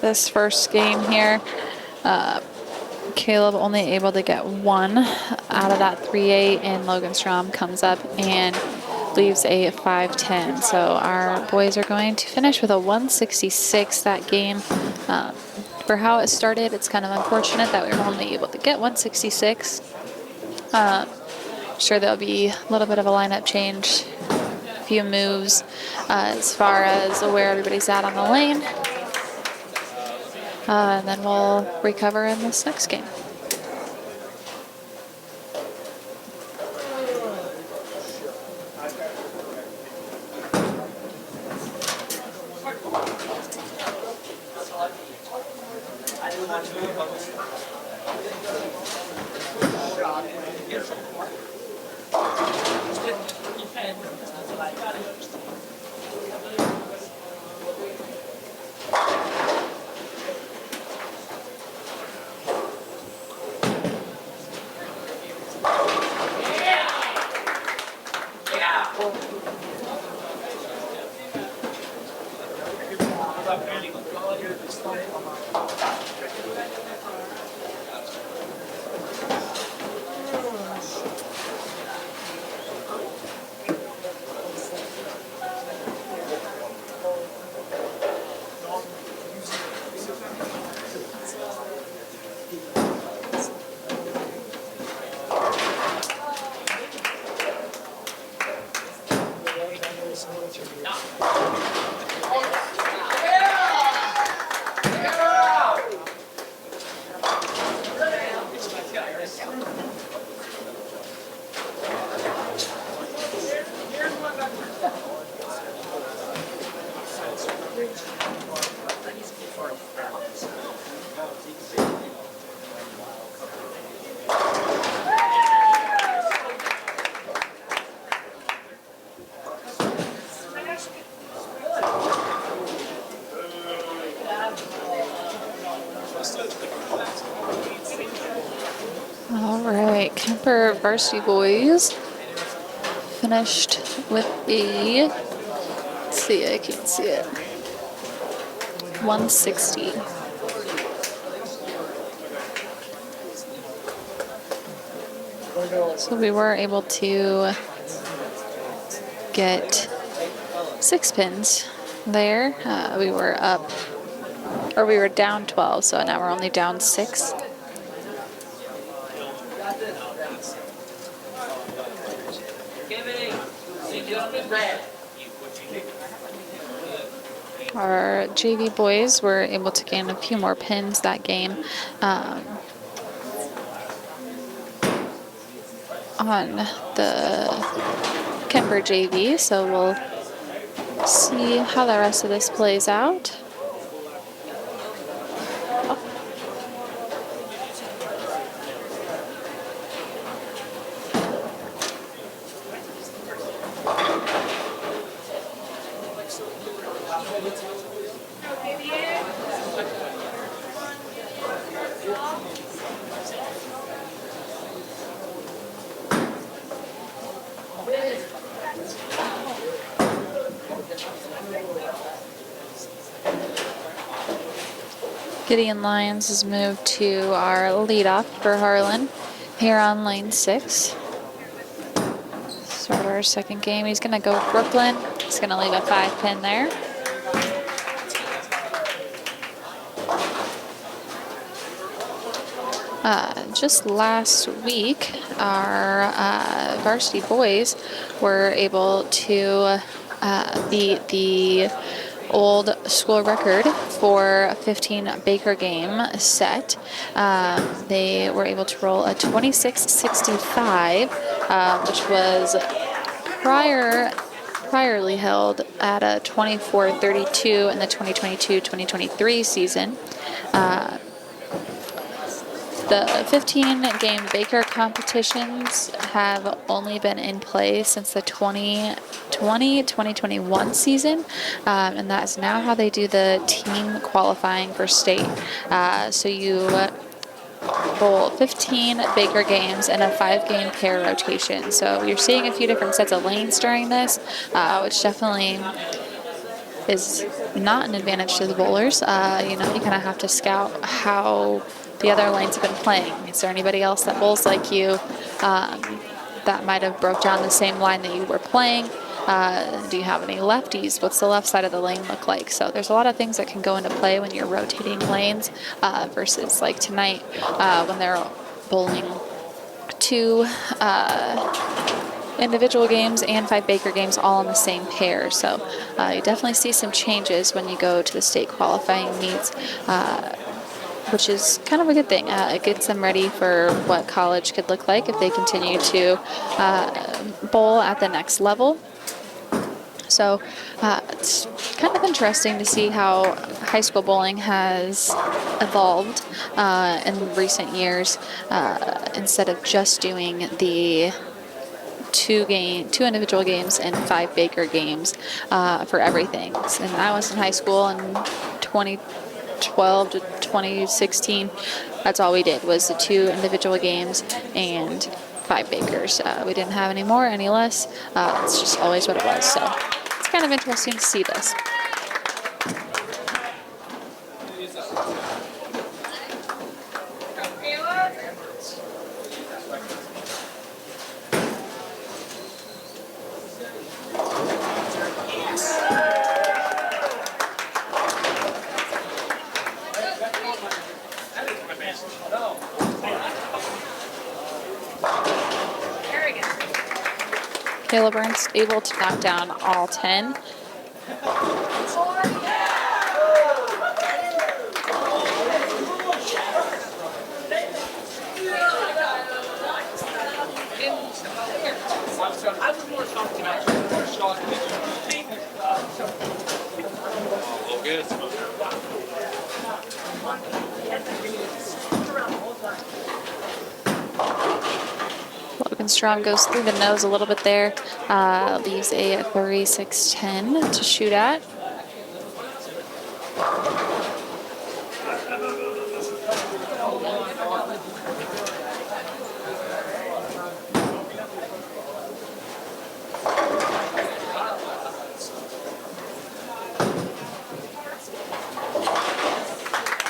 this first game here. Caleb only able to get 1 out of that 3-8, and Logan Strom comes up and leaves a 5-10. So our boys are going to finish with a 166 that game. For how it started, it's kind of unfortunate that we were only able to get 166. Sure there'll be a little bit of a lineup change, a few moves as far as where everybody's at on the lane. And then we'll recover in this next game. All right, Kuemper varsity boys finished with a, let's see, I can't see it, 160. So we were able to get 6 pins there. We were up, or we were down 12, so now we're only down 6. Our JV boys were able to gain a few more pins that game on the Kuemper JV, so we'll see how the rest of this plays out. Gideon Lyons has moved to our leadoff for Harlan here on lane 6. Start our second game. He's going to go with Brooklyn. He's going to leave a 5 pin there. Just last week, our varsity boys were able to beat the old school record for a 15 Baker game set. They were able to roll a 2665, which was priorly held at a 2432 in the 2022-2023 season. The 15-game Baker competitions have only been in play since the 2020-2021 season, and that is now how they do the team qualifying for state. So you bowl 15 Baker games and a 5-game pair rotation. So you're seeing a few different sets of lanes during this, which definitely is not an advantage to the bowlers. You know, you kind of have to scout how the other lanes have been playing. Is there anybody else that bowls like you that might have broke down the same line that you were playing? Do you have any lefties? What's the left side of the lane look like? So there's a lot of things that can go into play when you're rotating lanes versus like tonight when they're bowling 2 individual games and 5 Baker games all in the same pair. So you definitely see some changes when you go to the state qualifying meets, which is kind of a good thing. It gets them ready for what college could look like if they continue to bowl at the next level. So it's kind of interesting to see how high school bowling has evolved in recent years. Instead of just doing the 2 individual games and 5 Baker games for everything. And I was in high school in 2012 to 2016. That's all we did was the 2 individual games and 5 Bakers. We didn't have any more, any less. It's just always what it was. So it's kind of interesting to see this. Caleb Ernst able to knock down all 10. Strong goes through the nose a little bit there, leaves a 36-10 to shoot at.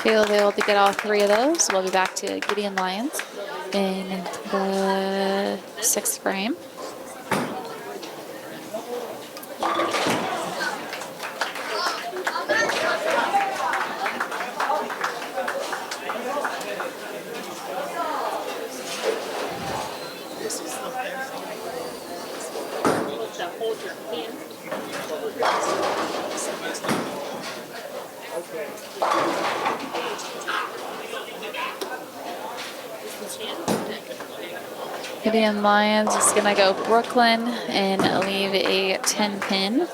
Caleb able to get all 3 of those. We'll be back to Gideon Lions in the 6th frame. Gideon Lions is going to go Brooklyn and leave a 10 pin.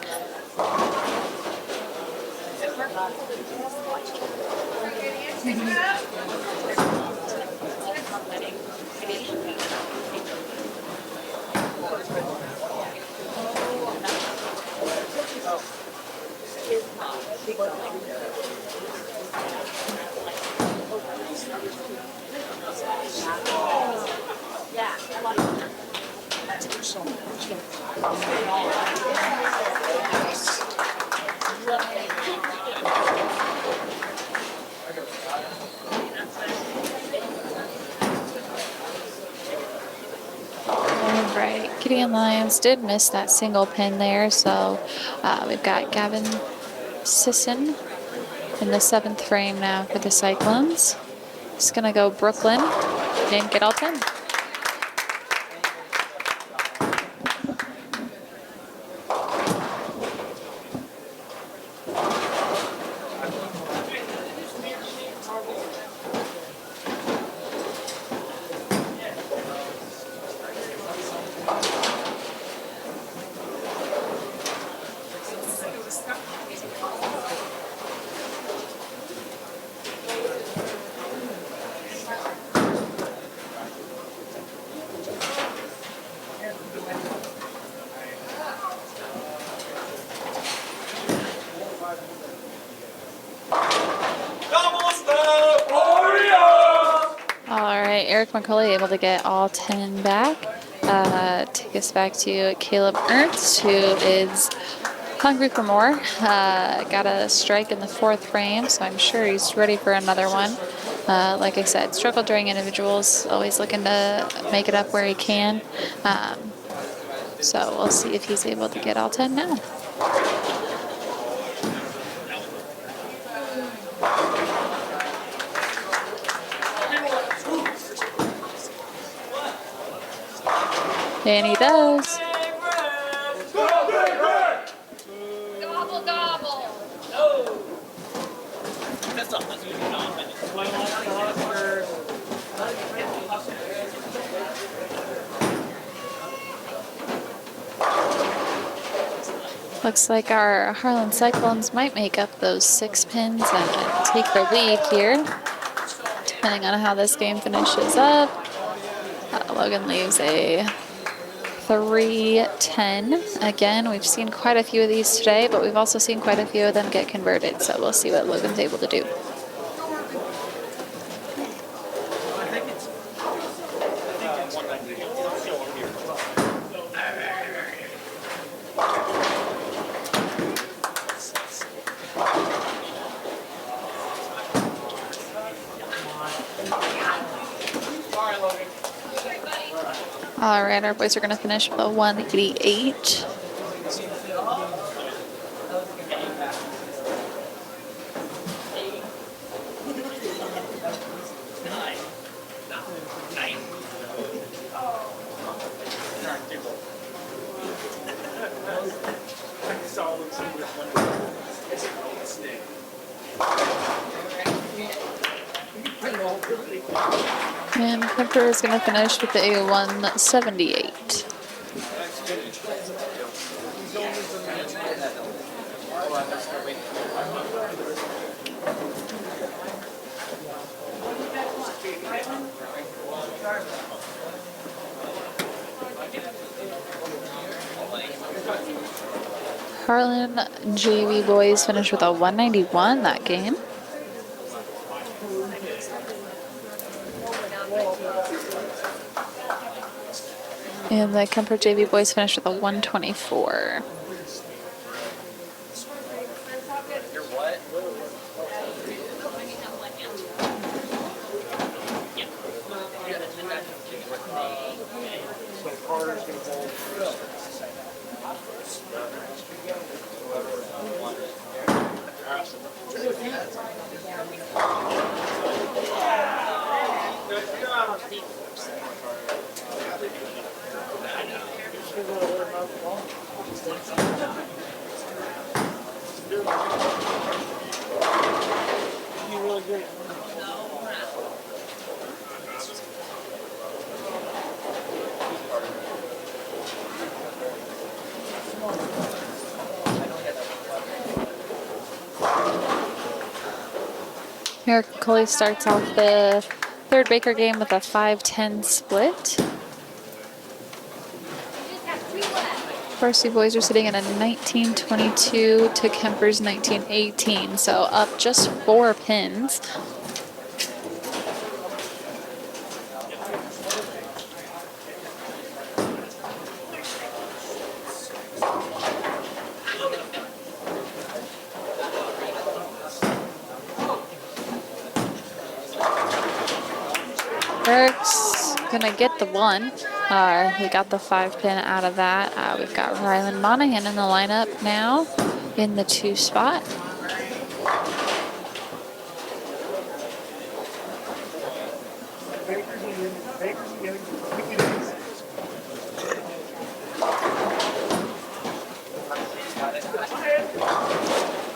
Right, Gideon Lions did miss that single pin there, so we've got Gavin Sisson in the 7th frame now for the Cyclones. Just gonna go Brooklyn, didn't get all 10. Eric McCulley able to get all 10 back. Take us back to Caleb Ernst, who is hungry for more. Got a strike in the 4th frame, so I'm sure he's ready for another one. Like I said, struggled during individuals, always looking to make it up where he can. So we'll see if he's able to get all 10 now. And he does. Gobble, gobble. No. That's not what you're Looks like our Harlan Cyclones might make up those 6 pins and take the lead here, depending on how this game finishes up. Logan leaves a 3-10. Again, we've seen quite a few of these today, but we've also seen quite a few of them get converted, so we'll see what Logan's able to do. All right, our boys are going to finish with a 188. And Kuemper is going to finish with a 178. Harlan JV boys finished with a 191 that game. And the Kuemper JV boys finished with a 124. Eric McCauley starts off the third Baker game with a 5-10 split. Varsity boys are sitting at a 19-22 to Kuemper's 19-18, so up just 4 pins. Eric's gonna get the 1. We got the 5 pin out of that. We've got Rylan Monahan in the lineup now in the 2 spot.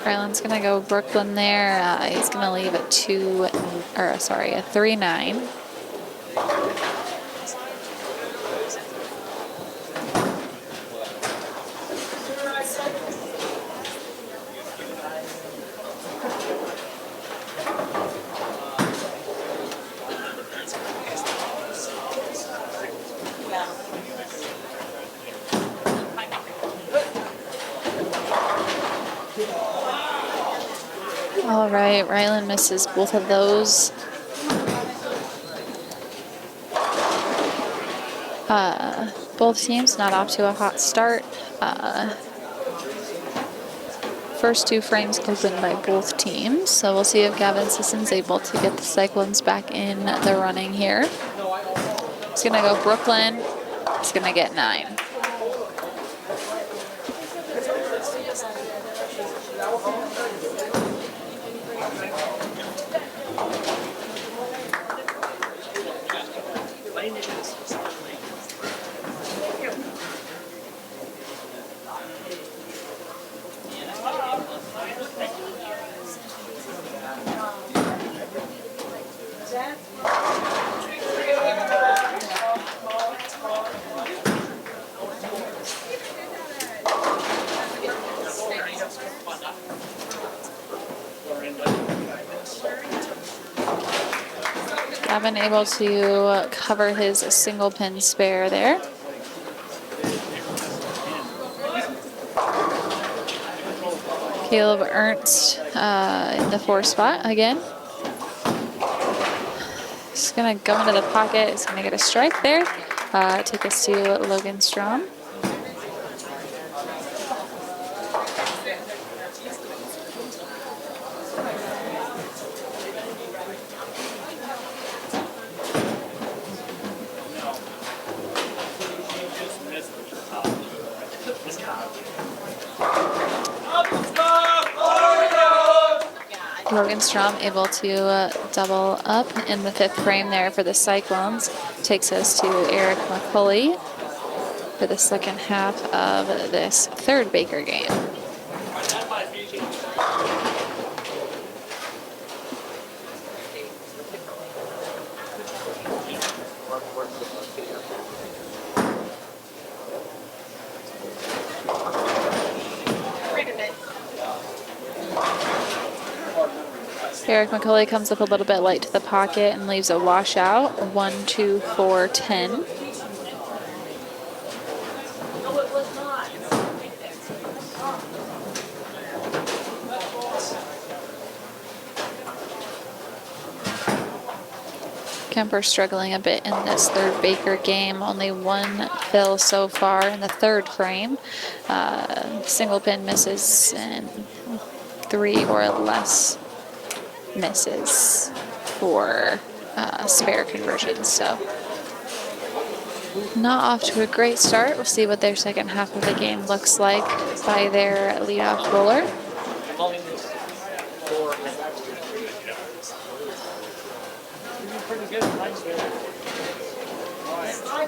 Rylan's gonna go Brooklyn there. He's gonna leave a 3-9. All right, Rylan misses both of those. Both teams not off to a hot start. First 2 frames open by both teams, so we'll see if Gavin Sisson's able to get the Cyclones back in the running here. He's gonna go Brooklyn. He's gonna get 9. Gavin able to cover his single pin spare there. Caleb Ernst in the 4 spot again. He's gonna go into the pocket. He's gonna get a strike there. Take us to Logan Strom. Logan Strom able to double up in the 5th frame there for the Cyclones. Takes us to Eric McCauley for the second half of this 3rd Baker game. Eric McCauley comes up a little bit light to the pocket and leaves a washout. 1-2-4-10. Kuemper struggling a bit in this 3rd Baker game. Only 1 fill so far in the 3rd frame. Single pin misses and 3 or less misses for spare conversions. So Not off to a great start. We'll see what their second half of the game looks like by their leadoff bowler.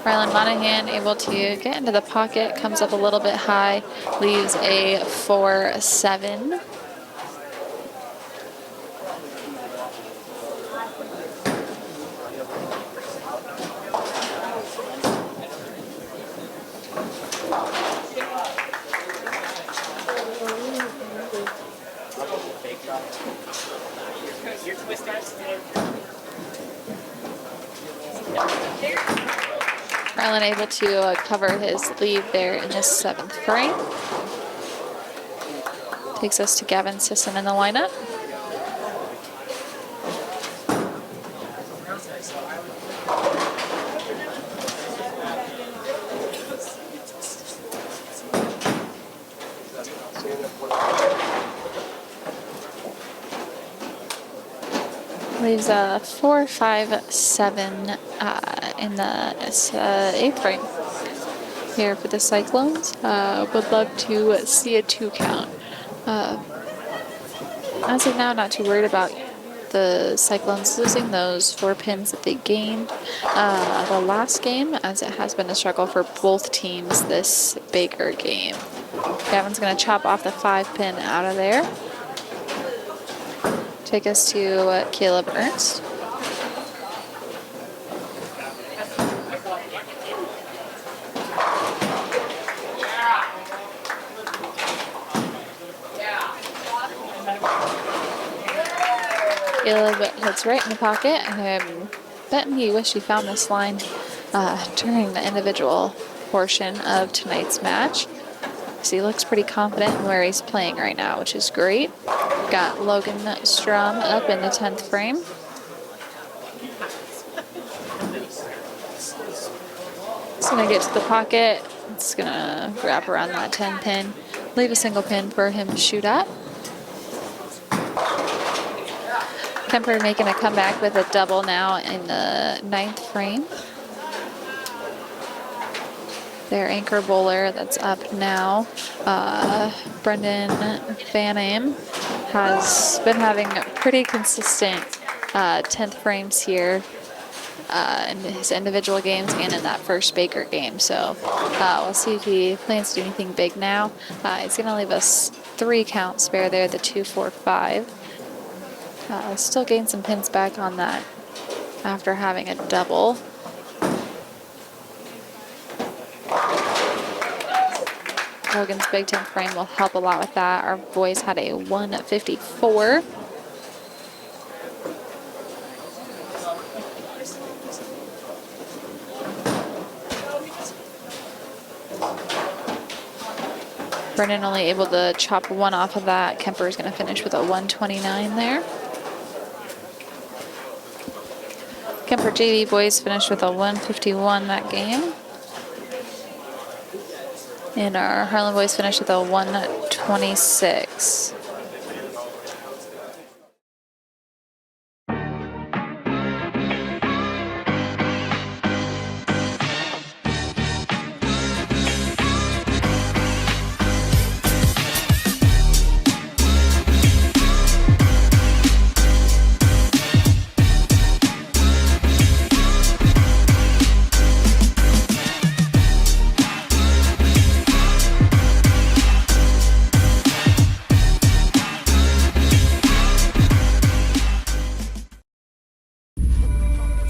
Harlan Monahan able to get into the pocket, comes up a little bit high, leaves a 4-7. Harlan able to cover his lead there in this 7th frame. Takes us to Gavin Sisson in the lineup. Leaves a 4-5-7 in the 8th frame here for the Cyclones. Would love to see a 2 count. As of now, not too worried about the Cyclones losing those 4 pins that they gained the last game, as it has been a struggle for both teams this Baker game. Gavin's going to chop off the 5 pin out of there. Take us to Caleb Ernst. Caleb hits right in the pocket. I'm betting he wished he found this line during the individual portion of tonight's match. So he looks pretty confident in where he's playing right now, which is great. Got Logan Strum up in the 10th frame. It's going to get to the pocket. It's going to wrap around that 10 pin. Leave a single pin for him to shoot at. Kuemper making a comeback with a double now in the 9th frame. Their anchor bowler that's up now, Brendan Van Aim, has been having pretty consistent 10th frames here in his individual games and in that first Baker game. So we'll see if he plans to do anything big now. He's going to leave us 3 count spare there, the 2-4-5. Still gain some pins back on that after having a double. Logan's big 10th frame will help a lot with that. Our boys had a 154. Brennan only able to chop 1 off of that. Kuemper is going to finish with a 129 there. Kuemper JV boys finished with a 151 that game. And our Harlan boys finished with a 126.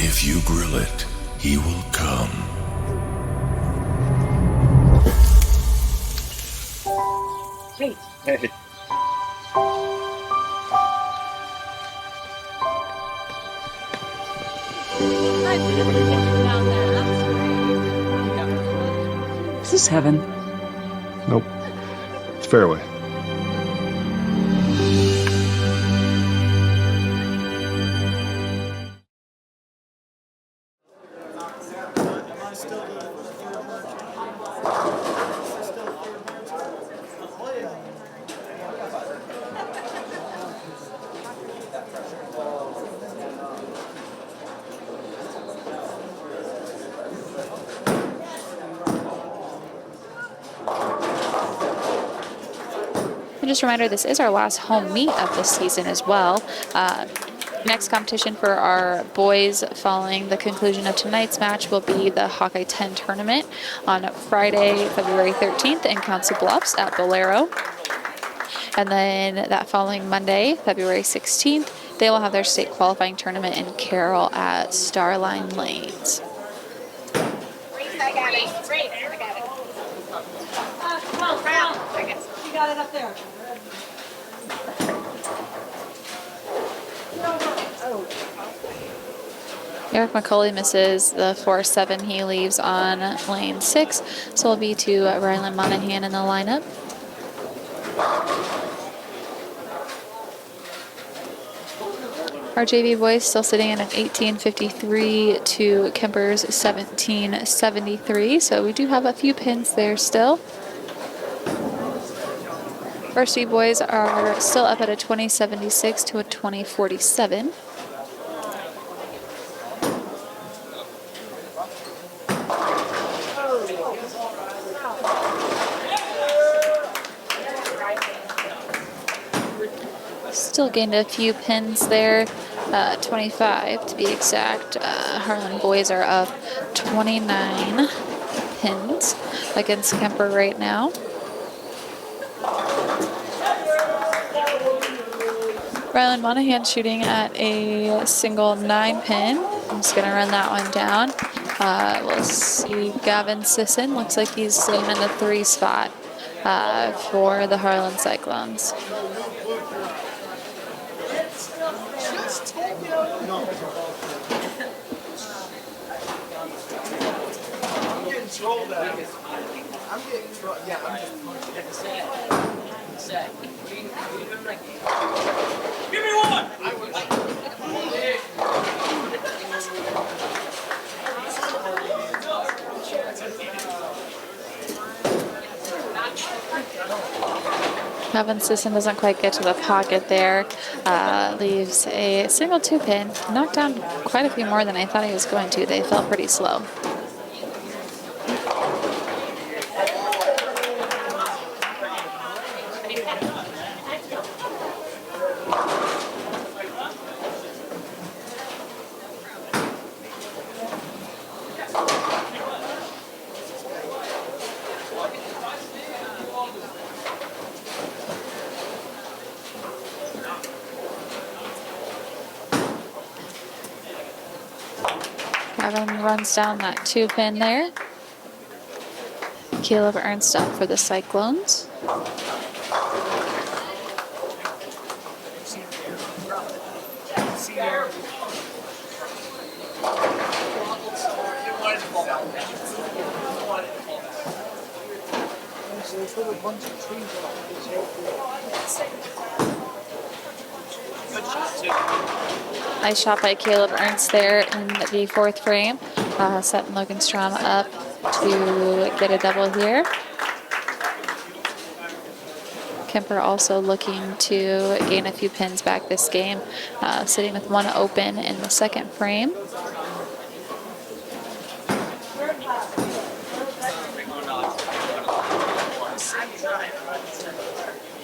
If you grill it, he will come. Hey. Is this heaven? Nope. It's fairway. And just a reminder, this is our last home meet of the season as well. Next competition for our boys following the conclusion of tonight's match will be the Hawkeye 10 tournament on Friday, February 13th in Council Bluffs at Bolero. And then that following Monday, February 16th, they will have their state qualifying tournament in Carroll at Starline Lanes. I got it. Great. I got it. Come on, Brown. You got it up there. Eric McCauley misses the 4-7. He leaves on lane 6. So it'll be to Rylan Monahan in the lineup. Our JV boys still sitting in an 18.53 to Kuemper's 17.73. So we do have a few pins there still. Varsity boys are still up at a 20.76 to a 20.47. Still gained a few pins there, 25 to be exact. Harlan boys are up 29 pins against Kuemper right now. Rylan Monahan shooting at a single 9-pin. I'm just going to run that one down. We'll see Gavin Sisson. Looks like he's sitting in the 3 spot for the Harlan Cyclones. Give me one! Gavin Sisson doesn't quite get to the pocket there. Leaves a single 2-pin. Knocked down quite a few more than I thought he was going to. They felt pretty slow. Gavin runs down that 2-pin there. Caleb Ernst up for the Cyclones. Nice shot by Caleb Ernst there in the 4th frame. Setting Logan Strom up to get a double here. Kuemper also looking to gain a few pins back this game, sitting with 1 open in the 2nd frame.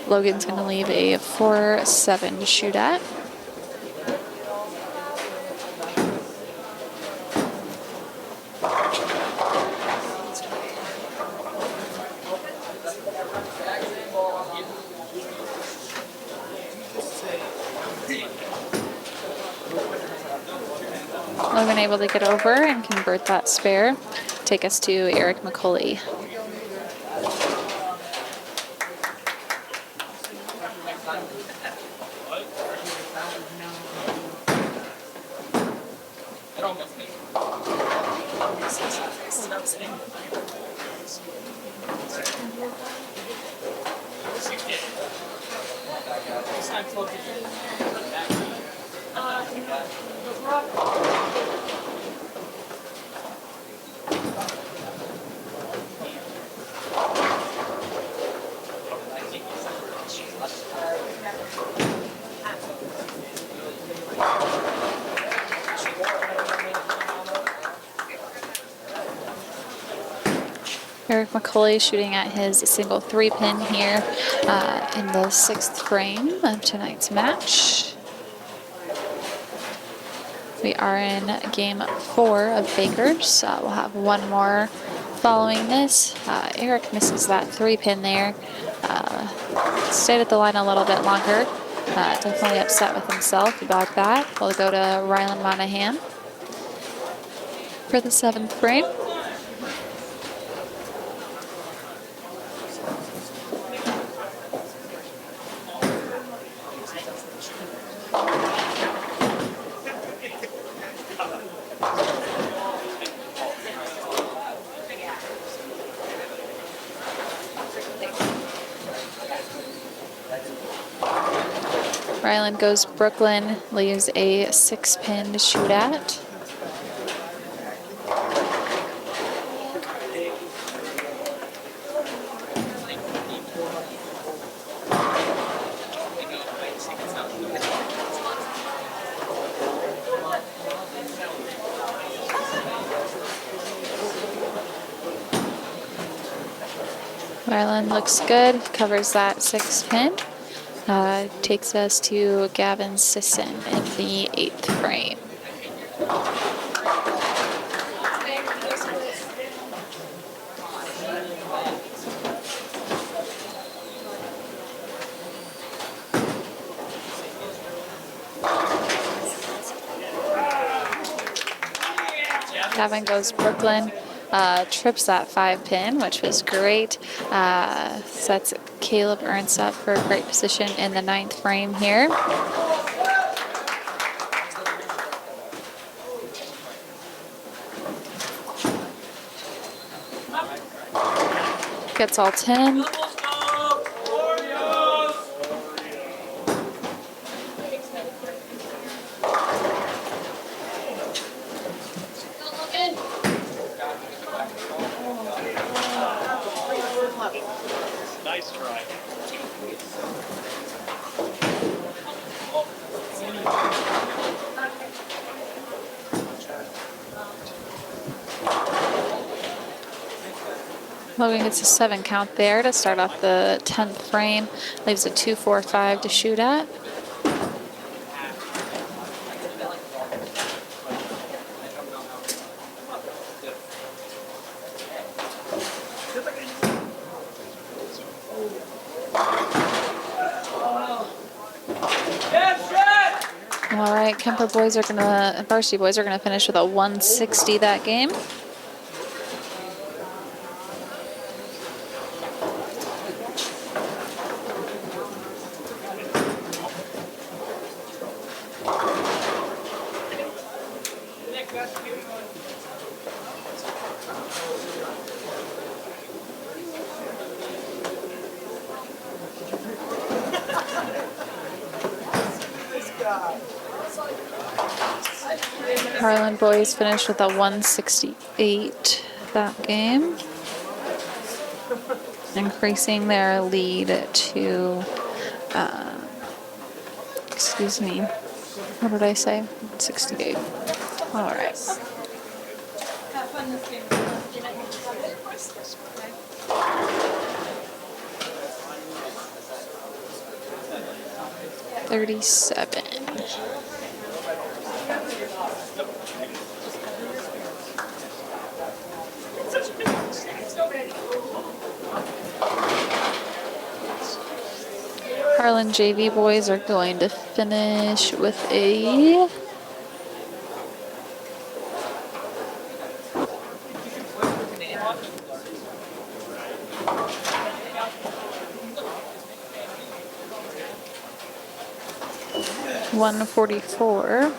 Logan's going to leave a 4-7 to shoot at. Logan able to get over and convert that spare. Take us to Eric McCauley. Eric McCauley shooting at his single 3-pin here in the 6th frame of tonight's match. We are in game 4 of Bakers. We'll have one more following this. Eric misses that 3-pin there. Stayed at the line a little bit longer. Definitely upset with himself about that. We'll go to Rylan Monahan for the 7th frame. Ryland goes Brooklyn, leaves a 6-pin to shoot at. Ryland looks good, covers that 6-pin. Takes us to Gavin Sisson in the 8th frame. Gavin goes Brooklyn. Trips that 5-pin, which was great. Sets Caleb Ernst up for a great position in the 9th frame here. Gets all 10. Nice try. Logan gets a 7 count there to start off the 10th frame. Leaves a 2-4-5 to shoot at. All right, Kuemper boys are gonna, varsity boys are gonna finish with a 160 that game. Harlan boys finished with a 168 that game, increasing their lead to, excuse me, what did I say? 68. All right. Have fun this game. 37. Harlan JV boys are going to finish with a 144.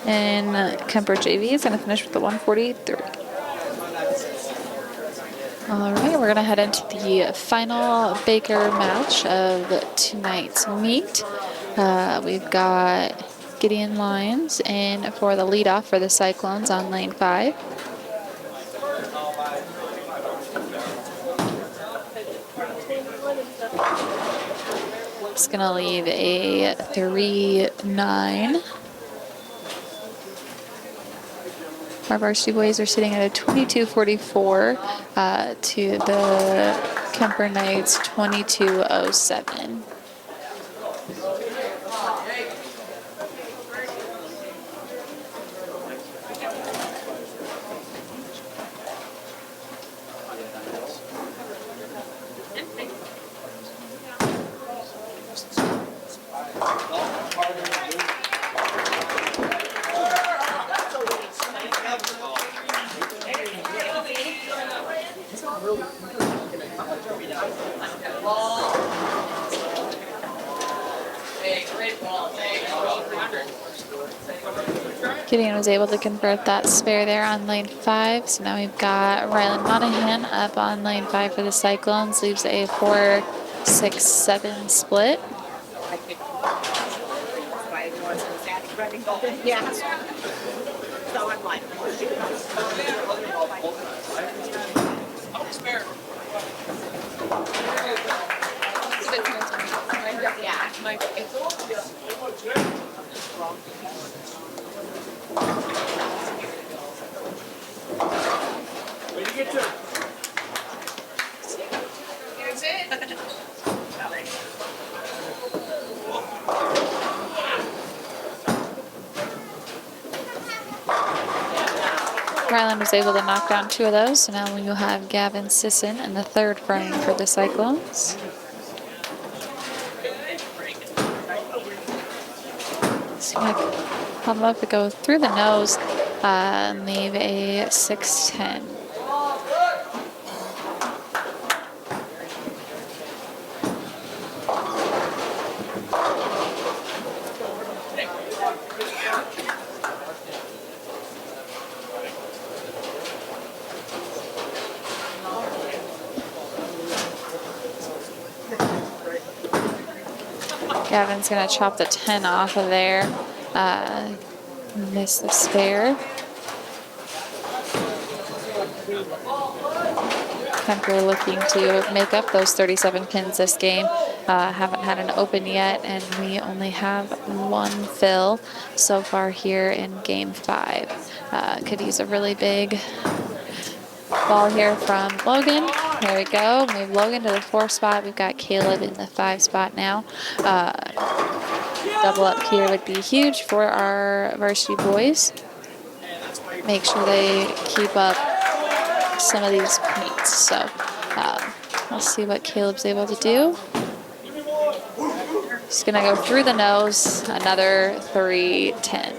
And Kuemper JV is going to finish with the 143. All right, we're going to head into the final Baker match of tonight's meet. We've got Gideon Lyons in for the leadoff for the Cyclones on lane 5. It's going to leave a 3-9. Our varsity boys are sitting at a 22:44 to the Kuemper Knights 22:07. Gideon was able to convert that spare there on lane 5. So now we've got Rylan Monahan up on lane 5 for the Cyclones. Leaves a 4-6-7 split. Yeah. So I'm like, Where you get to? Here's it. Rylan was able to knock down 2 of those, so now we will have Gavin Sisson in the 3rd frame for the Cyclones. See if I can pop up and go through the nose and leave a 6-10. Gavin's going to chop the 10 off of there. Miss the spare. Kuemper looking to make up those 37 pins this game. Haven't had an open yet, and we only have 1 fill so far here in game 5. Could use a really big ball here from Logan. There we go. Move Logan to the 4 spot. We've got Caleb in the 5 spot now. Double up here would be huge for our varsity boys. Make sure they keep up some of these points. So we'll see what Caleb's able to do. He's going to go through the nose. Another 3-10.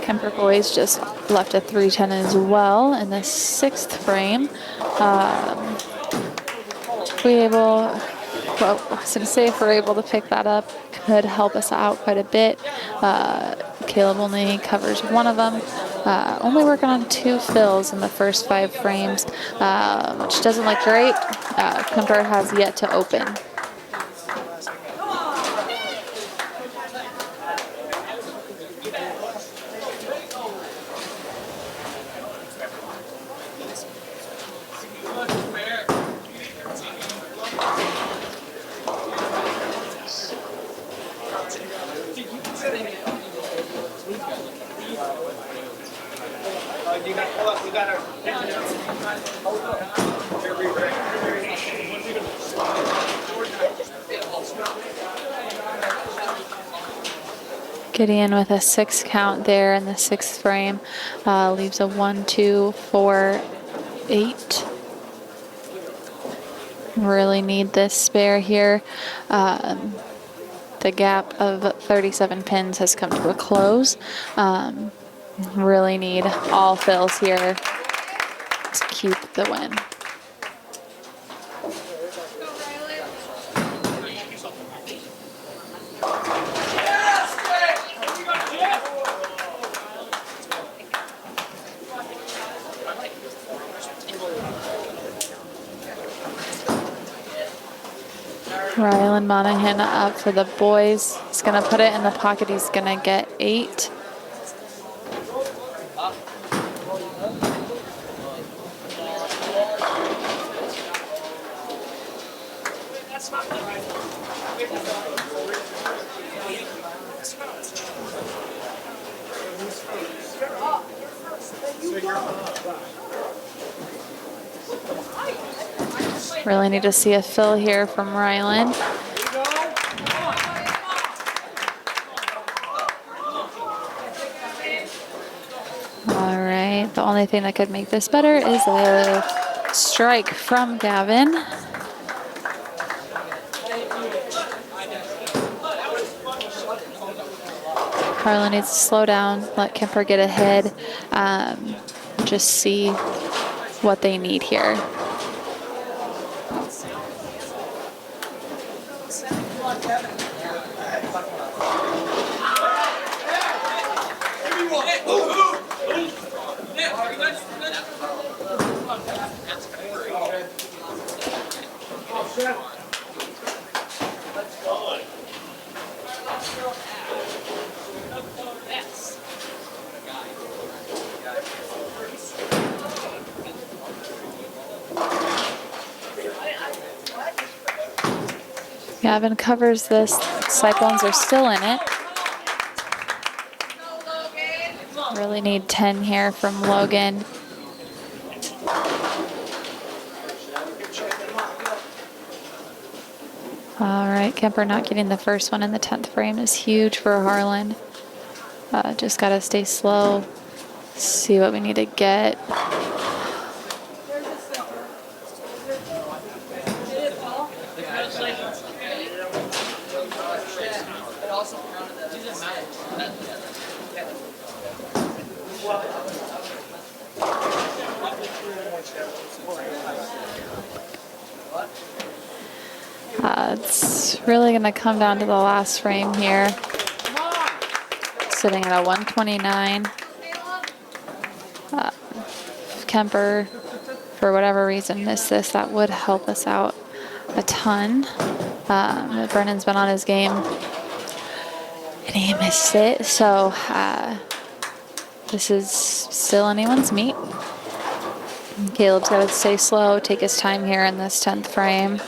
Kuemper boys just left a 3-10 as well in the 6th frame. Well, I was going to say if we're able to pick that up, could help us out quite a bit. Caleb only covers 1 of them. Only working on 2 fills in the first 5 frames, which doesn't look great. Kuemper has yet to open. Gideon with a 6 count there in the 6th frame, leaves a 1, 2, 4, 8. Really need this spare here. The gap of 37 pins has come to a close. Really need all fills here to keep the win. Rylan Monahan up for the boys. He's going to put it in the pocket. He's going to get 8. Really need to see a fill here from Rylan. All right, the only thing that could make this better is a strike from Gavin. Harlan needs to slow down, let Kuemper get ahead, just see what they need here. Gavin covers this. Cyclones are still in it. Really need 10 here from Logan. All right, Kuemper not getting the first one in the 10th frame is huge for Harlan. Just got to stay slow, see what we need to get. It's really going to come down to the last frame here. Sitting at a 129. Kuemper, for whatever reason, missed this. That would help us out a ton. Brennan's been on his game, and he missed it. So this is still anyone's meat. Caleb's got to stay slow, take his time here in this 10th frame.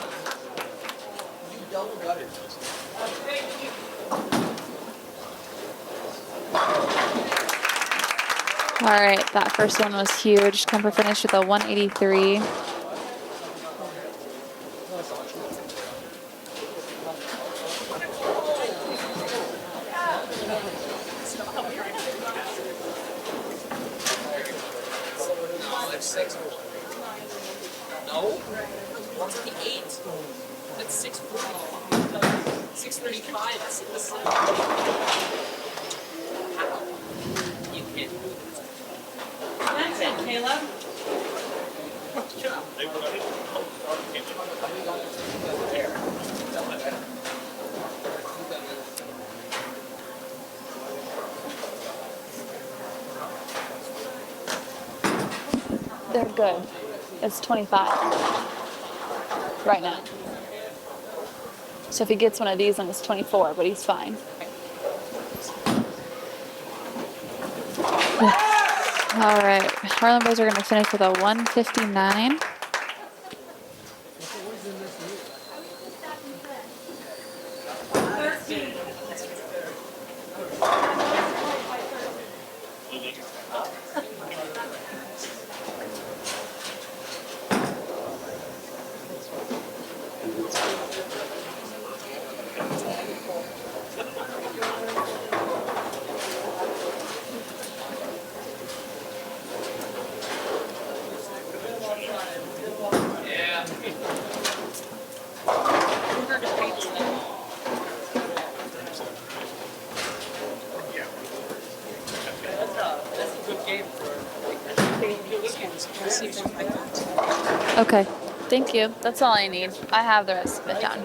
All right, that first one was huge. Kuemper finished with a 183. No, 128. That's 635. That's you can't. That's it, Caleb. They're good. It's 25 right now. So if he gets one of these, then it's 24, but he's fine. All right, Harlan boys are going to finish with a 159. Okay, thank you. That's all I need. I have the rest of it done.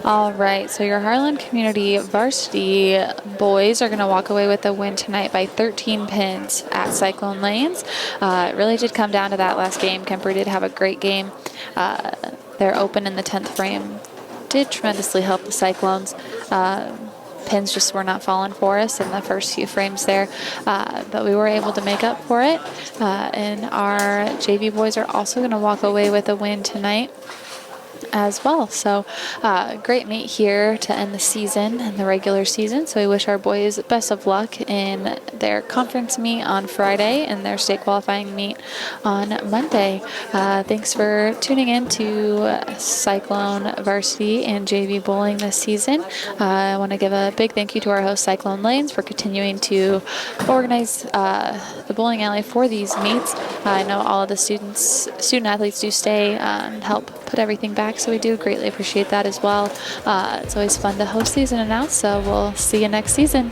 All right, so your Harlan Community varsity boys are going to walk away with a win tonight by 13 pins at Cyclone Lanes. It really did come down to that last game. Kuemper did have a great game. Their open in the 10th frame did tremendously help the Cyclones. pins just were not falling for us in the first few frames there, but we were able to make up for it. And our JV boys are also going to walk away with a win tonight as well. So great meet here to end the season and the regular season. So we wish our boys best of luck in their conference meet on Friday and their state qualifying meet on Monday. Thanks for tuning in to Cyclone varsity and JV bowling this season. I want to give a big thank you to our host Cyclone Lanes for continuing to organize the bowling alley for these meets. I know all of the student athletes do stay and help put everything back, so we do greatly appreciate that as well. It's always fun to host these and announce, so we'll see you next season.